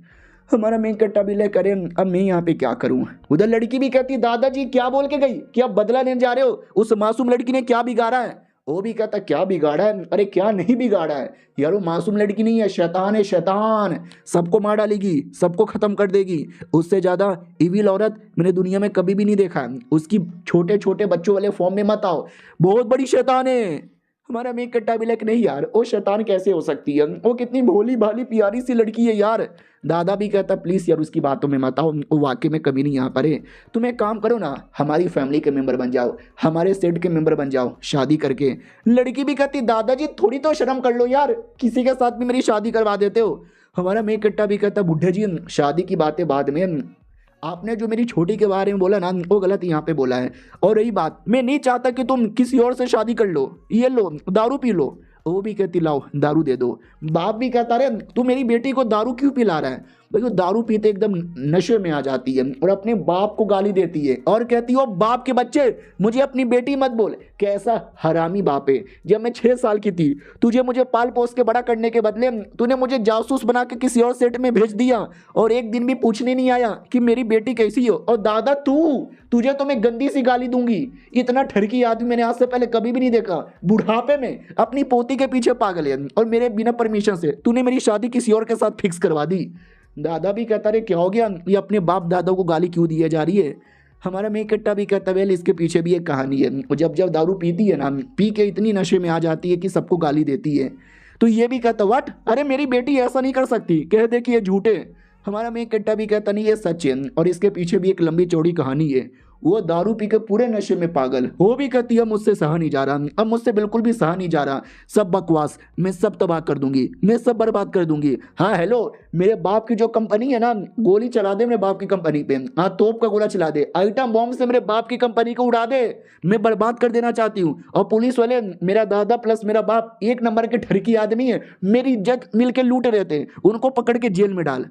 हमारा मेन कट्टा भी ले करे, अब मैं यहाँ पे क्या करूँ? उधर लड़की भी कहती दादाजी क्या बोल के गई कि अब बदला लेने जा रहे हो, उस मासूम लड़की ने क्या बिगाड़ा है? वो भी कहता क्या बिगाड़ा है? अरे क्या नहीं बिगाड़ा है यार, वो मासूम लड़की नहीं है, शैतान है शैतान, सबको मार डालेगी, सबको खत्म कर देगी। उससे ज्यादा इविल औरत मैंने दुनिया में कभी भी नहीं देखा है। उसकी छोटे छोटे बच्चों वाले फॉर्म में मत आओ, बहुत बड़ी शैतान है। हमारा मेक कट्टा भी लाइक नहीं यार, वो शैतान कैसे हो सकती है, वो कितनी भोली भाली प्यारी सी लड़की है यार। दादा भी कहता प्लीज यार उसकी बातों में मत आओ, वो वाकई में कभी नहीं यहाँ पर है। तुम एक काम करो ना, हमारी फैमिली के मेंबर बन जाओ, हमारे सेट के मेंबर बन जाओ शादी करके। लड़की भी कहती दादाजी थोड़ी तो शर्म कर लो यार, किसी के साथ भी मेरी शादी करवा देते हो। हमारा मेक कट्टा भी कहता बुढ़े जी शादी की बातें बाद में, आपने जो मेरी छोटी के बारे में बोला ना वो गलत यहाँ पे बोला है। और रही बात, मैं नहीं चाहता कि तुम किसी और से शादी कर लो, ये लो दारू पी लो। वो भी कहती लाओ दारू दे दो। बाप भी कहता रे तू मेरी बेटी को दारू क्यों पिला रहा है? भाई वो दारू पीते एकदम नशे में आ जाती है और अपने बाप को गाली देती है और कहती है बाप के बच्चे मुझे अपनी बेटी मत बोल। कैसा हरामी बाप है, जब मैं 6 साल की थी तुझे मुझे पाल पोस के बड़ा करने के बदले तूने मुझे जासूस बना के किसी और सेट में भेज दिया और एक दिन भी पूछने नहीं आया कि मेरी बेटी कैसी हो। और दादा तुझे तो मैं गंदी सी गाली दूंगी, इतना ठरकी आदमी मैंने आज से पहले कभी भी नहीं देखा। बुढ़ापे में अपनी पोती के पीछे पागल है और मेरे बिना परमिशन से तूने मेरी शादी किसी और के साथ फिक्स करवा दी। दादा भी कहता रे क्या हो गया, ये अपने बाप दादा को गाली क्यों दी जा रही है? हमारा मेक कट्टा भी कहता वेल इसके पीछे भी एक कहानी है। जब दारू पीती है ना, पी के इतनी नशे में आ जाती है कि सबको गाली देती है। तो ये भी कहता व्हाट, अरे मेरी बेटी ऐसा नहीं कर सकती, कह दे कि ये झूठे। हमारा मेक कट्टा भी कहता नहीं ये सच है और इसके पीछे भी एक लंबी चौड़ी कहानी है। वो दारू पी के पूरे नशे में पागल, वो भी कहती है मुझसे सहा नहीं जा रहा, अब मुझसे बिल्कुल भी सहा नहीं जा रहा, सब बकवास, मैं सब तबाह कर दूंगी, मैं सब बर्बाद कर दूंगी। हाँ हेलो, मेरे बाप की जो कंपनी है ना, गोली चला दे मेरे बाप की कंपनी पे, हाँ तोप का गोला चला दे, आइटम बॉम्ब से मेरे बाप की कंपनी को उड़ा दे, मैं बर्बाद कर देना चाहती हूँ। और पुलिस वाले मेरा दादा प्लस मेरा बाप एक नंबर के ठरकी आदमी है, मेरी इज्जत मिल के लूट रहे थे, उनको पकड़ के जेल में डाल।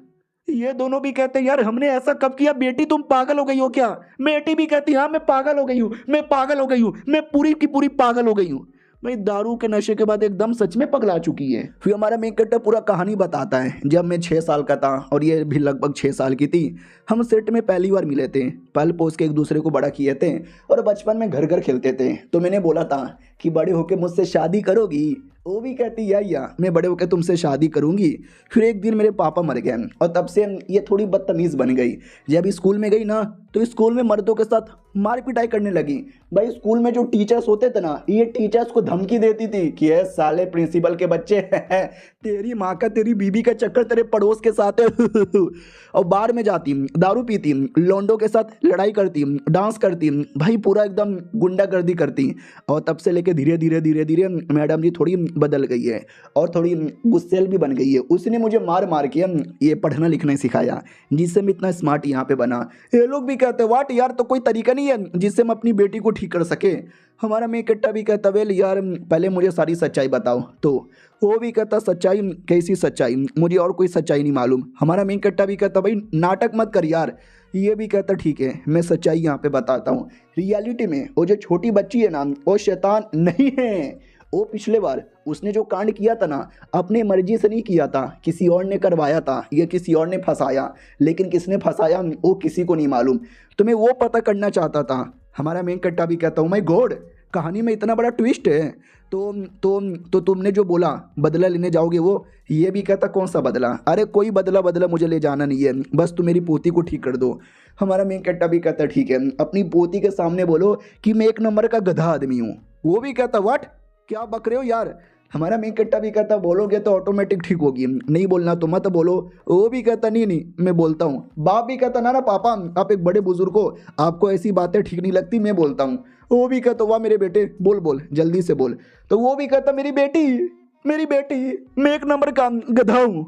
ये दोनों भी कहते यार हमने ऐसा कब किया, बेटी तुम पागल हो गई हो क्या? बेटी भी कहती हाँ मैं पागल हो गई हूँ, मैं पागल हो गई हूँ, मैं पूरी की पूरी पागल हो गई हूँ। भाई दारू के नशे के बाद एकदम सच में पगला चुकी है। फिर हमारा मेक कट्टा पूरा कहानी बताता है। जब मैं 6 साल का था और ये भी लगभग 6 साल की थी, हम सेट में पहली बार मिले थे, पल पोस के एक दूसरे को बड़ा किए थे और बचपन में घर घर खेलते थे। तो मैंने बोला था कि बड़े होके मुझसे शादी करोगी? वो भी कहती या मैं बड़े होकर तुमसे शादी करूंगी। फिर एक दिन मेरे पापा मर गए और तब से ये थोड़ी बदतमीज़ बन गई। जब स्कूल में गई ना तो स्कूल में मर्दों के साथ मार पिटाई करने लगी। भाई स्कूल में जो टीचर्स होते थे ना, ये टीचर्स को धमकी देती थी कि ये साले प्रिंसिपल के बच्चे तेरी माँ का तेरी बीबी का चक्कर तेरे पड़ोस के साथ है। और बार में जाती, दारू पीती, लौंडों के साथ लड़ाई करती, डांस करती, भाई पूरा एकदम गुंडागर्दी करती। और तब से लेके धीरे धीरे धीरे धीरे मैडम जी थोड़ी बदल गई है और थोड़ी गुस्सेल भी बन गई है। उसने मुझे मार मार के ये पढ़ना लिखना सिखाया, जिससे मैं इतना स्मार्ट यहाँ पे बना। ये लोग भी कहते वाट यार, तो कोई तरीका नहीं है जिससे हम अपनी बेटी को ठीक कर सके। हमारा मेक कट्टा भी कहता वेल यार पहले मुझे सारी सच्चाई बताओ। तो वो भी कहता सच्चाई? कैसी सच्चाई, मुझे और कोई सच्चाई नहीं मालूम। हमारा मेक कट्टा भी कहता भाई नाटक मत कर यार, ये भी कहता ठीक है, मैं सच्चाई यहाँ पे बताता हूँ। रियलिटी में वो जो छोटी बच्ची है ना, वो शैतान नहीं है। वो पिछले बार उसने जो कांड किया था ना, अपनी मर्जी से नहीं किया था, किसी और ने करवाया था, ये किसी और ने फंसाया। लेकिन किसने फंसाया वो किसी को नहीं मालूम। तो मैं वो पता करना चाहता था। हमारा मेन कट्टा भी कहता हूँ, माय गॉड, कहानी में इतना बड़ा ट्विस्ट है। तो तुमने जो बोला बदला लेने जाओगे, वो ये भी कहता कौन सा बदला? अरे कोई बदला मुझे ले जाना नहीं है, बस तुम मेरी पोती को ठीक कर दो। हमारा मेन कट्टा भी कहता ठीक है, अपनी पोती के सामने बोलो कि मैं एक नंबर का गधा आदमी हूँ। वो भी कहता व्हाट, क्या बक रहे हो यार? हमारा मेन कट्टा भी कहता बोलोगे तो ऑटोमेटिक ठीक होगी, नहीं बोलना तो मत बोलो। वो भी कहता नहीं मैं बोलता हूँ। बाप भी कहता ना पापा, आप एक बड़े बुजुर्ग हो, आपको ऐसी बातें ठीक नहीं लगती, मैं बोलता हूँ। वो भी कहता वाह मेरे बेटे, बोल जल्दी से बोल। तो वो भी कहता मेरी बेटी मैं एक नंबर का गधा हूँ।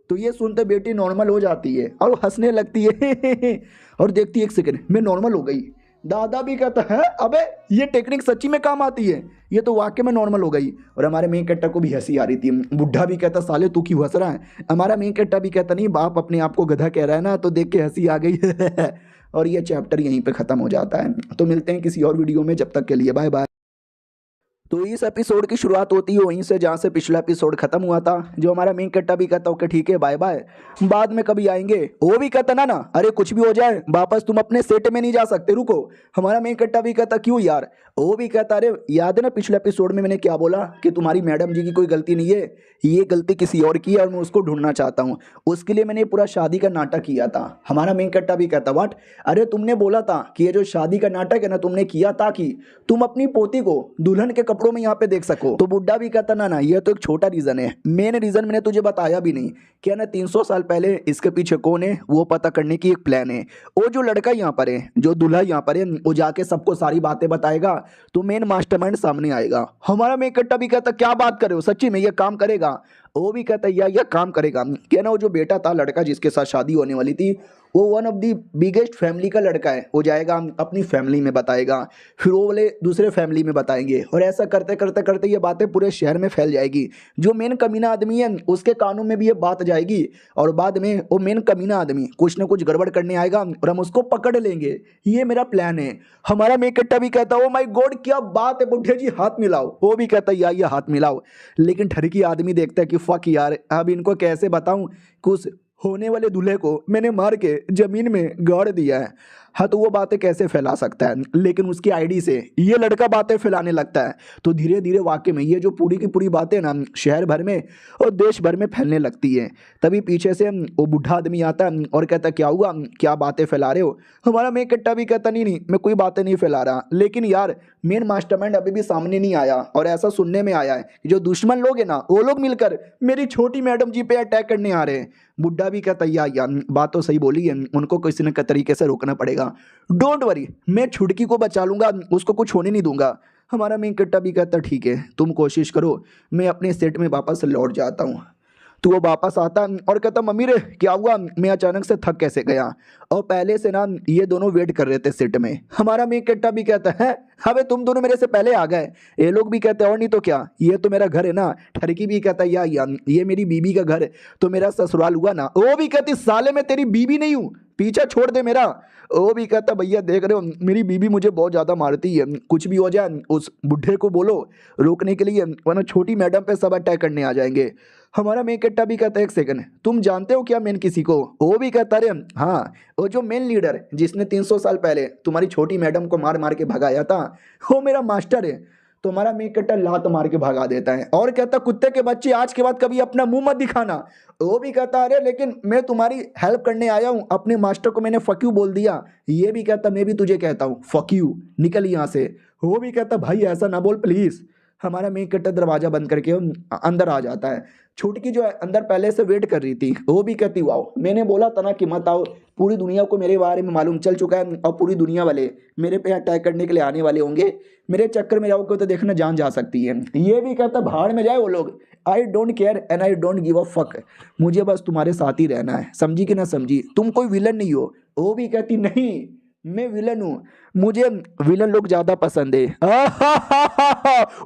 तो ये सुनते बेटी नॉर्मल हो जाती है और हंसने लगती है और देखती है एक सेकंड मैं नॉर्मल हो गई। दादा भी कहता है अबे ये टेक्निक सच्ची में काम आती है, ये तो वाकई में नॉर्मल हो गई। और हमारे मेन कट्टा को भी हंसी आ रही थी। बुढ़ा भी कहता साले तू क्यों हंस रहा है? हमारा मेन कट्टा भी कहता नहीं बाप अपने आप को गधा कह रहा है ना, तो देख के हंसी आ गई और ये चैप्टर यहीं पे ख़त्म हो जाता है। तो मिलते हैं किसी और वीडियो में, जब तक के लिए बाय बाय। तो इस एपिसोड की शुरुआत होती है वहीं से जहाँ से पिछला एपिसोड खत्म हुआ था। जो हमारा मेन कट्टा भी कहता ओके ठीक है बाय बाय, बाद में कभी आएंगे। वो भी कहता ना अरे कुछ भी हो जाए वापस तुम अपने सेट में नहीं जा सकते, रुको। हमारा मेन कट्टा भी कहता क्यों यार? वो भी कहता अरे याद है ना पिछले एपिसोड में मैंने क्या बोला कि तुम्हारी मैडम जी की कोई गलती नहीं है, ये गलती किसी और की है और मैं उसको ढूंढना चाहता हूँ। उसके लिए मैंने पूरा शादी का नाटक किया था। हमारा मेन कट्टा भी कहता व्हाट? अरे तुमने बोला था कि ये जो शादी का नाटक है ना तुमने किया ताकि तुम अपनी पोती को दुल्हन के कपड़ों में यहाँ पे देख सको। तो बुड्ढा भी कहता ना ये तो एक छोटा रीजन है, मेन रीजन मैंने तुझे बताया भी नहीं क्या ना 300 साल पहले इसके पीछे कौन है वो पता करने की एक प्लान है। वो जो लड़का यहाँ पर है, जो दूल्हा यहाँ पर है, वो जाके सबको सारी बातें बताएगा तो मेन मास्टरमाइंड सामने आएगा। हमारा मेन कट्टा भी कहता क्या बात कर रहे हो, सच्ची में ये काम करेगा? वो भी कहता यह काम करेगा। क्या ना वो जो बेटा था लड़का जिसके साथ शादी होने वाली थी, वो one of the biggest family का लड़का है। वो जाएगा अपनी फैमिली में बताएगा, फिर वो वाले दूसरे फैमिली में बताएंगे और ऐसा करते करते करते ये बातें पूरे शहर में फैल जाएगी। जो मेन कमीना आदमी है उसके कानों में भी ये बात जाएगी और बाद में वो मेन कमीना आदमी कुछ ना कुछ गड़बड़ करने आएगा और हम उसको पकड़ लेंगे। ये मेरा प्लान है। हमारा मेन कट्टा भी कहता ओ माय गॉड क्या बात है बुढ़े जी, हाथ मिलाओ। वो भी कहता ये हाथ मिलाओ। लेकिन ठरकी आदमी देखता है कि फक यार, अब इनको कैसे बताऊं कुछ होने वाले दूल्हे को मैंने मार के जमीन में गाड़ दिया है। हाँ तो वो बातें कैसे फैला सकता है? लेकिन उसकी आईडी से ये लड़का बातें फैलाने लगता है तो धीरे धीरे वाकई में ये जो पूरी की पूरी बातें ना शहर भर में और देश भर में फैलने लगती है। तभी पीछे से वो बूढ़ा आदमी आता है और कहता क्या हुआ, क्या बातें फैला रहे हो? हमारा मेन कट्टा भी कहता नहीं मैं कोई बातें नहीं फैला रहा, लेकिन यार मेन मास्टरमाइंड अभी भी सामने नहीं आया और ऐसा सुनने में आया है कि जो दुश्मन लोग हैं ना वो लोग मिलकर मेरी छोटी मैडम जी पे अटैक करने आ रहे हैं। बुड्ढा भी कहता यार बात तो सही बोली है, उनको किसी न किसी तरीके से रोकना पड़ेगा। डोंट वरी, मैं छुटकी को बचा लूंगा, उसको कुछ होने नहीं दूंगा। हमारा मेन कट्टा भी कहता ठीक है तुम कोशिश करो, मैं अपने सेट में वापस लौट जाता हूँ। तो वो वापस आता और कहता मम्मी रे क्या हुआ, मैं अचानक से थक कैसे गया? और पहले से ना ये दोनों वेट कर रहे थे सेट में। हमारा मेन कट्टा भी कहता है अबे तुम दोनों मेरे से पहले आ गए। ये लोग भी कहते हैं और नहीं तो क्या, ये तो मेरा घर है ना। ठरकी भी कहता है ये मेरी बीबी का घर है तो मेरा ससुराल हुआ ना। वो भी कहती साले मैं तेरी बीबी नहीं हूँ, पीछा छोड़ दे मेरा। वो भी कहता भैया देख रहे हो मेरी बीबी मुझे बहुत ज़्यादा मारती है, कुछ भी हो जाए उस बुढ़े को बोलो रोकने के लिए, वरना छोटी मैडम पे सब अटैक करने आ जाएंगे। हमारा मेन कट्टा भी कहता है एक सेकंड तुम जानते हो क्या मेन किसी को? वो भी कहता अरे हाँ वो जो मेन लीडर जिसने 300 साल पहले तुम्हारी छोटी मैडम को मार मार के भगाया था वो मेरा मास्टर है। तो हमारा मेन कट्टा लात मार के भगा देता है और कहता कुत्ते के बच्चे आज के बाद कभी अपना मुंह मत दिखाना। वो भी कहता अरे लेकिन मैं तुम्हारी हेल्प करने आया हूँ, अपने मास्टर को मैंने फक यू बोल दिया। ये भी कहता मैं भी तुझे कहता हूँ फक यू, निकल यहाँ से। वो भी कहता भाई ऐसा ना बोल प्लीज़। हमारा मेन कट्टा दरवाजा बंद करके अंदर आ जाता है। छुटकी जो है अंदर पहले से वेट कर रही थी, वो भी कहती वाओ मैंने बोला था ना कि मत आओ, पूरी दुनिया को मेरे बारे में मालूम चल चुका है और पूरी दुनिया वाले मेरे पे अटैक करने के लिए आने वाले होंगे, मेरे चक्कर में जाओगे तो देखना जान जा सकती है। ये भी कहता भाड़ में जाए वो लोग, I don't care and I don't give a fuck, मुझे बस तुम्हारे साथ ही रहना है, समझी कि ना समझी, तुम कोई विलन नहीं हो। वो भी कहती नहीं मैं विलन हूँ। मुझे विलन लोग ज्यादा पसंद है।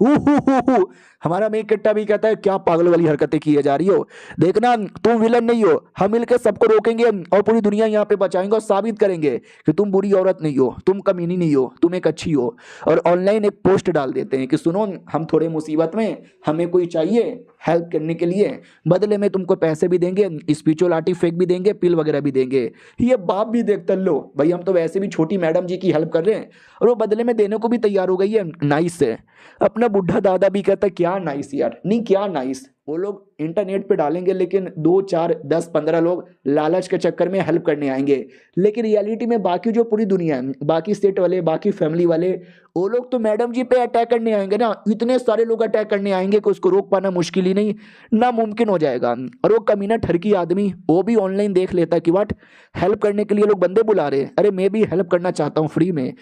उहुहुहु। हमारा मेन कट्टा भी कहता है क्या पागल वाली हरकतें किए जा रही हो, देखना तुम विलन नहीं हो, हम मिलकर सबको रोकेंगे और पूरी दुनिया यहाँ पे बचाएंगे और साबित करेंगे कि तुम बुरी औरत नहीं हो, तुम कमीनी नहीं हो, तुम एक अच्छी हो। और ऑनलाइन एक पोस्ट डाल देते हैं कि सुनो हम थोड़े मुसीबत में, हमें कोई चाहिए हेल्प करने के लिए, बदले में तुमको पैसे भी देंगे, स्पिरिचुअलिटी फेक भी देंगे, पिल वगैरह भी देंगे। ये बाप भी देखते लो भाई, हम तो वैसे भी छोटी मैडम जी की हेल्प कर रहे हैं और वो बदले में देने को भी तैयार हो गई है। नाइस है। अपना बुढ़ा दादा भी कहता है क्या नाइस यार, नहीं क्या नाइस। वो लोग इंटरनेट पे डालेंगे लेकिन 2 4 10 15 लोग लालच के चक्कर में हेल्प करने आएंगे, लेकिन रियलिटी में बाकी जो पूरी दुनिया है, बाकी स्टेट वाले, बाकी फैमिली वाले, वो लोग तो मैडम जी पे अटैक करने आएंगे ना। इतने सारे लोग अटैक करने आएंगे कि उसको रोक पाना मुश्किल ही नहीं, नामुमकिन हो जाएगा। और वो कमीना ठरकी आदमी वो भी ऑनलाइन देख लेता है कि वाट हेल्प करने के लिए लोग बंदे बुला रहे हैं, अरे मैं भी हेल्प करना चाहता हूँ फ्री में,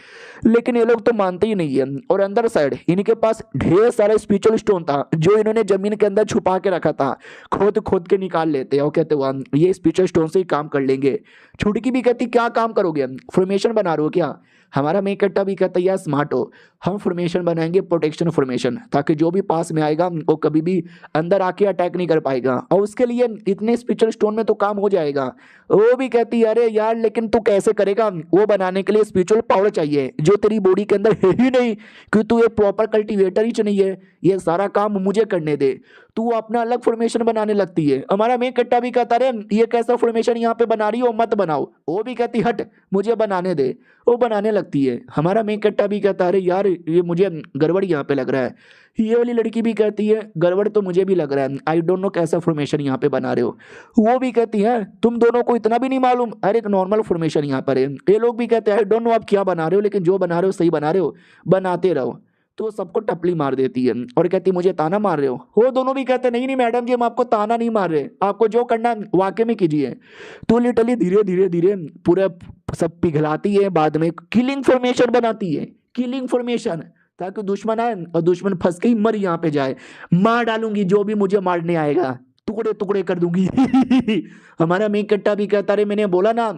लेकिन ये लोग तो मानते ही नहीं है। और अंदर साइड इनके पास ढेर सारा स्पिरिचुअल स्टोन था जो इन्होंने जमीन के अंदर छुपा के रखा था, खोद खोद के निकाल लेते हैं और कहते हुआ ये स्पिरिचुअल स्टोन से ही काम कर लेंगे। छुटकी भी कहती क्या काम करोगे, फॉर्मेशन बना रहे हो क्या। हमारा मेन कट्टा भी कहता है यार स्मार्ट हो, हम फॉर्मेशन बनाएंगे, प्रोटेक्शन फॉर्मेशन, ताकि जो भी पास में आएगा वो कभी भी अंदर आके अटैक नहीं कर पाएगा, और उसके लिए इतने स्पिरिचुअल स्टोन में तो काम हो जाएगा। वो भी कहती है अरे यार लेकिन तू कैसे करेगा, वो बनाने के लिए स्पिरिचुअल पावर चाहिए जो तेरी बॉडी के अंदर है ही नहीं, क्योंकि तू एक प्रॉपर कल्टिवेटर ही नहीं है, ये सारा काम मुझे करने दे। तू अपना अलग फॉर्मेशन बनाने लगती है। हमारा मेन कट्टा भी कहता है ये कैसा फॉर्मेशन यहाँ पे बना रही हो, मत बनाओ। वो भी कहती हट मुझे बनाने दे, वो बनाने लगती है। हमारा मेन कट्टा भी कहता है यार ये मुझे गड़बड़ यहाँ पे लग रहा है। ये वाली लड़की भी कहती है गड़बड़ तो मुझे भी लग रहा है, आई डोंट नो कैसा फॉर्मेशन यहाँ पे बना रहे हो। वो भी कहती है तुम दोनों को इतना भी नहीं मालूम, अरे एक नॉर्मल फॉर्मेशन यहाँ पर है। ये लोग भी कहते हैं आई डोंट नो आप क्या बना रहे हो, लेकिन जो बना रहे हो सही बना रहे हो, बनाते रहो। तो सबको टपली मार देती है और कहती मुझे ताना मार रहे हो। वो दोनों भी कहते नहीं नहीं मैडम जी हम आपको ताना नहीं मार रहे, आपको जो करना है वाकई में कीजिए। तो लिटरली धीरे धीरे धीरे पूरा सब पिघलाती है, बाद में किलिंग फॉर्मेशन बनाती है, किलिंग फॉर्मेशन, ताकि दुश्मन आए और दुश्मन फंस के ही मर यहाँ पे जाए। मार डालूंगी जो भी मुझे मारने आएगा, टुकड़े टुकड़े कर दूंगी। हमारा मेन कट्टा भी कहता रे मैंने बोला ना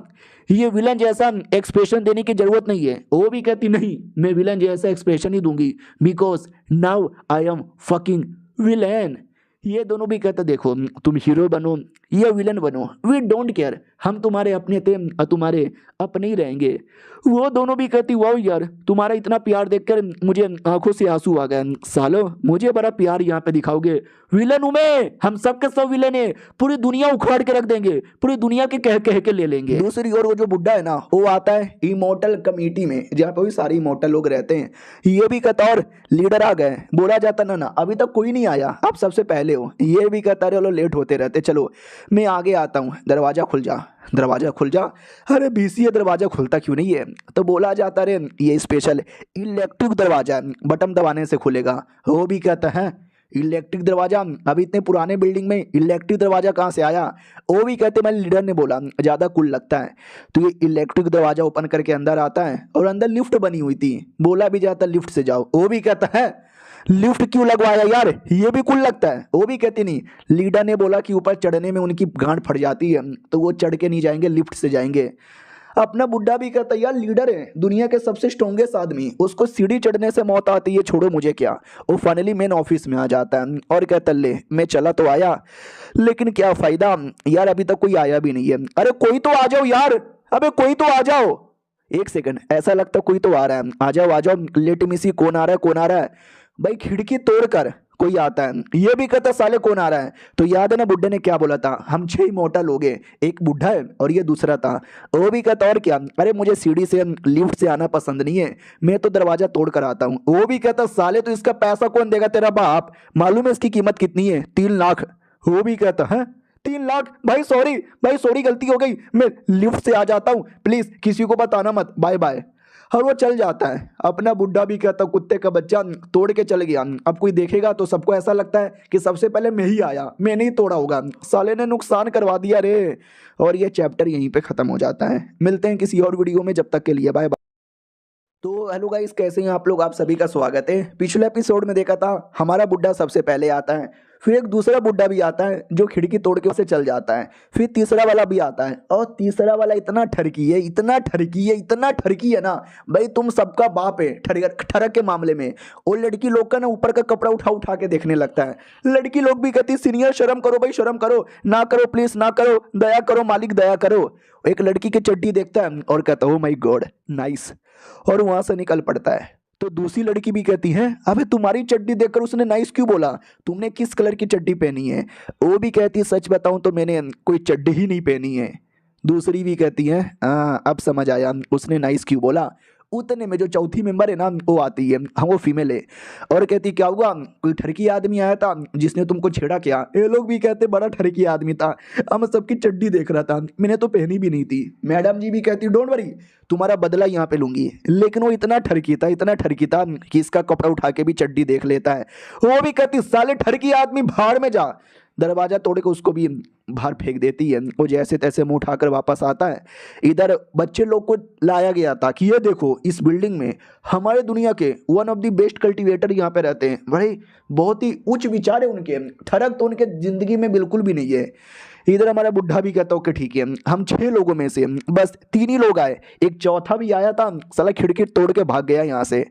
ये विलन जैसा एक्सप्रेशन देने की जरूरत नहीं है। वो भी कहती नहीं मैं विलन जैसा एक्सप्रेशन ही दूंगी, because now I am fucking villain. ये दोनों भी कहते देखो तुम हीरो बनो या विलन बनो, वी डोंट केयर, हम तुम्हारे अपने थे और तुम्हारे अपने ही रहेंगे। वो दोनों भी कहती वाह यार तुम्हारा इतना प्यार देखकर मुझे आंखों से आंसू आ गए, सालो मुझे बड़ा प्यार यहाँ पे दिखाओगे। विलन हूं मैं, हम सब के सब विलन है, पूरी दुनिया उखाड़ के रख देंगे, पूरी दुनिया के कह कह के ले लेंगे। दूसरी ओर वो जो बुड्ढा है ना वो आता है इमोर्टल कमेटी में जहाँ पे भी सारे इमोर्टल लोग रहते हैं। ये भी कहता और लीडर आ गए, बोला जाता ना ना अभी तक कोई नहीं आया, आप सबसे पहले हो। ये भी कहता रहे लेट होते रहते, चलो मैं आगे आता हूँ, दरवाजा खुल जा, दरवाजा खुल जा। अरे बीसी है दरवाजा खुलता क्यों नहीं है, तो बोला जाता रे ये स्पेशल इलेक्ट्रिक दरवाजा बटन दबाने से खुलेगा। वो भी कहता है इलेक्ट्रिक दरवाजा, अभी इतने पुराने बिल्डिंग में इलेक्ट्रिक दरवाजा कहाँ से आया। वो भी कहते मैंने लीडर ने बोला ज़्यादा कूल लगता है। तो ये इलेक्ट्रिक दरवाजा ओपन करके अंदर आता है और अंदर लिफ्ट बनी हुई थी, बोला भी जाता लिफ्ट से जाओ। वो भी कहता है लिफ्ट क्यों लगवाया यार, ये भी कूल लगता है। वो भी कहती नहीं लीडर ने बोला कि ऊपर चढ़ने में उनकी गांड फट जाती है तो वो चढ़ के नहीं जाएंगे, लिफ्ट से जाएंगे। अपना बुड्ढा भी कहता है यार लीडर है दुनिया के सबसे स्ट्रॉन्गेस्ट आदमी, उसको सीढ़ी चढ़ने से मौत आती है, छोड़ो मुझे क्या। वो फाइनली मेन ऑफिस में आ जाता है और कहता ले मैं चला तो आया लेकिन क्या फायदा यार, अभी तक कोई आया भी नहीं है। अरे कोई तो आ जाओ यार, अबे कोई तो आ जाओ। एक सेकंड ऐसा लगता कोई तो आ रहा है, आ जाओ आ जाओ, लेट मी सी कौन आ रहा है कौन आ रहा है। भाई खिड़की तोड़कर कोई आता है, ये भी कहता साले कौन आ रहा है। तो याद है ना बुड्ढे ने क्या बोला था, हम 6 इमोर्टल हो गए, एक बुड्ढा है और ये दूसरा था। वो भी कहता और क्या, अरे मुझे सीढ़ी से लिफ्ट से आना पसंद नहीं है, मैं तो दरवाजा तोड़ कर आता हूँ। वो भी कहता साले तो इसका पैसा कौन देगा, तेरा बाप, मालूम है इसकी कीमत कितनी है, 3 लाख। वो भी कहता है 3 लाख, भाई सॉरी गलती हो गई, मैं लिफ्ट से आ जाता हूँ, प्लीज किसी को बताना मत, बाय बाय। और वो चल जाता है। अपना बुड्ढा भी कहता कुत्ते का बच्चा तोड़ के चल गया, अब कोई देखेगा तो सबको ऐसा लगता है कि सबसे पहले मैं ही आया, मैंने ही तोड़ा होगा, साले ने नुकसान करवा दिया रे। और ये चैप्टर यहीं पे खत्म हो जाता है। मिलते हैं किसी और वीडियो में, जब तक के लिए बाय बाय। तो हेलो गाइस कैसे हैं आप लोग, आप सभी का स्वागत है। पिछले एपिसोड में देखा था हमारा बुड्ढा सबसे पहले आता है फिर एक दूसरा बुड्ढा भी आता है जो खिड़की तोड़ के उसे चल जाता है। फिर तीसरा वाला भी आता है और तीसरा वाला इतना ठरकी है, इतना ठरकी है, इतना ठरकी है ना भाई, तुम सबका बाप है ठरक के मामले में। और लड़की लोग का ना ऊपर का कपड़ा उठा उठा के देखने लगता है। लड़की लोग भी कहती सीनियर शर्म करो भाई, शर्म करो, ना करो प्लीज, ना करो, दया करो मालिक, दया करो। एक लड़की की चड्डी देखता है और कहता ओ माय गॉड नाइस, और वहां से निकल पड़ता है। तो दूसरी लड़की भी कहती है अबे तुम्हारी चड्डी देखकर उसने नाइस क्यों बोला, तुमने किस कलर की चड्डी पहनी है। वो भी कहती है सच बताऊं तो मैंने कोई चड्डी ही नहीं पहनी है। दूसरी भी कहती है हाँ अब समझ आया उसने नाइस क्यों बोला। उतने में जो चौथी मेंबर है ना वो आती है, हाँ वो फीमेल है, और कहती क्या हुआ, कोई ठरकी आदमी आया था जिसने तुमको छेड़ा क्या। ये लोग भी कहते बड़ा ठरकी आदमी था, हम सबकी चड्डी देख रहा था, मैंने तो पहनी भी नहीं थी। मैडम जी भी कहती डोंट वरी, तुम्हारा बदला यहाँ पे लूंगी। लेकिन वो इतना ठरकी था, इतना ठरकी था कि इसका कपड़ा उठा के भी चड्डी देख लेता है। वो भी कहती साले ठरकी आदमी भाड़ में जा, दरवाजा तोड़ के उसको भी बाहर फेंक देती है। वो जैसे तैसे मुंह उठाकर वापस आता है। इधर बच्चे लोग को लाया गया था कि ये देखो इस बिल्डिंग में हमारे दुनिया के one of the best cultivator यहाँ पे रहते हैं, बड़े बहुत ही उच्च विचार है उनके, ठरक तो उनके जिंदगी में बिल्कुल भी नहीं है। इधर हमारा बुढ़ा भी कहता ओके ठीक है, हम 6 लोगों में से बस 3 ही लोग आए, एक चौथा भी आया था साला खिड़की तोड़ के भाग गया यहाँ से।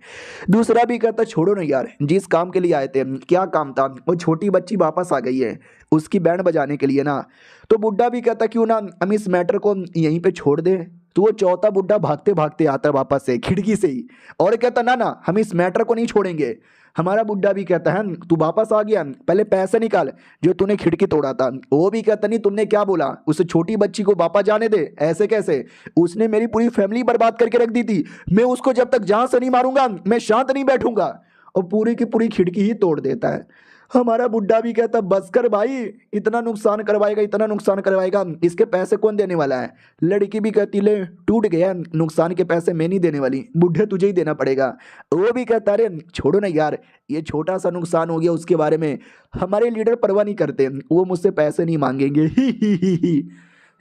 दूसरा भी कहता छोड़ो ना यार, जिस काम के लिए आए थे, क्या काम था, वो छोटी बच्ची वापस आ गई है उसकी बैंड बजाने के लिए ना। तो बुढ़ा भी कहता क्यों ना हम इस मैटर को यहीं पे छोड़ दे। तो वो चौथा बुढ़ा भागते भागते आता है वापस से खिड़की से ही, और कहता ना ना हम इस मैटर को नहीं छोड़ेंगे। हमारा बुड्ढा भी कहता है तू वापस आ गया, पहले पैसे निकाल जो तूने खिड़की तोड़ा था। वो भी कहता नहीं तुमने क्या बोला, उस छोटी बच्ची को वापस जाने दे, ऐसे कैसे, उसने मेरी पूरी फैमिली बर्बाद करके रख दी थी, मैं उसको जब तक जान से नहीं मारूंगा मैं शांत नहीं बैठूंगा। और पूरी की पूरी खिड़की ही तोड़ देता है। हमारा बुड्ढा भी कहता बस कर भाई, इतना नुकसान करवाएगा, इतना नुकसान करवाएगा, इसके पैसे कौन देने वाला है। लड़की भी कहती ले टूट गया, नुकसान के पैसे मैं नहीं देने वाली, बुढ़े तुझे ही देना पड़ेगा। वो भी कहता अरे छोड़ो ना यार, ये छोटा सा नुकसान हो गया, उसके बारे में हमारे लीडर परवाह नहीं करते, वो मुझसे पैसे नहीं मांगेंगे ही।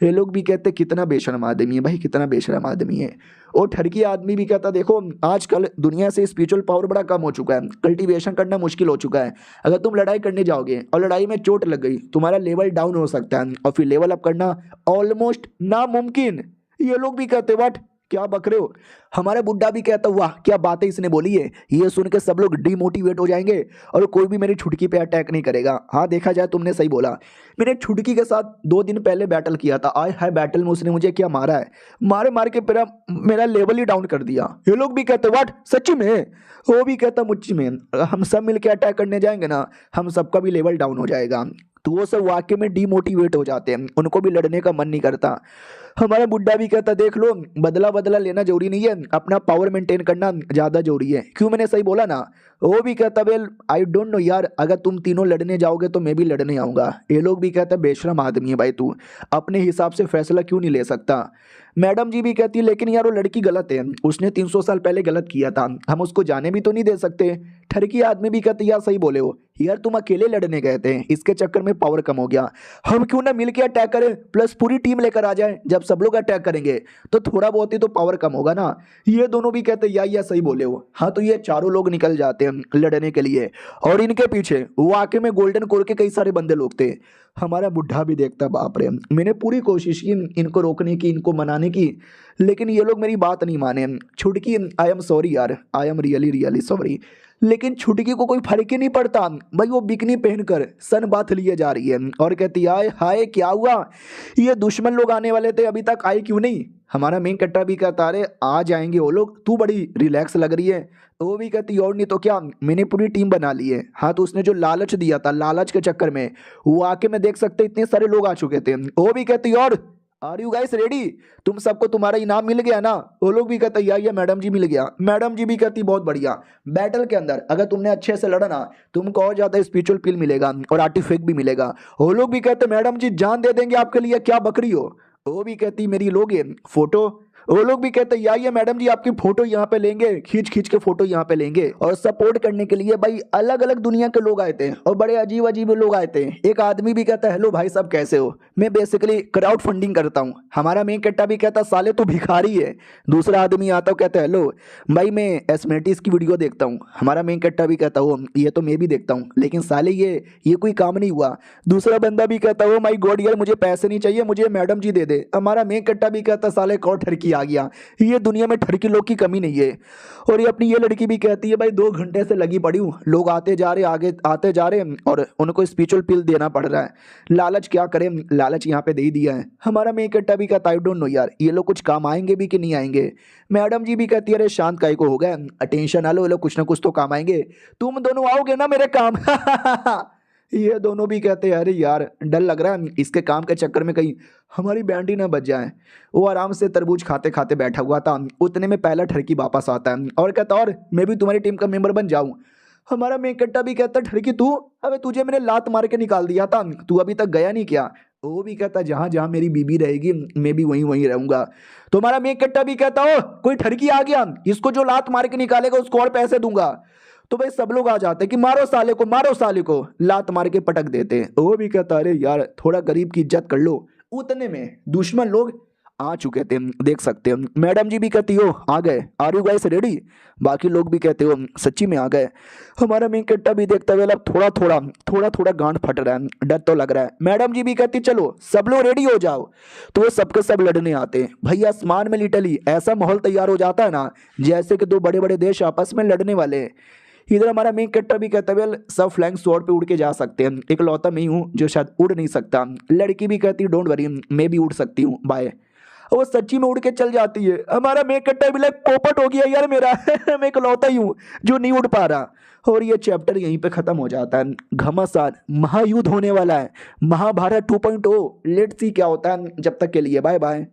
ये लोग भी कहते कितना बेशर्म आदमी है भाई, कितना बेशर्म आदमी है। और ठरकी आदमी भी कहता देखो आजकल दुनिया से स्पिरिचुअल पावर बड़ा कम हो चुका है, कल्टीवेशन करना मुश्किल हो चुका है। अगर तुम लड़ाई करने जाओगे और लड़ाई में चोट लग गई, तुम्हारा लेवल डाउन हो सकता है और फिर लेवल अप करना ऑलमोस्ट नामुमकिन। ये लोग भी कहते व्हाट, क्या बक रहे हो। हमारा बुड्ढा भी कहता वाह क्या बातें इसने बोली है, ये सुन के सब लोग डिमोटिवेट हो जाएंगे और कोई भी मेरी छुटकी पे अटैक नहीं करेगा। हाँ देखा जाए तुमने सही बोला, मैंने छुटकी के साथ 2 दिन पहले बैटल किया था, आय हाय बैटल में उसने मुझे क्या मारा है, मारे मार के मेरा लेवल ही डाउन कर दिया। ये लोग भी कहते व्हाट सच्ची में। वो भी कहता मुझ में, हम सब मिलकर अटैक करने जाएंगे ना हम सबका भी लेवल डाउन हो जाएगा। तो वो सब वाकई में डिमोटिवेट हो जाते हैं, उनको भी लड़ने का मन नहीं करता। हमारा बुड्ढा भी कहता देख लो बदला बदला लेना जरूरी नहीं है, अपना पावर मेंटेन करना ज़्यादा जरूरी है। क्यों, मैंने सही बोला ना। वो भी कहता वेल आई डोंट नो यार, अगर तुम तीनों लड़ने जाओगे तो मैं भी लड़ने आऊँगा। ये लोग भी कहता बेशरम आदमी है भाई, तू अपने हिसाब से फैसला क्यों नहीं ले सकता। मैडम जी भी कहती लेकिन यार वो लड़की गलत है, उसने 300 साल पहले गलत किया था, हम उसको जाने भी तो नहीं दे सकते। ठरकी आदमी भी कहते यार सही बोले हो यार, तुम अकेले लड़ने गए थे, इसके चक्कर में पावर कम हो गया, हम क्यों ना मिलके अटैक करें, प्लस पूरी टीम लेकर आ जाए, जब सब लोग अटैक करेंगे तो थोड़ा बहुत ही तो पावर कम होगा ना। ये दोनों भी कहते या सही बोले हो। हाँ तो ये चारों लोग निकल जाते हैं लड़ने के लिए, और इनके पीछे वाकई में गोल्डन कोर के कई सारे बंदे लोग थे। हमारा बुढ़ा भी देखता बाप रे, मैंने पूरी कोशिश की इनको रोकने की, इनको मनाने की, लेकिन ये लोग मेरी बात नहीं माने। छुटकी आई एम सॉरी यार, I am really really sorry, लेकिन छुटकी को कोई फर्क ही नहीं पड़ता भाई, वो बिकनी पहनकर सन बात लिए जा रही है और कहती आए हाय क्या हुआ, ये दुश्मन लोग आने वाले थे अभी तक आए क्यों नहीं। हमारा मेन कट्टा भी कहता अरे आ जाएंगे वो लोग, तू बड़ी रिलैक्स लग रही है। वो भी कहती और नहीं तो क्या, मैंने पूरी टीम बना ली है। हाँ तो उसने जो लालच दिया था, लालच के चक्कर में वो आके में देख सकते इतने सारे लोग आ चुके थे। वो भी कहती और आर यू गाइस रेडी, तुम सबको तुम्हारा इनाम मिल गया ना। वो लोग भी कहते या मैडम जी मिल गया। मैडम जी भी कहती बहुत बढ़िया, बैटल के अंदर अगर तुमने अच्छे से लड़ा ना तुमको और ज्यादा स्पिरिचुअल फील मिलेगा और आर्टिफैक्ट भी मिलेगा। वो लोग भी कहते मैडम जी जान दे देंगे आपके लिए, क्या बकरी हो। वो भी कहती मेरी लोगे फोटो, वो लोग भी कहते हैं आइए मैडम जी आपकी फोटो यहाँ पे लेंगे, खींच खींच के फोटो यहाँ पे लेंगे। और सपोर्ट करने के लिए भाई अलग अलग दुनिया के लोग आए थे और बड़े अजीब अजीब लोग आए थे। एक आदमी भी कहता है हेलो भाई साहब कैसे हो, मैं बेसिकली क्राउड फंडिंग करता हूँ। हमारा मेन कट्टा भी कहता साले तू भिखारी है। दूसरा आदमी आता है कहता है हेलो भाई मैं एस्मेटिस की वीडियो देखता हूँ। हमारा मेन कट्टा भी कहता हो ये तो मैं भी देखता हूँ लेकिन साले ये कोई काम नहीं हुआ। दूसरा बंदा भी कहता हो माई गॉड यार मुझे पैसे नहीं चाहिए, मुझे मैडम जी दे दे। हमारा मेन कट्टा भी कहता साले कौन ठरकी आ गया, ये दुनिया में ठरकी लोग की कमी नहीं है। और ये अपनी ये लड़की भी कहती है भाई 2 घंटे से लगी पड़ी हूँ, लोग आते जा रहे आगे आते जा रहे और उनको स्पिरिचुअल पिल देना पड़ रहा है। लालच क्या करें, लालच यहाँ पे दे ही दिया है। हमारा मेन कट्टा भी कहता आई डोंट नो यार ये लोग कुछ काम आएंगे भी कि नहीं आएंगे। मैडम जी भी कहती है अरे शांत काहे को हो गया, अटेंशन ना लो, ये लोग कुछ ना कुछ तो काम आएंगे, तुम दोनों आओगे ना मेरे काम। ये दोनों भी कहते हैं अरे यार डर लग रहा है इसके काम के चक्कर में कहीं हमारी बैंड ही ना बच जाए। वो आराम से तरबूज खाते खाते बैठा हुआ था, उतने में पहला ठरकी वापस आता है और कहता और मैं भी तुम्हारी टीम का मेंबर बन जाऊं। हमारा मेकट्टा भी कहता ठरकी तू, अबे तुझे मैंने लात मार के निकाल दिया था, तू अभी तक गया नहीं क्या। वो भी कहता जहां जहां मेरी बीबी रहेगी मैं भी वहीं वहीं रहूंगा। तो हमारा मेकट्टा भी कहता ओ कोई ठरकी आ गया, इसको जो लात मार के निकालेगा उसको और पैसे दूंगा। तो भाई सब लोग आ जाते कि मारो साले को, मारो साले को, लात मार के पटक देते। वो भी कहता अरे यार थोड़ा गरीब की इज्जत कर लो। उतने में दुश्मन लोग आ चुके थे, देख सकते हैं। मैडम जी भी कहती हो आ गए, आर यू गाइस रेडी। बाकी लोग भी कहते हो सच्ची में आ गए। हमारा मेन कट्टा भी देखता हुआ थोड़ा थोड़ा गांड फट रहा है, डर तो लग रहा है। मैडम जी भी कहती चलो सब लोग रेडी हो जाओ। तो वो सबके सब लड़ने आते हैं। भाई आसमान में लिटरली ऐसा माहौल तैयार हो जाता है ना जैसे कि 2 बड़े बड़े देश आपस में लड़ने वाले हैं। इधर हमारा मेन कट्टा भी कहता है सब फ्लैंक स्वॉर्ड पे उड़ के जा सकते हैं, इकलौता मैं ही हूँ जो शायद उड़ नहीं सकता। लड़की भी कहती डोंट वरी मैं भी उड़ सकती हूँ, बाय। वो सच्ची में उड़ के चल जाती है। हमारा मेन कट्टा भी लाइक पोपट हो गया यार मेरा। मैं इकलौता ही हूँ जो नहीं उड़ पा रहा। और ये चैप्टर यहीं पे खत्म हो जाता है। घमासान महायुद्ध होने वाला है, महाभारत 2.0। लेट्स सी क्या होता है। जब तक के लिए बाय बाय।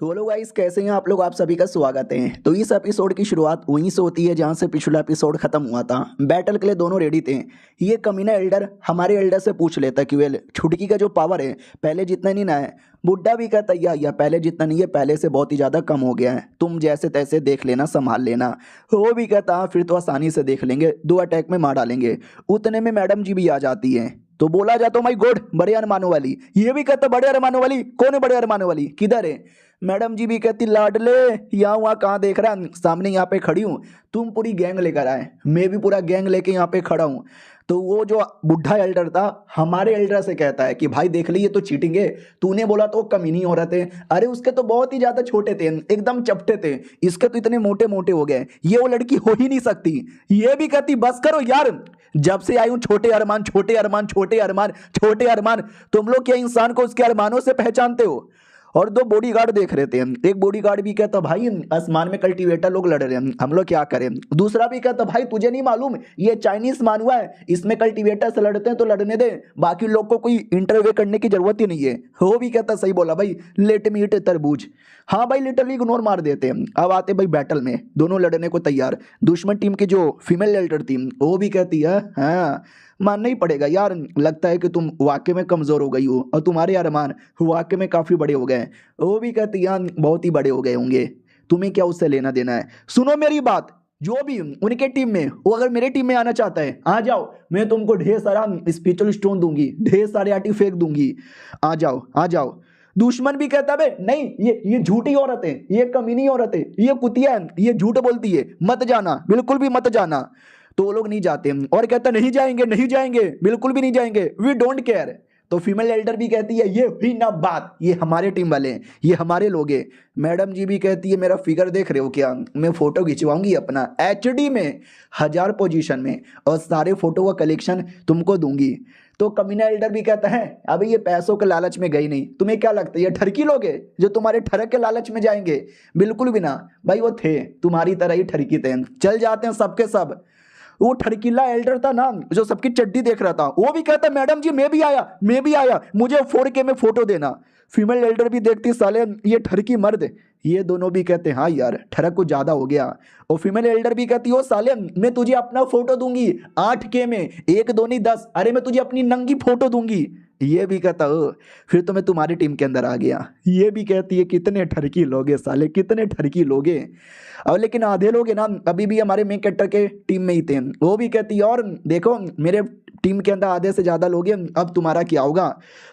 तो हेलो गाइस कैसे हैं आप लोग, आप सभी का स्वागत है। तो इस एपिसोड की शुरुआत वहीं से होती है जहां से पिछला एपिसोड खत्म हुआ था। बैटल के लिए दोनों रेडी थे। ये कमीना एल्डर हमारे एल्डर से पूछ लेता कि वेल छुटकी का जो पावर है पहले जितना नहीं ना है। बुड्ढा भी कहता या पहले जितना नहीं है, पहले से बहुत ही ज़्यादा कम हो गया है, तुम जैसे तैसे देख लेना, संभाल लेना। वो भी कहता हाँ फिर तो आसानी से देख लेंगे, 2 अटैक में मार डालेंगे। उतने में मैडम जी भी आ जाती है। तो बोला जाता माई गॉड बड़े अरमानों वाली। ये भी कहता बड़े अरमानों वाली, कौन है बड़े अरमानों वाली, किधर है। मैडम जी भी कहती लाडले यहाँ वहाँ कहाँ देख रहा है, सामने यहाँ पे खड़ी हूँ, तुम पूरी गैंग लेकर आए, मैं भी पूरा गैंग लेके यहाँ पे खड़ा हूँ। तो वो जो बुढ़ा एल्डर था हमारे एल्डर से कहता है कि भाई देख ली ये तो चीटिंग है, तूने बोला तो कमीनी हो रहे थे। अरे उसके तो बहुत ही ज्यादा छोटे थे, एकदम चपटे थे, इसके तो इतने मोटे मोटे हो गए, ये वो लड़की हो ही नहीं सकती। ये भी कहती बस करो यार, जब से आई हूं छोटे अरमान छोटे अरमान छोटे अरमान छोटे अरमान। तुम लोग क्या इंसान को उसके अरमानों से पहचानते हो। और 2 बॉडीगार्ड देख रहे थे। एक बॉडीगार्ड भी कहता भाई आसमान में कल्टीवेटर लोग लड़ रहे हैं, हम लोग क्या करें। दूसरा भी कहता भाई तुझे नहीं मालूम ये चाइनीज मानवा है, इसमें कल्टीवेटर से लड़ते हैं तो लड़ने दे, बाकी लोग को कोई इंटरव्यू करने की जरूरत ही नहीं है। वो भी कहता सही बोला भाई, लेट मी ईट तरबूज। हाँ भाई लिटरली इग्नोर मार देते हैं। अब आते भाई बैटल में, दोनों लड़ने को तैयार। दुश्मन टीम की जो फीमेल एल्डर थी वो भी कहती है हाँ मानना ही पड़ेगा यार, लगता है कि तुम वाकई में कमजोर हो गई हो और तुम्हारे अरमान वाकई में काफी बड़े हो गए। वो भी कहती यार बहुत ही बड़े हो गए होंगे, तुम्हें क्या उससे लेना देना है। सुनो मेरी बात, जो भी उनके टीम में वो अगर मेरे टीम में आना चाहता है आ जाओ, मैं तुमको ढेर सारा स्पिरिचुअल स्टोन दूंगी, ढेर सारे आर्टिफैक्ट दूंगी, आ जाओ आ जाओ। दुश्मन भी कहता है नहीं ये झूठी औरत है, ये कमीनी औरत है, ये कुतिया है, ये झूठ बोलती है, मत जाना, बिल्कुल भी मत जाना। तो वो लोग नहीं जाते और कहता नहीं जाएंगे नहीं जाएंगे, बिल्कुल भी नहीं जाएंगे, वी डोंट केयर। तो फीमेल एल्डर भी कहती है ये हुई ना बात, ये हमारे टीम वाले हैं, ये हमारे लोग हैं। मैडम जी भी कहती है मेरा फिगर देख रहे हो क्या, मैं फोटो खिंचवाऊंगी अपना HD में 1000 पोजीशन में और सारे फोटो का कलेक्शन तुमको दूंगी। तो कमीना एल्डर भी कहता है अभी ये पैसों के लालच में गई नहीं, तुम्हें क्या लगता है ये ठरकी लोग हैं जो तुम्हारे ठरक के लालच में जाएंगे, बिल्कुल भी ना भाई, वो थे तुम्हारी तरह ही ठरकी थे। चल जाते हैं सबके सब। वो ठरकीला एल्डर था ना जो सबकी चड्डी देख रहा था, वो भी कहता मैडम जी मैं भी आया, मुझे 4K में फोटो देना। फीमेल एल्डर भी देखती साले ये ठरकी मर्द। ये दोनों भी कहते हाँ यार ठरक कुछ ज्यादा हो गया। और फीमेल एल्डर भी कहती हो साले मैं तुझे अपना फोटो दूंगी 8K में, 1 2 नहीं 10, अरे मैं तुझे अपनी नंगी फोटो दूंगी। ये भी कहता हो फिर तो मैं तुम्हारी टीम के अंदर आ गया। ये भी कहती है कितने ठरकी लोगे साले, कितने ठरकी लोगे। और लेकिन आधे लोग है ना अभी भी हमारे मेन कैरेक्टर के टीम में ही थे। वो भी कहती है और देखो मेरे टीम के अंदर आधे से ज़्यादा लोग हैं, अब तुम्हारा क्या होगा।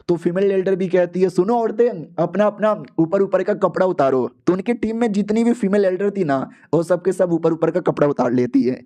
तो फीमेल लीडर भी कहती है सुनो औरतें, अपना अपना ऊपर ऊपर का कपड़ा उतारो। तो उनकी टीम में जितनी भी फीमेल लीडर थी ना वो सबके सब ऊपर ऊपर का कपड़ा उतार लेती है।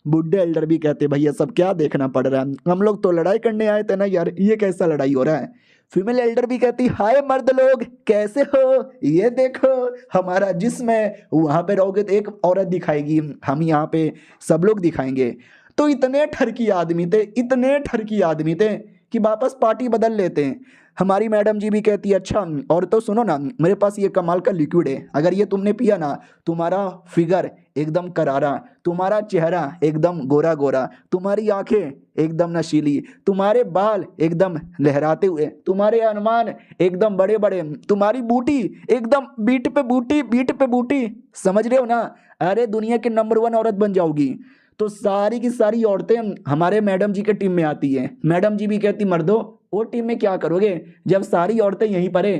बुढ़े एल्डर भी कहते भैया सब क्या देखना पड़ रहा है, हम लोग तो लड़ाई करने आए थे ना यार, ये कैसा लड़ाई हो रहा है। फीमेल एल्डर भी कहती हाय मर्द लोग कैसे हो, ये देखो हमारा जिस्म है, वहां पे रहोगे तो एक औरत दिखाएगी, हम यहाँ पे सब लोग दिखाएंगे। तो इतने ठरकी आदमी थे, इतने ठरकी आदमी थे कि वापस पार्टी बदल लेते हैं। हमारी मैडम जी भी कहती है अच्छा और तो सुनो ना, मेरे पास ये कमाल का लिक्विड है, अगर ये तुमने पिया ना तुम्हारा फिगर एकदम करारा, तुम्हारा चेहरा एकदम गोरा गोरा, तुम्हारी आंखें एकदम नशीली, तुम्हारे बाल एकदम लहराते हुए, तुम्हारे अनुमान एकदम बड़े बड़े, तुम्हारी बूटी एकदम बीट पे बूटी, बीट पे बूटी, समझ रहे हो ना। अरे दुनिया की नंबर 1 औरत बन जाओगी। तो सारी की सारी औरतें हमारे मैडम जी के टीम में आती है। मैडम जी भी कहती मर्दो वो टीम में क्या करोगे जब सारी औरतें यहीं पर है।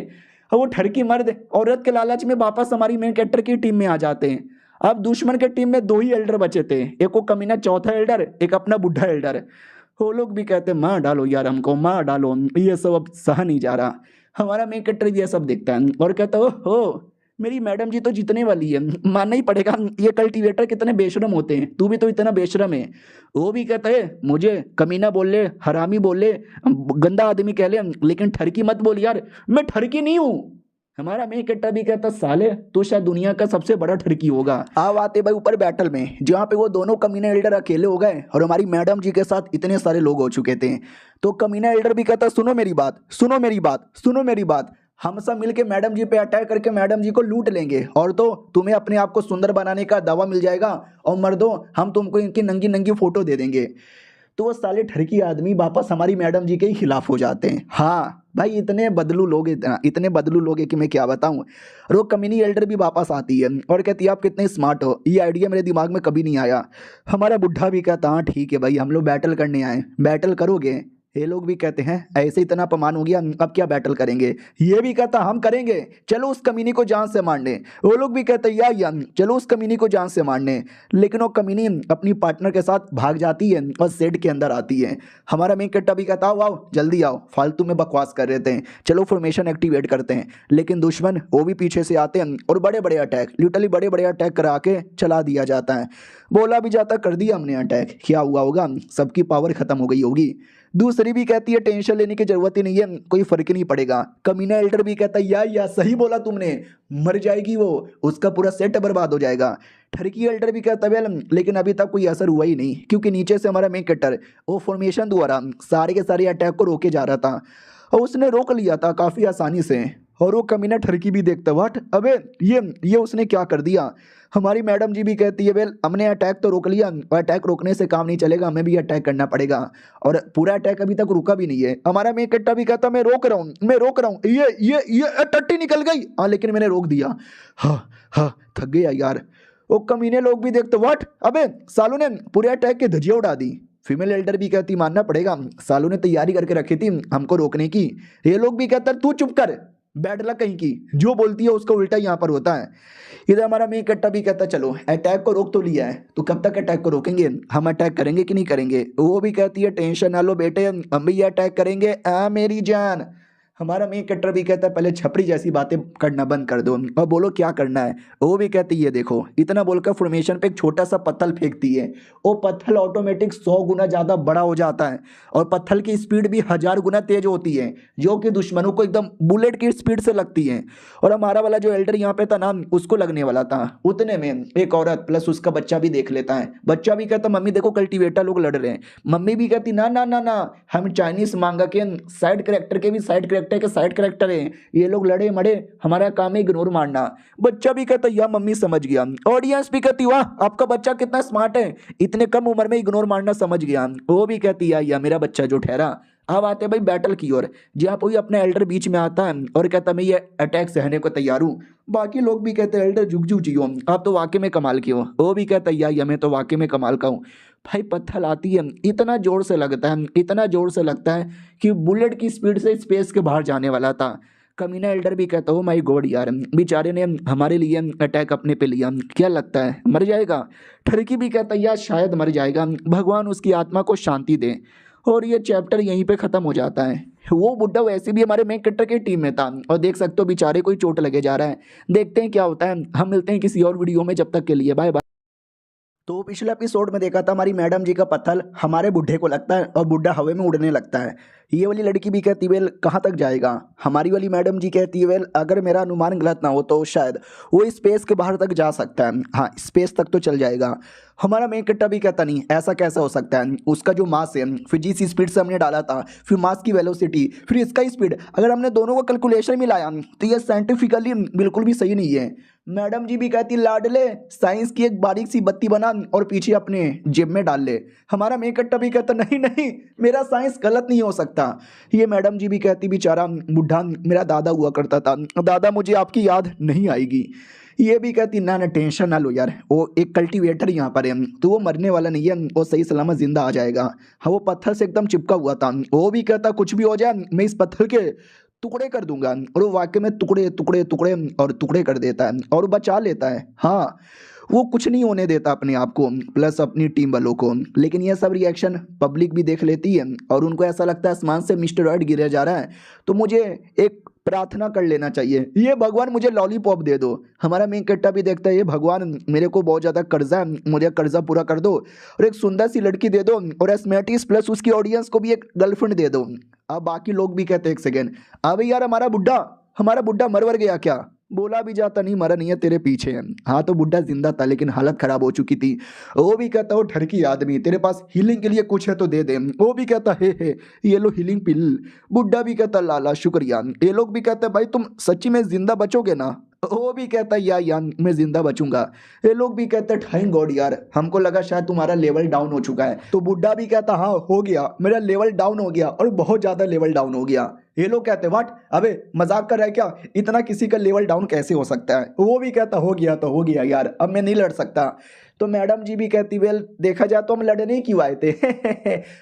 और वो ठरकी मर्द औरत के लालच में वापस हमारी मेन कैरेक्टर की टीम में आ जाते हैं। अब दुश्मन के टीम में 2 ही एल्डर बचे थे, एक वो कमीना चौथा एल्डर, एक अपना बुढ़ा एल्डर। वो लोग भी कहते मार डालो यार हमको, मार डालो, ये सब अब सहा नहीं जा रहा। हमारा मेन कैरेक्टर भी ये सब देखता है और कहता हो मेरी मैडम जी तो जीतने वाली है, मानना ही पड़ेगा, ये कल्टीवेटर कितने बेशरम होते हैं, तू भी तो इतना बेशरम है। वो भी कहता है मुझे कमीना बोल ले, हरामी बोल ले, गंदा आदमी कह ले, लेकिन ठरकी मत बोल यार, मैं ठरकी नहीं हूँ। हमारा मेन कैरेक्टर भी कहता साले तो शायद दुनिया का सबसे बड़ा ठरकी होगा। अब आते भाई ऊपर बैटल में जहाँ पे वो दोनों कमीना एल्डर अकेले हो गए और हमारी मैडम जी के साथ इतने सारे लोग हो चुके थे। तो कमीना एल्डर भी कहता सुनो मेरी बात, सुनो मेरी बात, सुनो मेरी बात, हम सब मिलके मैडम जी पे अटैक करके मैडम जी को लूट लेंगे और तो तुम्हें अपने आप को सुंदर बनाने का दावा मिल जाएगा और मर्दों हम तुमको इनकी नंगी नंगी फोटो दे देंगे। तो वो साले ठरकी आदमी वापस हमारी मैडम जी के ही खिलाफ हो जाते हैं। हाँ भाई इतने बदलू लोग, इतने बदलू लोग हैं कि मैं क्या बताऊं। और वो कमीनी एल्डर भी वापस आती है और कहती है आप कितने स्मार्ट हो, ये आइडिया मेरे दिमाग में कभी नहीं आया। हमारा बुढ़ा भी कहता हाँ ठीक है भाई हम लोग बैटल करने आए, बैटल करोगे। ये लोग भी कहते हैं ऐसे इतना अपमान हो गया अब क्या बैटल करेंगे। ये भी कहता हम करेंगे, चलो उस कमीनी को जान से मारने। वो लोग भी कहते या चलो उस कमीनी को जान से मारने। लेकिन वो कमीनी अपनी पार्टनर के साथ भाग जाती है और सेट के अंदर आती है। हमारा मेन कैरेक्टर भी कहता आओ जल्दी आओ, फालतू में बकवास कर रहे थे, चलो फॉर्मेशन एक्टिवेट करते हैं। लेकिन दुश्मन वो भी पीछे से आते हैं और बड़े बड़े अटैक, लिटरली बड़े बड़े अटैक करा के चला दिया जाता है। बोला भी जाता कर दिया हमने अटैक, क्या हुआ होगा, सबकी पावर खत्म हो गई होगी। दूसरी भी कहती है टेंशन लेने की जरूरत ही नहीं है, कोई फर्क नहीं पड़ेगा। कमीना एल्डर भी कहता है या सही बोला तुमने, मर जाएगी वो, उसका पूरा सेट बर्बाद हो जाएगा। ठरकी एल्डर भी कहता है लेकिन अभी तक कोई असर हुआ ही नहीं, क्योंकि नीचे से हमारा मेन कैरेक्टर वो फॉर्मेशन द्वारा सारे के सारे अटैक को रोके जा रहा था और उसने रोक लिया था काफ़ी आसानी से। और वो कमीना ठरकी भी देखता व्हाट, अबे ये उसने क्या कर दिया। हमारी मैडम जी भी कहती है वेल हमने अटैक तो रोक लिया, अटैक रोकने से काम नहीं चलेगा, हमें भी अटैक करना पड़ेगा। और पूरा अटैक अभी तक रुका भी नहीं है। हमारा मेन कैरेक्टर भी कहता मैं रोक रहा हूँ, मैं रोक रहा हूँ, ये टट्टी निकल गई, हाँ लेकिन मैंने रोक दिया। हाँ थक गया यार। वो कमीने लोग भी देखते व्हाट, अबे सालू ने पूरे अटैक की धज्जियां उड़ा दी। फीमेल एल्डर भी कहती मानना पड़ेगा सालू ने तैयारी करके रखी थी हमको रोकने की। ये लोग भी कहते तू चुप कर, बैड लक कहीं की, जो बोलती है उसका उल्टा यहाँ पर होता है। इधर हमारा मेन कैरेक्टर भी कहता चलो अटैक को रोक तो लिया है, तो कब तक अटैक को रोकेंगे, हम अटैक करेंगे कि नहीं करेंगे। वो भी कहती है टेंशन ना लो बेटे, हम भी अटैक करेंगे आ मेरी जान। हमारा मेन कैरेक्टर भी कहता है पहले छपरी जैसी बातें करना बंद कर दो और बोलो क्या करना है। वो भी कहती है देखो, इतना बोलकर फॉर्मेशन पे एक छोटा सा पत्थर फेंकती है। वो पत्थर ऑटोमेटिक 100 गुना ज़्यादा बड़ा हो जाता है और पत्थर की स्पीड भी 1000 गुना तेज होती है, जो कि दुश्मनों को एकदम बुलेट की स्पीड से लगती है। और हमारा वाला जो एल्डर यहाँ पे था ना, उसको लगने वाला था। उतने में एक औरत प्लस उसका बच्चा भी देख लेता है। बच्चा भी कहता मम्मी देखो कल्टीवेटर लोग लड़ रहे हैं। मम्मी भी कहती ना ना ना ना, हम चाइनीज मांगा के साइड कैरेक्टर के भी साइड कैरेक्टर के साइड कैरेक्टर हैं, ये लोग लड़े मड़े, हमारा काम है इग्नोर मारना। बच्चा भी कहता या मम्मी समझ गया। ऑडियंस भी कहती वाह आपका बच्चा कितना स्मार्ट है, इतने कम उम्र में इग्नोर मारना समझ गया। वो भी कहती या मेरा बच्चा जो ठहरा अब आते हैं भाई बैटल की ओर, जहाँ पे अपने एल्डर बीच में आता है और कहता है मैं ये अटैक सहने को तैयार हूँ। बाकी लोग भी कहते हैं एल्डर झुक झुक जियो, आप तो वाकई में कमाल की हो। वो भी कहता है या मैं तो वाकई में कमाल का हूँ। भाई पत्थर आती है, इतना जोर से लगता है, इतना जोर से लगता है कि बुलेट की स्पीड से स्पेस के बाहर जाने वाला था। कमीना एल्डर भी कहता हो माई गॉड यार, बेचारे ने हमारे लिए अटैक अपने पे लिया, क्या लगता है मर जाएगा। ठरकी भी कहता है यार शायद मर जाएगा, भगवान उसकी आत्मा को शांति दे। और ये चैप्टर यहीं पे ख़त्म हो जाता है। वो बुड्ढा वैसे भी हमारे मेन कैरेक्टर की टीम में था और देख सकते हो बेचारे कोई चोट लगे जा रहा है। देखते हैं क्या होता है, हम मिलते हैं किसी और वीडियो में, जब तक के लिए बाय बाय। तो पिछले एपिसोड में देखा था हमारी मैडम जी का पत्थर हमारे बुढ़े को लगता है और बुढ़ा हवा में उड़ने लगता है। ये वाली लड़की भी कहती वेल कहाँ तक जाएगा। हमारी वाली मैडम जी कहती है वेल अगर मेरा अनुमान गलत ना हो तो शायद वो स्पेस के बाहर तक जा सकता है, हाँ स्पेस तक तो चल जाएगा। हमारा मेन कट्टा भी कहता नहीं ऐसा कैसा हो सकता है, उसका जो मास है फिर जिस स्पीड से हमने डाला था, फिर मास की वेलोसिटी, फिर इसका स्पीड, अगर हमने दोनों का कैलकुलेशन मिलाया तो ये साइंटिफिकली बिल्कुल भी सही नहीं है। मैडम जी भी कहती लाडले साइंस की एक बारीक सी बत्ती बना और पीछे अपने जेब में डाल ले। हमारा मेन कट्टा भी कहता नहीं नहीं मेरा साइंस गलत नहीं हो सकता। ये मैडम जी भी कहती बेचारा बुढ़ा मेरा दादा हुआ करता था, दादा मुझे आपकी याद नहीं आएगी। ये भी कहती ना टेंशन ना लो यार, वो एक कल्टीवेटर यहाँ पर है तो वो मरने वाला नहीं है, वो सही सलामत जिंदा आ जाएगा। हाँ वो पत्थर से एकदम चिपका हुआ था। वो भी कहता कुछ भी हो जाए मैं इस पत्थर के टुकड़े कर दूंगा, और वो वाकई में टुकड़े टुकड़े टुकड़े और टुकड़े कर देता है और बचा लेता है। हाँ वो कुछ नहीं होने देता अपने आप को प्लस अपनी टीम वालों को। लेकिन यह सब रिएक्शन पब्लिक भी देख लेती है और उनको ऐसा लगता है आसमान से मिस्टेरॉइड गिरा जा रहा है तो मुझे एक प्रार्थना कर लेना चाहिए, ये भगवान मुझे लॉलीपॉप दे दो। हमारा मेन कट्टा भी देखता है ये भगवान मेरे को बहुत ज़्यादा कर्जा है, मुझे कर्जा पूरा कर दो और एक सुंदर सी लड़की दे दो और एस्मेटिस प्लस उसकी ऑडियंस को भी एक गर्लफ्रेंड दे दो। अब बाकी लोग भी कहते हैं एक सेकेंड अबे यार हमारा बुड्ढा मर गया क्या। बोला भी जाता नहीं मरा नहीं है तेरे पीछे है। हाँ तो बुड्ढा जिंदा था लेकिन हालत खराब हो चुकी थी। वो भी कहता वो ठरकी आदमी तेरे पास हीलिंग के लिए कुछ है तो दे दे। वो भी कहता हे ये लो हीलिंग पिल। बुड्ढा भी कहता लाला शुक्रिया। ये लोग भी कहते भाई तुम सच्ची में जिंदा बचोगे ना। वो भी कहता या मैं जिंदा बचूंगा। ये लोग भी कहते थैंक गॉड यार हमको लगा शायद तुम्हारा लेवल डाउन हो चुका है। तो बुड्ढा भी कहता हाँ हो गया मेरा लेवल डाउन हो गया और बहुत ज्यादा लेवल डाउन हो गया। ये लोग कहते हैं व्हाट अबे मजाक कर रहा है क्या, इतना किसी का लेवल डाउन कैसे हो सकता है। वो भी कहता हो गया तो हो गया यार अब मैं नहीं लड़ सकता। तो मैडम जी भी कहती वेल देखा जाए तो हम लड़ने क्यों आए थे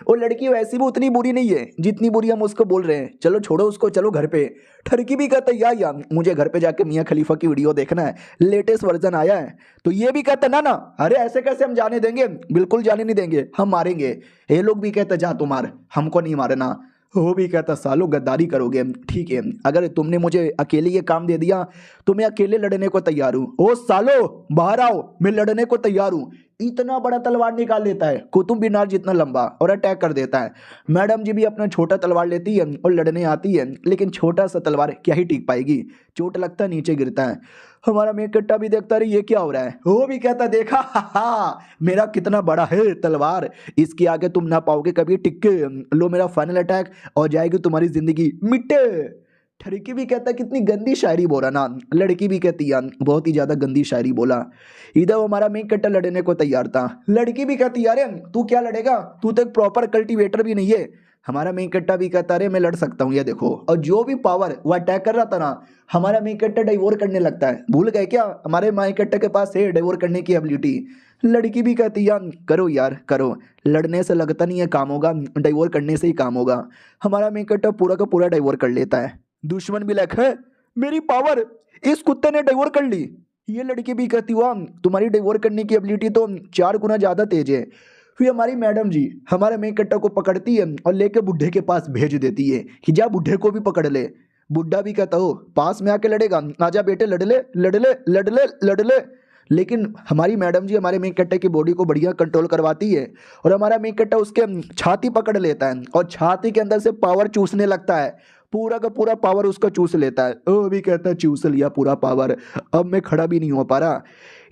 वो लड़की वैसी भी उतनी बुरी नहीं है जितनी बुरी हम उसको बोल रहे हैं, चलो छोड़ो उसको चलो घर पे। ठरकी भी कहता या मुझे घर पे जाके मियाँ खलीफा की वीडियो देखना है, लेटेस्ट वर्जन आया है। तो ये भी कहता ना अरे ऐसे कैसे हम जाने देंगे, बिल्कुल जाने नहीं देंगे हम मारेंगे। ये लोग भी कहते जा तुम मार हमको नहीं मारना। वो भी कहता सालो गद्दारी करोगे ठीक है, अगर तुमने मुझे अकेले ये काम दे दिया तो मैं अकेले लड़ने को तैयार हूँ। ओ सालो बाहर आओ मैं लड़ने को तैयार हूँ। इतना बड़ा तलवार निकाल लेता है कुतुब मीनार जितना लंबा और अटैक कर देता है। मैडम जी भी अपना छोटा तलवार लेती है और लड़ने आती है लेकिन छोटा सा तलवार क्या ही टिक पाएगी, चोट लगता है नीचे गिरता है। हमारा मेन कट्टा भी देखता रही ये क्या हो रहा है। वो भी कहता देखा हा मेरा कितना बड़ा है तलवार, इसके आगे तुम ना पाओगे कभी टिक्के, लो मेरा फाइनल अटैक और जाएगी तुम्हारी जिंदगी मिट्टे। ठरकी भी कहता कितनी गंदी शायरी बोला ना। लड़की भी कहती यार बहुत ही ज्यादा गंदी शायरी बोला। इधर हमारा मेन कट्टा लड़ने को तैयार था। लड़की भी कहती यार तू क्या लड़ेगा, तू तो एक प्रॉपर कल्टीवेटर भी नहीं है। हमारा मेन कट्टा भी कहता अरे मैं लड़ सकता हूँ ये देखो, और जो भी पावर वो अटैक कर रहा था ना हमारा मेन कट्टा डाइवोर करने लगता है। भूल गए क्या हमारे मेन कट्टा के पास है डाइवोर करने की एबिलिटी। लड़की भी कहती यार करो लड़ने से लगता नहीं है काम होगा, डाइवोर करने से ही काम होगा। हमारा मेन कट्टा पूरा का पूरा डाइवोर कर लेता है। दुश्मन भी लाइक है मेरी पावर इस कुत्ते ने डाइवोर कर ली। ये लड़की भी कहती वाह तुम्हारी डाइवोर करने की एबिलिटी तो 4 गुना ज्यादा तेज है। फिर हमारी मैडम जी हमारे मेन कट्टा को पकड़ती है और लेके बुढ़े के पास भेज देती है कि जा बुढ़े को भी पकड़ ले। बुढ़ा भी कहता हो पास में आके लड़ेगा, आजा बेटे लड़ ले लड़ ले लड़ ले लड़ ले। लेकिन हमारी मैडम जी हमारे मेन कट्टे की बॉडी को बढ़िया कंट्रोल करवाती है और हमारा मेन कट्टा उसके छाती पकड़ लेता है और छाती के अंदर से पावर चूसने लगता है, पूरा का पूरा पावर उसका चूस लेता है। वो भी कहता है चूस लिया पूरा पावर, अब मैं खड़ा भी नहीं हो पा रहा।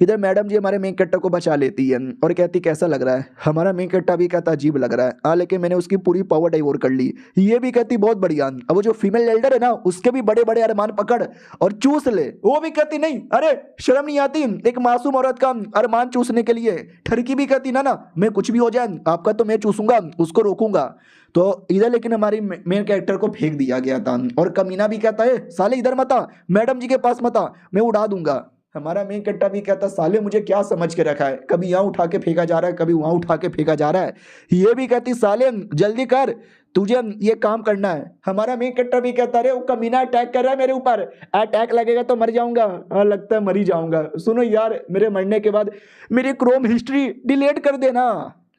इधर मैडम जी हमारे मेन कट्टा को बचा लेती है और कहती कैसा लग रहा है। हमारा मेन कट्टा भी कहता अजीब लग रहा है, हाँ लेकिन मैंने उसकी पूरी पावर डाइवोर कर ली। ये भी कहती बहुत बढ़िया, अब वो जो फीमेल एल्डर है ना उसके भी बड़े बड़े अरमान पकड़ और चूस ले। वो भी कहती नहीं अरे शर्म नहीं आती एक मासूम औरत का अरमान चूसने के लिए। ठरकी भी कहती ना मैं कुछ भी हो जाए आपका तो मैं चूसूंगा उसको रोकूंगा। तो इधर लेकिन हमारी मेन कैरेक्टर को फेंक दिया गया था और कमीना भी कहता है साले इधर मत आ, मैडम जी के पास मत आ, मैं उड़ा दूंगा। हमारा मेन कैरेक्टर भी कहता साले मुझे क्या समझ के रखा है, कभी यहाँ उठा के फेंका जा रहा है, कभी वहाँ उठा के फेंका जा रहा है। ये भी कहती साले जल्दी कर, तुझे ये काम करना है। हमारा मेन कैरेक्टर भी कहता रे वो कमीना अटैक कर रहा है मेरे ऊपर, अटैक लगेगा तो मर जाऊंगा। हाँ लगता है मर ही जाऊंगा। सुनो यार मेरे मरने के बाद मेरी क्रोम हिस्ट्री डिलीट कर देना।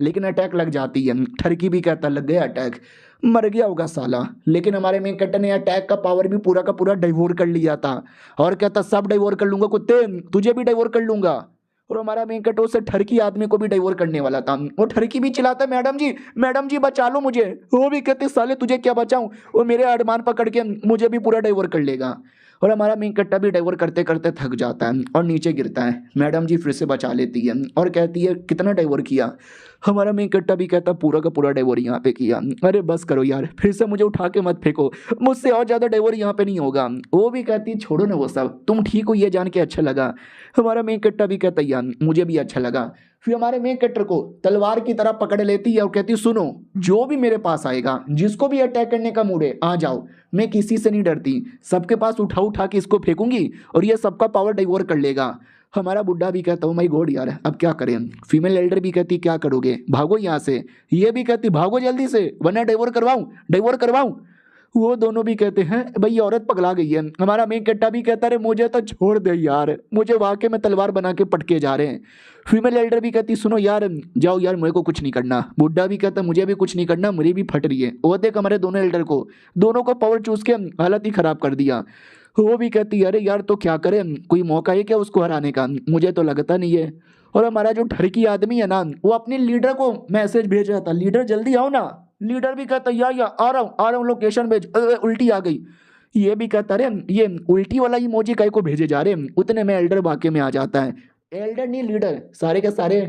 लेकिन अटैक लग जाती है। ठरकी भी कहता लग गया अटैक, मर गया होगा साला। लेकिन हमारे मेन कैरेक्टर ने अटैक का पावर भी पूरा का पूरा डाइवोर कर लिया था और कहता सब डाइवोर कर लूंगा कुत्ते, तुझे भी डाइवोर कर लूंगा। और हमारा मेन कैरेक्टर उससे ठरकी आदमी को भी डाइवोर करने वाला था। वो ठरकी भी चिल्लाता मैडम जी बचा लो मुझे। वो भी कहते साले तुझे क्या बचाऊं, वो मेरे अरमान पकड़ के मुझे भी पूरा डाइवोर कर लेगा। और हमारा मेन कैरेक्टर भी डाइवोर करते करते थक जाता है और नीचे गिरता है। मैडम जी फिर से बचा लेती है और कहती है कितना डाइवोर किया। हमारा मेन कैरेक्टर भी कहता पूरा का पूरा डाइवोर यहाँ पे किया। अरे बस करो यार, फिर से मुझे उठा के मत फेंको, मुझसे और ज़्यादा डाइवोर यहाँ पे नहीं होगा। वो भी कहती है छोड़ो ना वो सब, तुम ठीक हो ये जान के अच्छा लगा। हमारा मेन कैरेक्टर भी कहता यार मुझे भी अच्छा लगा। फिर हमारे मेन कैरेक्टर को तलवार की तरह पकड़ लेती है और कहती है सुनो जो भी मेरे पास आएगा, जिसको भी अटैक करने का मूड है आ जाओ, मैं किसी से नहीं डरती, सबके पास उठा उठा के इसको फेंकूंगी और ये सबका पावर डाइवोर कर लेगा। हमारा बुड्ढा भी कहता हूँ माई गॉड यार अब क्या करें। फीमेल एल्डर भी कहती क्या करोगे, भागो यहाँ से। ये भी कहती भागो जल्दी से वरना डाइवोर करवाऊं। वो दोनों भी कहते हैं भाई औरत पगला गई है। हमारा मेन कैरेक्टर भी कहता है मुझे तो छोड़ दे यार, मुझे वाकई में तलवार बना के पटके जा रहे हैं। फीमेल एल्डर भी कहती सुनो यार जाओ यार, मेरे को कुछ नहीं करना। बुड्ढा भी कहता मुझे भी कुछ नहीं करना, मुझे भी फट रही है। वो देख हमारे दोनों एल्डर को, दोनों को पावर चूस के हालत ही खराब कर दिया। वो भी कहती अरे यार तो क्या करें, कोई मौका है क्या उसको हराने का, मुझे तो लगता नहीं है। और हमारा जो ठरकी आदमी है ना वो अपने लीडर को मैसेज भेज रहा था लीडर जल्दी आओ ना। लीडर भी कहता यार आ रहा हूँ लोकेशन भेज। उल्टी आ गई। ये भी कहता अरे ये उल्टी वाला इमोजी काहे को भेजे जा रहे। उतने में एल्डर वाकई में आ जाता है। एल्डर नहीं लीडर, सारे के सारे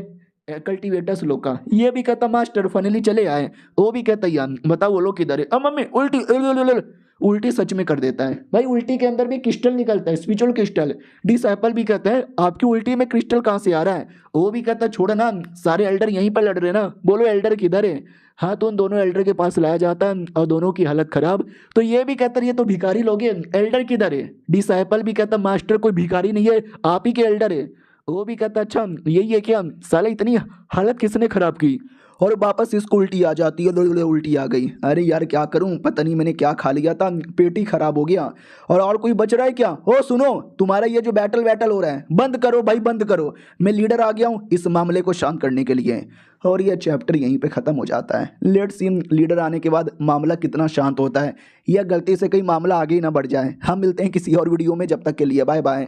कल्टीवेटर्स लोग का। ये भी कहता मास्टर फाइनली चले आए। वो भी कहता यार बताओ वो लोग किधर है। मम्मी उल्टी सच में कर देता है भाई। उल्टी के अंदर भी क्रिस्टल निकलता है, स्पिरिचुअल क्रिस्टल। डिसाइपल भी कहता है आपकी उल्टी में क्रिस्टल कहाँ से आ रहा है। वो भी कहता छोड़ ना, सारे एल्डर यहीं पर लड़ रहे ना, बोलो एल्डर किधर है। हाँ तो उन दोनों एल्डर के पास लाया जाता है और दोनों की हालत खराब। तो ये भी कहता ये तो भिखारी लोग हैं, एल्डर किधर है। डिसाइपल भी कहता मास्टर कोई भिखारी नहीं है, आप ही के एल्डर है। वो भी कहता अच्छा यही है क्या, साला इतनी हालत किसने खराब की। और वापस इसको उल्टी आ जाती है, उल्टी आ गई। अरे यार क्या करूं, पता नहीं मैंने क्या खा लिया था, पेट ही खराब हो गया। और कोई बच रहा है क्या। ओ सुनो तुम्हारा ये जो बैटल हो रहा है बंद करो भाई बंद करो, मैं लीडर आ गया हूँ इस मामले को शांत करने के लिए। और ये चैप्टर यहीं पे ख़त्म हो जाता है। लेट सीन लीडर आने के बाद मामला कितना शांत होता है, या गलती से कहीं मामला आगे ही ना बढ़ जाए। हम मिलते हैं किसी और वीडियो में, जब तक के लिए बाय बाय।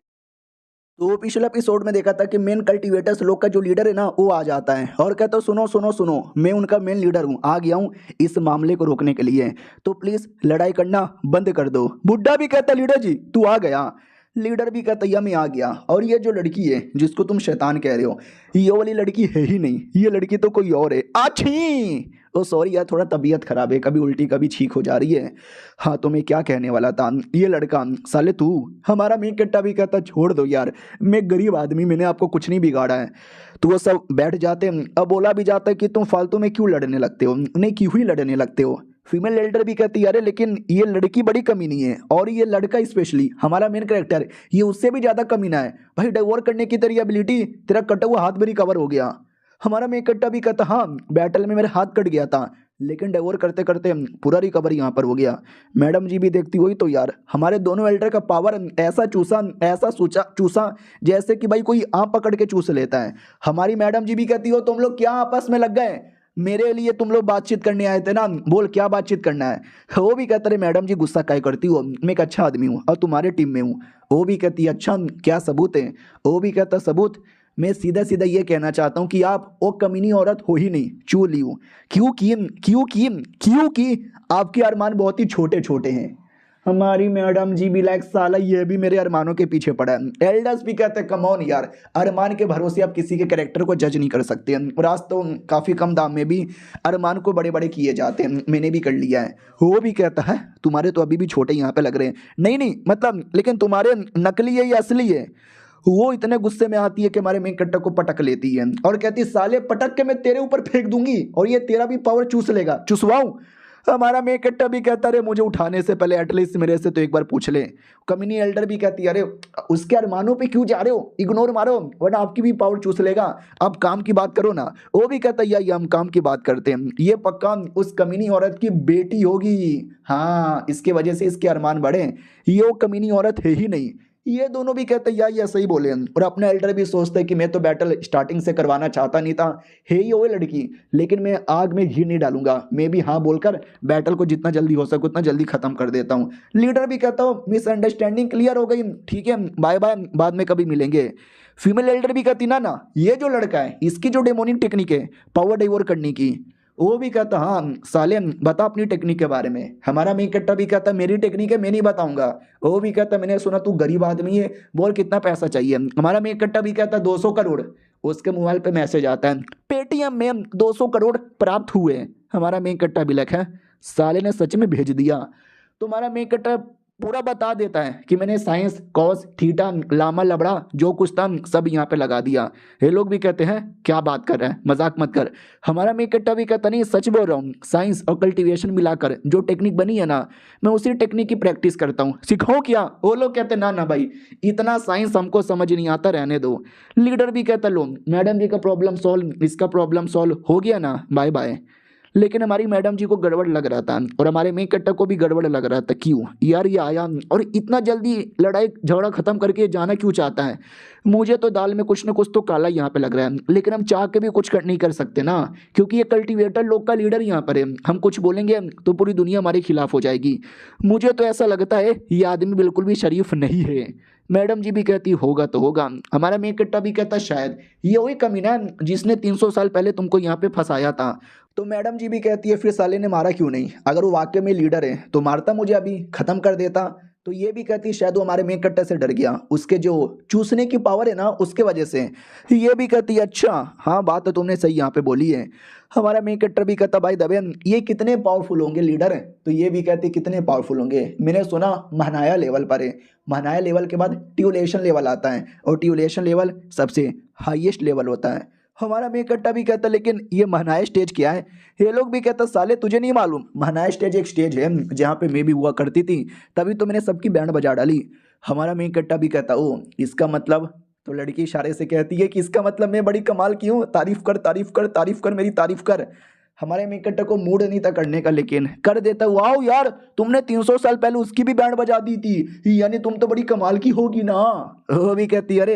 तो पिछले एपिसोड में देखा था कि मेन कल्टीवेटर्स लोग का जो लीडर है ना वो आ जाता है और कहता है सुनो मैं उनका मेन लीडर हूँ, आ गया हूँ इस मामले को रोकने के लिए, तो प्लीज लड़ाई करना बंद कर दो। बुड्ढा भी कहता लीडर जी तू आ गया। लीडर भी कहता या मैं आ गया। और ये जो लड़की है जिसको तुम शैतान कह रहे हो, ये वाली लड़की है ही नहीं, ये लड़की तो कोई और है। आछी ओ सॉरी यार थोड़ा तबीयत खराब है, कभी उल्टी कभी छींक हो जा रही है। हाँ तो मैं क्या कहने वाला था, ये लड़का साले तू। हमारा मेन कट्टा भी कहता छोड़ दो यार, मैं गरीब आदमी, मैंने आपको कुछ नहीं बिगाड़ा है। तो वो सब बैठ जाते हैं। अब बोला भी जाता है कि तुम फालतू में क्यों लड़ने लगते हो, नहीं क्यों ही लड़ने लगते हो। फीमेल एल्डर भी कहती है अरे लेकिन ये लड़की बड़ी कमीनी है और ये लड़का स्पेशली हमारा मेन कैरेक्टर ये उससे भी ज़्यादा कमीना है भाई। डाइवोर करने की तेरी एबिलिटी, तेरा कटा हुआ हाथ भी रिकवर हो गया। हमारा मेन कट्टा भी कहता हाँ बैटल में मेरा हाथ कट गया था लेकिन डाइवोर करते करते पूरा रिकवर यहाँ पर हो गया। मैडम जी भी देखती हुई तो यार हमारे दोनों एल्डर का पावर ऐसा चूसा जैसे कि भाई कोई आम पकड़ के चूस लेता है। हमारी मैडम जी भी कहती हो तुम लोग क्या आपस में लग गए, मेरे लिए तुम लोग बातचीत करने आए थे ना, बोल क्या बातचीत करना है। वो भी कहता है मैडम जी गुस्सा काय करती हो, मैं एक अच्छा आदमी हूँ और तुम्हारे टीम में हूँ। वो भी कहती है अच्छा क्या सबूत है। वो भी कहता सबूत मैं सीधा सीधा ये कहना चाहता हूँ कि आप वो कमीनी औरत हो ही नहीं, चू ली हूँ। क्योंकि आपके अरमान बहुत ही छोटे छोटे हैं। हमारी मैडम जी भी लाइक साला ये भी मेरे अरमानों के पीछे पड़ा है। एल्डर्स भी कहते हैं कम ऑन यार, अरमान के भरोसे आप किसी के कैरेक्टर को जज नहीं कर सकते। और आज तो काफ़ी कम दाम में भी अरमान को बड़े बड़े किए जाते हैं, मैंने भी कर लिया है। वो भी कहता है तुम्हारे तो अभी भी छोटे यहाँ पे लग रहे हैं। नहीं मतलब लेकिन तुम्हारे नकली है या असली है। वो इतने गुस्से में आती है कि हमारे मेन कट्टा को पटक लेती है और कहती है साले पटक के मैं तेरे ऊपर फेंक दूंगी और ये तेरा भी पावर चूस लेगा, चुसवाऊं। हमारा मेन कट्टा भी कहता अरे मुझे उठाने से पहले एटलीस्ट मेरे से तो एक बार पूछ ले। कमीनी एल्डर भी कहती अरे उसके अरमानों पे क्यों जा रहे हो, इग्नोर मारो वरना आपकी भी पावर चूस लेगा, अब काम की बात करो ना। वो भी कहता या हम काम की बात करते हैं, ये पक्का उस कमीनी औरत की बेटी होगी, हाँ इसके वजह से इसके अरमान बढ़े, ये वो कमीनी औरत है ही नहीं। ये दोनों भी कहते या सही बोले। और अपने एल्डर भी सोचते कि मैं तो बैटल स्टार्टिंग से करवाना चाहता नहीं था, है ही वो लड़की, लेकिन मैं आग में घी नहीं डालूंगा, मैं भी हाँ बोलकर बैटल को जितना जल्दी हो सके उतना जल्दी खत्म कर देता हूँ। लीडर भी कहता हूँ मिसअंडरस्टैंडिंग क्लियर हो गई, ठीक है बाय बाय, बाद में कभी मिलेंगे। फीमेल एल्डर भी कहती ना ये जो लड़का है इसकी जो डेमोनिक टेक्निक है पावर डाइवर्ट करने की, वो भी कहता हाँ साले बता अपनी टेक्निक के बारे में। हमारा मेन कट्टा भी कहता मेरी टेक्निक है मैं नहीं बताऊंगा। वो भी कहता मैंने सुना तू गरीब आदमी है, बोल कितना पैसा चाहिए। हमारा मेन कट्टा भी कहता 200 करोड़। उसके मोबाइल पे मैसेज आता है पेटीएम में 200 करोड़ प्राप्त हुए। हमारा मेन कट्टा भी लिखा है साले ने सच में भेज दिया। तो हमारा मेन कट्टा पूरा बता देता है कि मैंने साइंस कॉस थीटा लामा लबड़ा जो कुछ था सब यहाँ पे लगा दिया। ये लोग भी कहते हैं क्या बात कर रहे हैं, मजाक मत कर। हमारा मेन कट्टा भी कहता नहीं सच बोल रहा हूँ, साइंस और कल्टीवेशन मिलाकर जो टेक्निक बनी है ना मैं उसी टेक्निक की प्रैक्टिस करता हूँ, सिखाओ क्या। वो लोग कहते ना भाई इतना साइंस हमको समझ नहीं आता, रहने दो। लीडर भी कहता लो मैडम जी का प्रॉब्लम सॉल्व, इसका प्रॉब्लम सॉल्व हो गया ना, बाय बाय। लेकिन हमारी मैडम जी को गड़बड़ लग रहा था और हमारे मेन कट्टा को भी गड़बड़ लग रहा था, क्यों यार ये आया और इतना जल्दी लड़ाई झगड़ा खत्म करके जाना क्यों चाहता है। मुझे तो दाल में कुछ ना कुछ तो काला यहाँ पे लग रहा है, लेकिन हम चाह के भी कुछ नहीं कर सकते ना, क्योंकि ये कल्टीवेटर लोग का लीडर यहाँ पर है। हम कुछ बोलेंगे तो पूरी दुनिया हमारे खिलाफ हो जाएगी। मुझे तो ऐसा लगता है ये आदमी बिल्कुल भी शरीफ नहीं है। मैडम जी भी कहती होगा तो होगा। हमारा मेन कट्टा भी कहता शायद ये वही कमीना है जिसने 300 साल पहले तुमको यहाँ पे फंसाया था। तो मैडम जी भी कहती है फिर साले ने मारा क्यों नहीं, अगर वो वाकई में लीडर है तो मारता, मुझे अभी खत्म कर देता। तो ये भी कहती शायद वो हमारे मेन कट्टे से डर गया, उसके जो चूसने की पावर है ना उसके वजह से। ये भी कहती है अच्छा हाँ बात तो तुमने सही यहाँ पे बोली है। हमारा मेन कट्टर भी कहता भाई दबे ये कितने पावरफुल होंगे लीडर। तो ये भी कहती कितने पावरफुल होंगे, मैंने सुना महनाया लेवल पर है, महनाया लेवल के बाद ट्यूलेशन लेवल आता है और ट्यूलेशन लेवल सबसे हाईएस्ट लेवल होता है। हमारा मेन कट्टा भी कहता लेकिन ये महनाया स्टेज क्या है। ये लोग भी कहता साले तुझे नहीं मालूम, महनाया स्टेज एक स्टेज है जहाँ पे मैं भी हुआ करती थी, तभी तो मैंने सबकी बैंड बजा डाली। हमारा मेन कट्टा भी कहता ओ इसका मतलब, तो लड़की इशारे से कहती है कि इसका मतलब मैं बड़ी कमाल की हूँ, तारीफ कर तारीफ कर तारीफ कर मेरी तारीफ कर। हमारे मेन कट्टा को मूड नहीं था करने का, लेकिन कर देता वाओ यार तुमने 300 साल पहले उसकी भी बैंड बजा दी थी, यानी तुम तो बड़ी कमाल की होगी ना। वो भी कहती अरे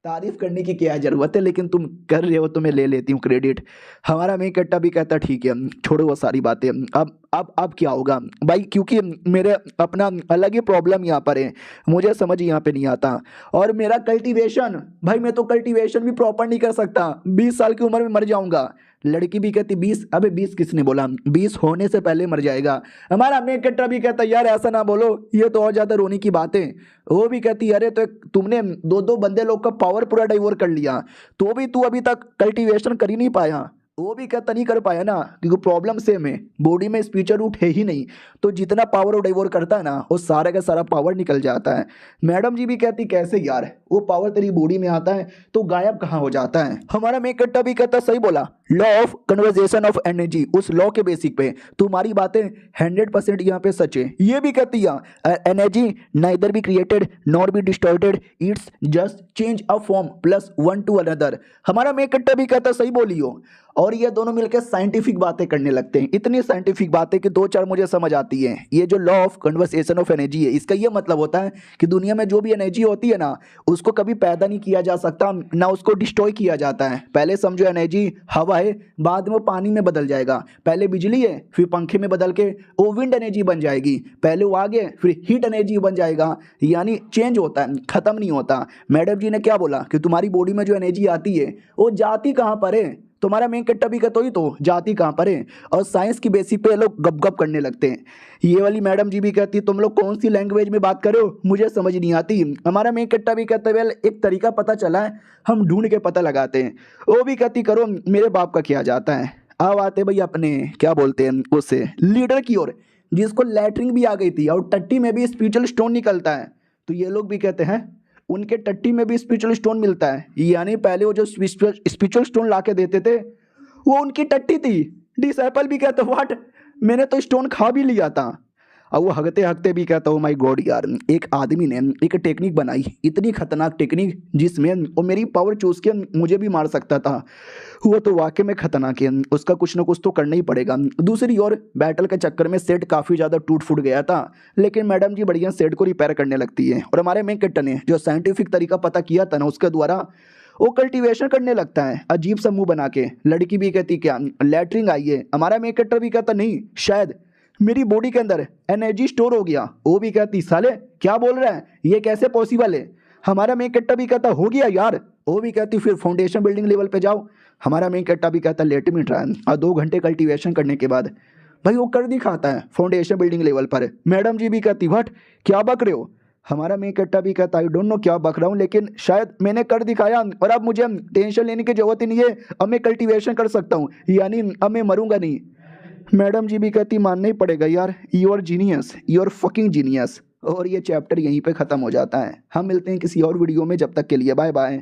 तारीफ करने की क्या जरूरत है, लेकिन तुम कर रहे हो तो मैं ले लेती हूँ क्रेडिट। हमारा मेन कट्टा भी कहता ठीक है छोड़ो वो सारी बातें, अब क्या होगा भाई, क्योंकि मेरे अपना अलग ही प्रॉब्लम यहाँ पर है, मुझे समझ यहाँ पे नहीं आता। और मेरा कल्टीवेशन भाई मैं तो कल्टीवेशन भी प्रॉपर नहीं कर सकता, 20 साल की उम्र में मर जाऊंगा। लड़की भी कहती 20, अबे 20 किसने बोला, 20 होने से पहले मर जाएगा। हमारा मेन कट्टा भी कहता यार ऐसा ना बोलो, ये तो और ज्यादा रोने की बात है। वो भी कहती अरे तो तुमने दो बंदे लोग का पावर पूरा डाइवर्ट कर लिया, तो भी तू अभी तक कल्टीवेशन कर ही नहीं पाया। वो भी कहता नहीं कर पाया ना क्योंकि प्रॉब्लम सेम है, बॉडी में स्पीचर रूट है ही नहीं, तो जितना पावर वो डाइवर्ट करता है ना वो सारा का सारा पावर निकल जाता है। मैडम जी भी कहती कैसे यार, वो पावर तेरी बॉडी में आता है तो गायब कहाँ हो जाता है। हमारा मेन कट्टा भी कहता सही बोला, law of conversation of energy, उस लॉ के बेसिक पे तुम्हारी बातें 100% यहाँ पे सच है। ये भी कहती है energy neither be created nor be distorted, it's just change a form plus one two another. हमारा मेन कट्टा भी कहता सही बोली हो। और ये दोनों मिलकर साइंटिफिक बातें करने लगते हैं, इतनी साइंटिफिक बातें कि 2-4 मुझे समझ आती हैं। ये जो law of conversation of energy है, इसका ये मतलब होता है कि दुनिया में जो भी एनर्जी होती है ना उसको कभी पैदा नहीं किया जा सकता, ना उसको डिस्ट्रॉय किया जाता है। पहले समझो एनर्जी हवा है, बाद में वो पानी में बदल जाएगा, पहले बिजली है फिर पंखे में बदल के वो विंड एनर्जी बन जाएगी, पहले वो आगे फिर हीट एनर्जी बन जाएगा, यानी चेंज होता है, खत्म नहीं होता। मैडम जी ने क्या बोला कि तुम्हारी बॉडी में जो एनर्जी आती है वो जाती कहाँ पर है, तुम्हारा मेन कट्टा भी कहते ही तो जाति कहाँ पर है। और साइंस की बेसिस पे लोग गप गप करने लगते हैं। ये वाली मैडम जी भी कहती तुम लोग कौन सी लैंग्वेज में बात करो, मुझे समझ नहीं आती। हमारा मेन कट्टा भी कहता वेल एक तरीका पता चला है, हम ढूंढ के पता लगाते हैं। वो भी कहती करो मेरे बाप का किया जाता है। अब आते भाई अपने क्या बोलते हैं उससे लीडर की ओर, जिसको लैटरिन भी आ गई थी और टट्टी में भी स्पिरिचुअल स्टोन निकलता है। तो ये लोग भी कहते हैं उनके टट्टी में भी स्पिरिचुअल स्टोन मिलता है, यानी पहले वो जो स्पिरिचुअल स्टोन ला के देते थे वो उनकी टट्टी थी। डिसाइपल भी कहते व्हाट, मैंने तो स्टोन खा भी लिया था। अब वो हगते हगते भी कहता, ओ माय गॉड यार, एक आदमी ने एक टेक्निक बनाई, इतनी खतरनाक टेक्निक जिसमें वो मेरी पावर चूस के मुझे भी मार सकता था। वो तो वाकई में खतरनाक है, उसका कुछ ना कुछ तो करना ही पड़ेगा। दूसरी ओर बैटल के चक्कर में सेट काफ़ी ज़्यादा टूट फूट गया था, लेकिन मैडम जी बढ़िया सेट को रिपेयर करने लगती है और हमारे मेन कैरेक्टर ने जो साइंटिफिक तरीका पता किया था ना, उसके द्वारा वो कल्टीवेशन करने लगता है अजीब सा मुंह बना के। लड़की भी कहती क्या लैटरिन आई है, हमारा मेन कैरेक्टर भी कहता नहीं, शायद मेरी बॉडी के अंदर एनर्जी स्टोर हो गया। वो भी कहती साले क्या बोल रहा है, ये कैसे पॉसिबल है। हमारा मेन कैरेक्टर भी कहता हो गया यार। वो भी कहती फिर फाउंडेशन बिल्डिंग लेवल पे जाओ। हमारा मेन कैरेक्टर भी कहता लेट मी ट्राई। और 2 घंटे कल्टीवेशन करने के बाद भाई वो कर दिखाता है फाउंडेशन बिल्डिंग लेवल पर। मैडम जी भी कहती व्हाट, क्या बक रहे हो। हमारा मेन कैरेक्टर भी कहता आई डोंट नो क्या बक रहा हूँ, लेकिन शायद मैंने कर दिखाया और अब मुझे टेंशन लेने की जरूरत ही नहीं है, अब मैं कल्टीवेशन कर सकता हूँ, यानी अब मैं मरूंगा नहीं। मैडम जी भी कहती मानना ही पड़ेगा यार, you're genius, you're fucking genius. और ये चैप्टर यहीं पे ख़त्म हो जाता है। हम मिलते हैं किसी और वीडियो में, जब तक के लिए बाय बाय।